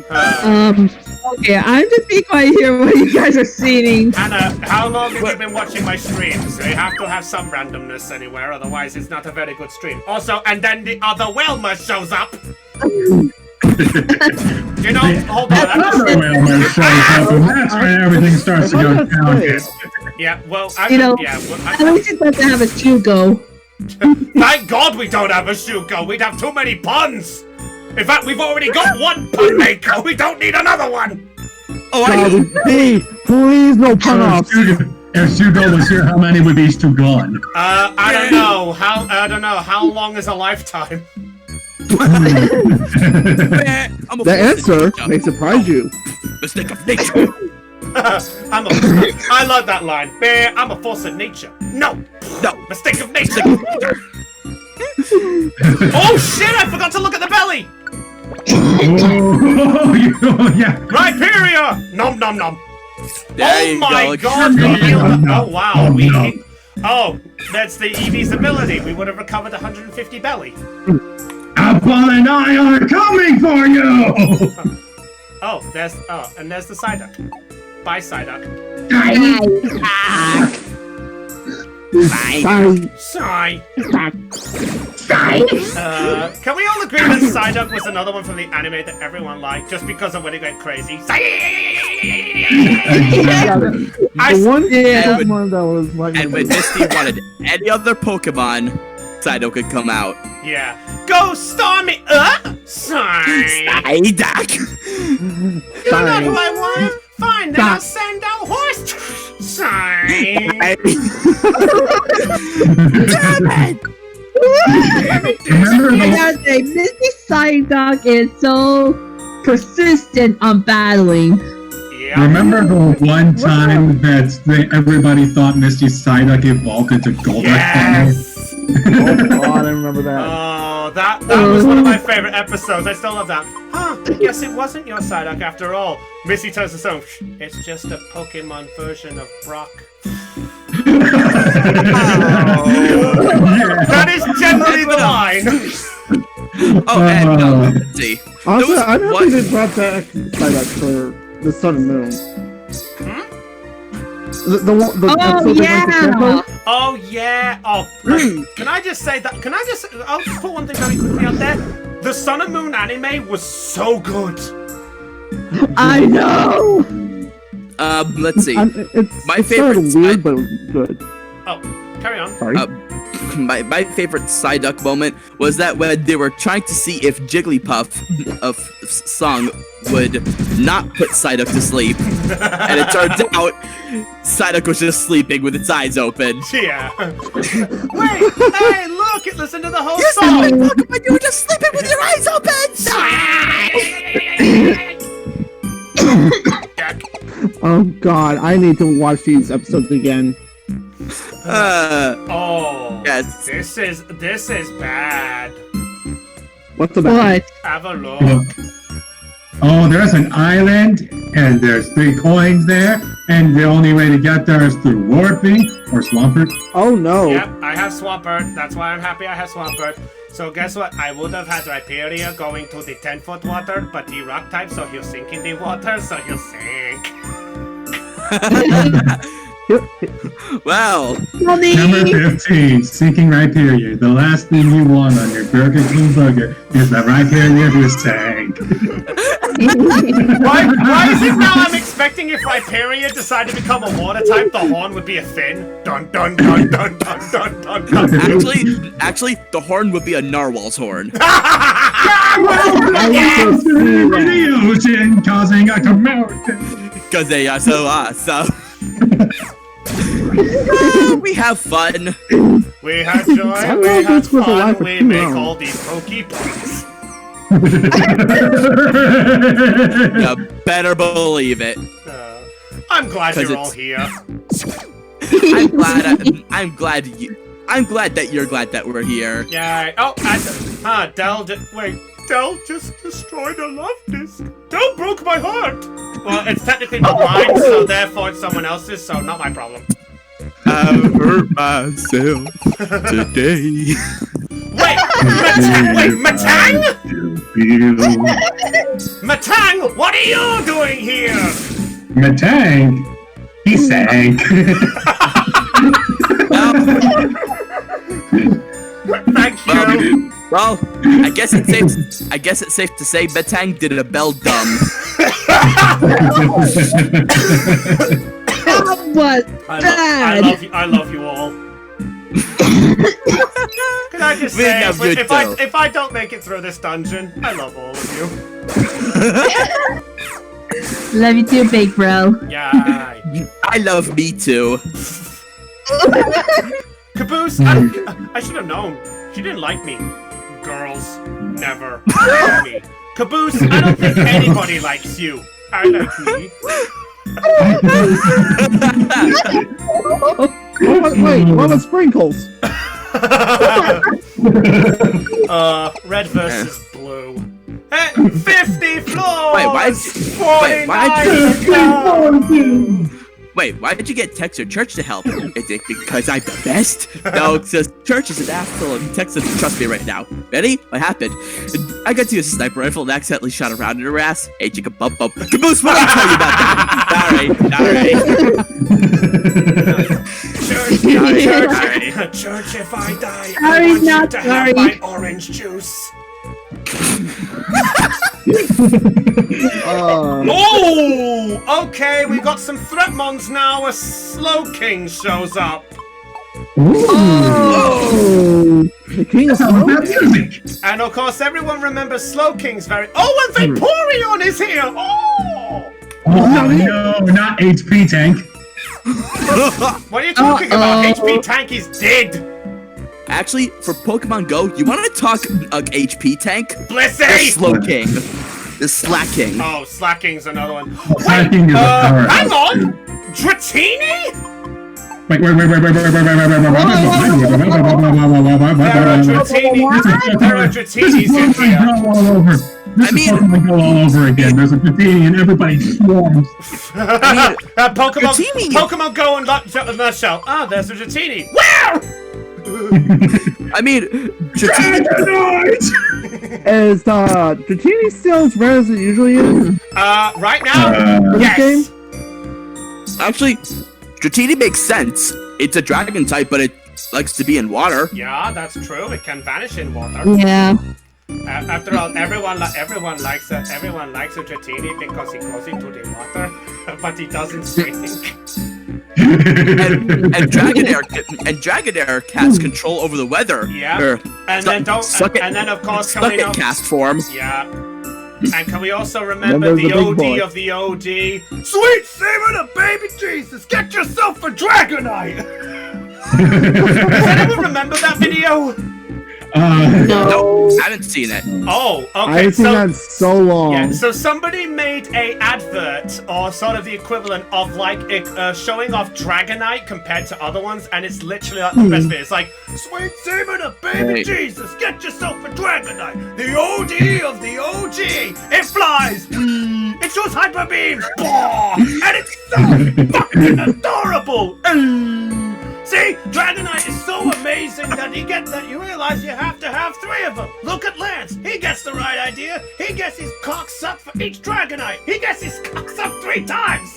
on? Okay, I'm just being quiet here while you guys are singing. Anna, how long have you been watching my streams? They have to have some randomness anywhere, otherwise it's not a very good stream. Also, and then the other Wilma shows up. You know, hold on. Another Wilmer shows up, and that's when everything starts to go downhill. Yeah, well, At least it doesn't have a Shugo. Thank God we don't have a Shuko. We'd have too many puns. In fact, we've already got one pun maker. We don't need another one. Oh, Please, no pun offs. If Shugo was here, how many would these two gone? I don't know. I don't know. How long is a lifetime? The answer may surprise you. Mistake of nature. I love that line. Bear, I'm a force of nature. No, mistake of nature. Oh shit! I forgot to look at the belly. Oh, yeah. Rhyperia! Nom nom nom. There Oh my go. God! Oh wow! Oh, no. Oh, that's the Eevee's ability. We would have recovered 150 belly. Apple and I are coming for you! Oh, and there's the Psyduck. Bye, Psyduck. Sigh. Can we all agree that Psyduck was another one from the anime that everyone liked just because of when it went crazy? The one Pokemon that was like. And when Misty wanted any other Pokemon, Psyduck could come out. Yeah. Go Stormy! Psyduck! You're not who I want? Fine, then I'll send out horse! Misty Psyduck is so persistent on battling. Yeah. Remember the one time that everybody thought Misty Psyduck evolved into Golduck? Yes! Oh god, I remember that. Oh, that was one of my favorite episodes. I still love that. Huh, guess it wasn't your Psyduck after all. Missy turns to stone. It's just a Pokemon version of Brock. That is generally the line. And let's see. Honestly, There was I'm happy one- they brought back Psyduck for the Sun and Moon. The episode they went to Kanto? Oh yeah. Oh, can I just say that? I'll just put one thing very quickly out there. The Sun and Moon anime was so good. I know. Let's see. It's favorite weird, but good. Oh, carry on. Sorry. My favorite Psyduck moment was that when they were trying to see if Jigglypuff of song would not put Psyduck to sleep, and it turned out Psyduck was just sleeping with its eyes open. Yeah. Wait, hey, look! Listen to the whole song. Pokemon, you were just sleeping with your eyes open. Oh god, I need to watch these episodes again. Oh. Yes. This is bad. What's the bad? Have a look. Oh, there's an island, and there's 3 coins there, and the only way to get there is through Warping or Swampert. Oh no. Yep, I have Swampert. That's why I'm happy I have Swampert. So guess what? I would have had Rhyperia going to the 10-foot water, but he rock type, so he'll sink in the water, so he'll sink. Well, Number 15, Sinking Rhyperior. The last thing you want on your Burger King burger is the Rhyperior who sank. Why is it now I'm expecting if Rhyperia decided to become a water type, the horn would be a fin? Dun dun dun dun dun dun dun dun. actually, the horn would be a narwhal's horn. The ocean causing a commotion. Because they are so awesome. We have fun. We have joy, we have fun, we make all these Pokeballs. You better believe it. I'm glad 'Cause you're all it's- here. I'm glad that you're glad that we're here. Yeah. Oh, and Del. Wait, Del just destroyed a love disc. Del broke my heart. Well, it's technically not mine, so therefore it's someone else's, so not my problem. I hurt myself today. Wait, Matang? Matang, what are you doing here? Matang? He sank. Thank you. Well, I guess it's safe to say Betang did a bell dumb. That was bad. I love you all. Can I just We say, love you if I don't make it through this dungeon, I love all of you. Love you too, big bro. Yeah. I love me too. Caboose, I should have known. She didn't like me. Girls never like me. Caboose, I don't think anybody likes you. I like me. Wait, what about sprinkles? Red versus blue. Hey, 50 floors! Wait, why did you get Tex or Church to help? Is it because I'm the best? No, because Church is an asshole and Tex doesn't trust me right now. Ready? What happened? I got to use a sniper rifle and accidentally shot a round in her ass. Hey, chicka bump bump. Caboose, what did I tell you about that? Church, if I die, Sorry, I want you not to sorry. have my orange juice. Oh, okay, we got some threat mons now. A Slow King shows up. Oh! The king of smoke? And of course, everyone remembers Slow King's very. Oh, and Vaporeon is here! Oh! Oh no, not HP tank. What are you talking about? HP Tank is dead! Actually, for Pokemon Go, you want to talk HP tank? The Blissey! Slow King. The Slack King. Oh, Slacking's another one. Slacking is a power. Hang on! Dratini? Wait. There are Dratinis in here. I mean, Pokemon Go all over again. There's a Dratini and everybody swarms. Pokemon Go and nutshell. Ah, there's a Dratini. Where? I mean, Is Dratini still as rare as it usually is? Right now? For this game? actually, Dratini makes sense. It's a dragon type, but it likes to be in water. Yeah, that's true. It can vanish in water. Yeah. After all, everyone likes a Dratini because he goes into the water, but he doesn't sink. and Dragonair has control over the weather. Yeah. And then of course suck it cast form. Yeah. And can we also remember there's the the big OD boy. of the OD? Sweet Saber the baby Jesus, get yourself a Dragonite! Does anyone remember that video? No, I haven't seen it. Oh, okay. I haven't seen that in so long. Yeah, so somebody made a advert, or sort of the equivalent of like showing off Dragonite compared to other ones, and it's literally like the best bit. It's like, Sweet Saber the baby Jesus, get yourself a Dragonite, the OD of the OG. It flies, it shoots hyper beams, and it's so fucking adorable. See, Dragonite is so amazing that you realize you have to have 3 of them. Look at Lance. He gets the right idea. He gets his cock sucked for each Dragonite. He gets his cock sucked 3 times.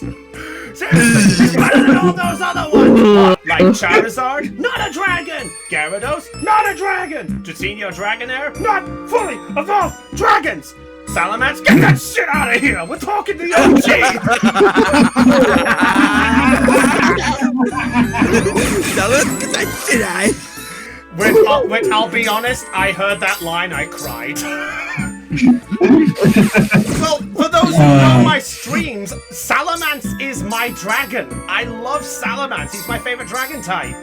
Seriously, he's better than all those other ones. Like Charizard, not a dragon. Gyarados, not a dragon. Dratini Dragonair, not fully evolved dragons. Salamence, get that shit out of here! We're talking to the OG! That shit out. When I'll be honest, I heard that line, I cried. Well, for those who know my streams, Salamence is my dragon. I love Salamence. He's my favorite dragon type.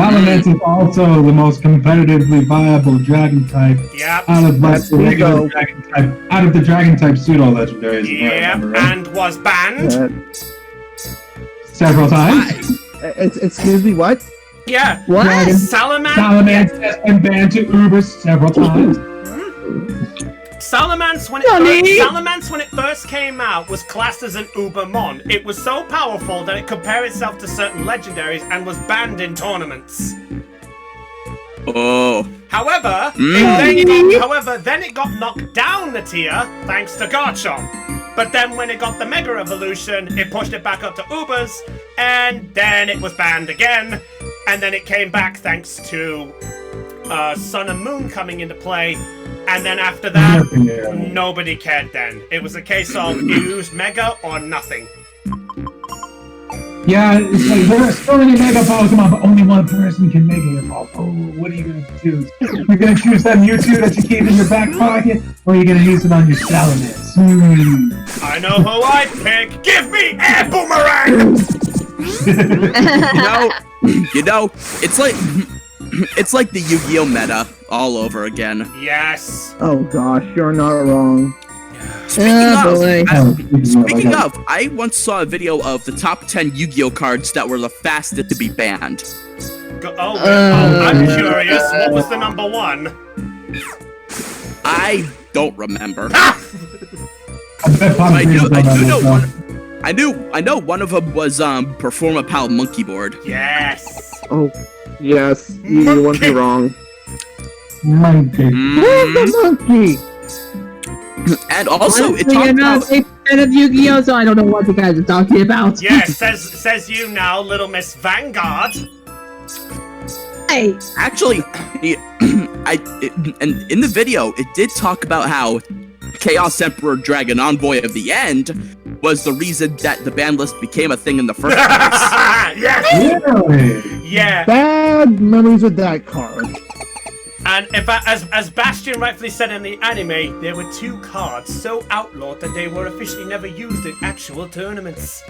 Salamence is also the most competitively viable dragon type Yep. out of That's the regular Nico. dragon type, out of the dragon type pseudo legendaries. if I Yep. remember right. And was banned. Several times. Excuse me, what? Yeah. What? Dragon- Salamence. Salamence has been banned to Ubers several times. Salamence, when it first came out, was classed as an Ubermon. It was so powerful that it could pair itself to certain legendaries and was banned in tournaments. Oh. However, then it got knocked down the tier thanks to Garchomp. But then when it got the Mega Evolution, it pushed it back up to Ubers, and then it was banned again, and then it came back thanks to Sun and Moon coming into play, and then after that, nobody cared then. It was a case of you use Mega or nothing. Yeah, it's like there are so many Mega Pokemon, but only one person can Mega Evolve. Oh, what are you gonna choose? You're gonna choose that Mewtwo that you keep in your back pocket, or are you gonna use it on your Salamence? I know who I'd pick. Give me Air Boomerang! You know, it's like the Yu-Gi-Oh meta all over again. Yes. Oh gosh, you're not wrong. Speaking Speaking of, I once saw a video of the top 10 Yu-Gi-Oh cards that were the fastest to be banned. I'm curious. What was the number one? I don't remember. I know one of them was Perform a Pal Monkey Board. Yes. Oh, yes, you wouldn't be wrong. Monkey. Where's the monkey? And also, it Honestly, talked I'm not about... a big fan of Yu-Gi-Oh, so I don't know what you guys are talking about. Yes, says you now, Little Miss Vanguard. Hey, Actually, and in the video, it did talk about how Chaos Emperor Dragon Envoy of the End was the reason that the ban list became a thing in the first place. Yes. Really? Yeah. Bad memories with that card. And in fact, as Bastion rightfully said in the anime, there were two cards so outlawed that they were officially never used in actual tournaments.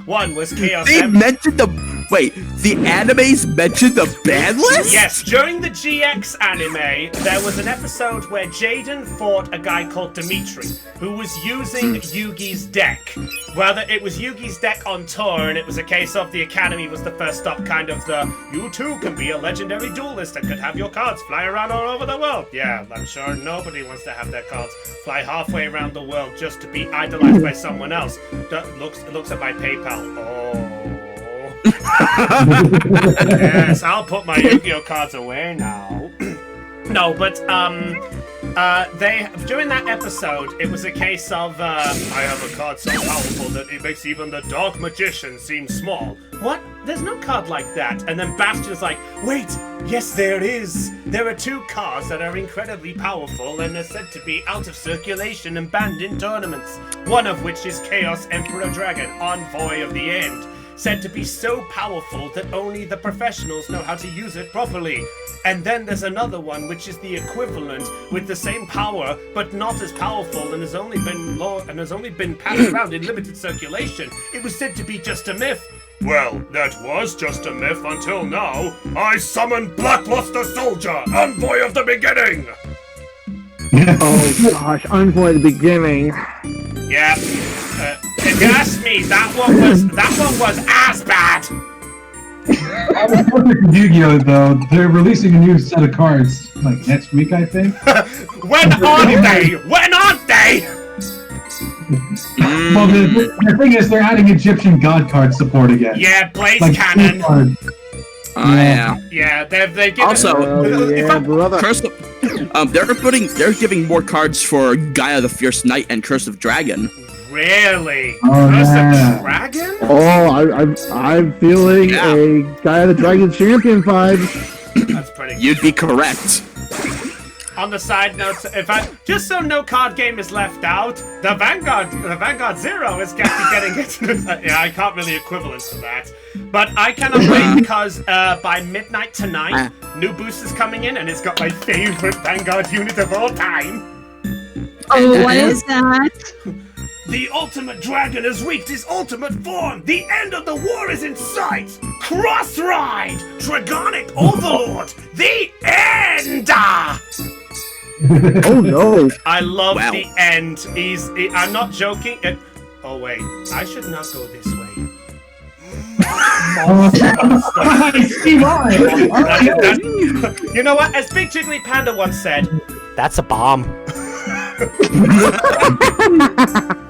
One was Chaos They Emperor. mentioned the... Wait, the animes mentioned the ban list? Yes, during the GX anime, there was an episode where Jaden fought a guy called Dimitri, who was using Yugi's deck. Whether it was Yugi's deck on tour, and it was a case of the Academy was the first stop, kind of the, you too can be a legendary duelist and could have your cards fly around all over the world. Yeah, I'm sure nobody wants to have their cards fly halfway around the world just to be idolized by someone else. Looks at my PayPal. Oh. Yes, I'll put my Yu-Gi-Oh cards away now. No, but they during that episode, it was a case of I have a card so powerful that it makes even the Dark Magician seem small. What? There's no card like that. And then Bastion's like, wait, yes there is. There are two cards that are incredibly powerful and are said to be out of circulation and banned in tournaments. One of which is Chaos Emperor Dragon, Envoy of the End. Said to be so powerful that only the professionals know how to use it properly. And then there's another one which is the equivalent with the same power but not as powerful and has only been passed around in limited circulation. It was said to be just a myth. Well, that was just a myth until now. I summoned Blackluster Soldier, Envoy of the Beginning! Oh gosh, Envoy at the beginning. Yeah. If you ask me, that one was as bad. On the subject of Yu-Gi-Oh, though, they're releasing a new set of cards like next week, I think. When aren't they? When aren't they? Well, the thing is, they're adding Egyptian god card support again. Yeah, Blaze Like Cannon. cards. Yeah. Yeah, they've given. Also, yeah, brother. They're giving more cards for Gaia the Fierce Knight and Curse of Dragon. Really? Oh, Curse yeah. of Dragon? Oh, I'm feeling Yeah. a Guy of the Dragon Champion vibes. That's pretty good. You'd be correct. On the side note, just so no card game is left out, the Vanguard Zero is getting it. Yeah, I can't really equivalent to that. But I cannot wait because by midnight tonight, new boost is coming in and it's got my favorite Vanguard unit of all time. oh, what is that? The ultimate dragon has reached its ultimate form! The end of the war is in sight! Cross ride! Dragonic Overlord! The end! Oh no! I love Wow. the end. I'm not joking. Oh wait, I should not go this way. I see why. You know what? As Big Jiggly Panda once said, That's a bomb.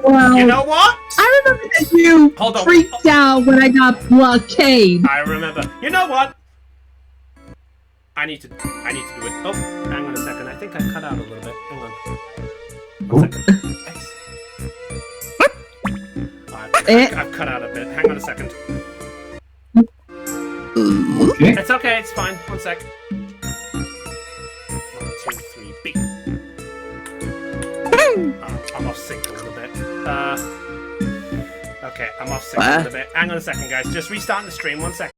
Well, you know what? I remember that you Hold on. freaked out when I got blockade. I remember. You know what? I need to do it. Oh, hang on a second. I think I cut out a little bit. Hang on. I've cut out a bit. Hang on a second. Okay. It's okay. It's fine. One sec. 1, 2, 3, B. I'm off sync a little bit. Okay, I'm off sync a little bit. Hang on a second, guys. Just restarting the stream. 1 second.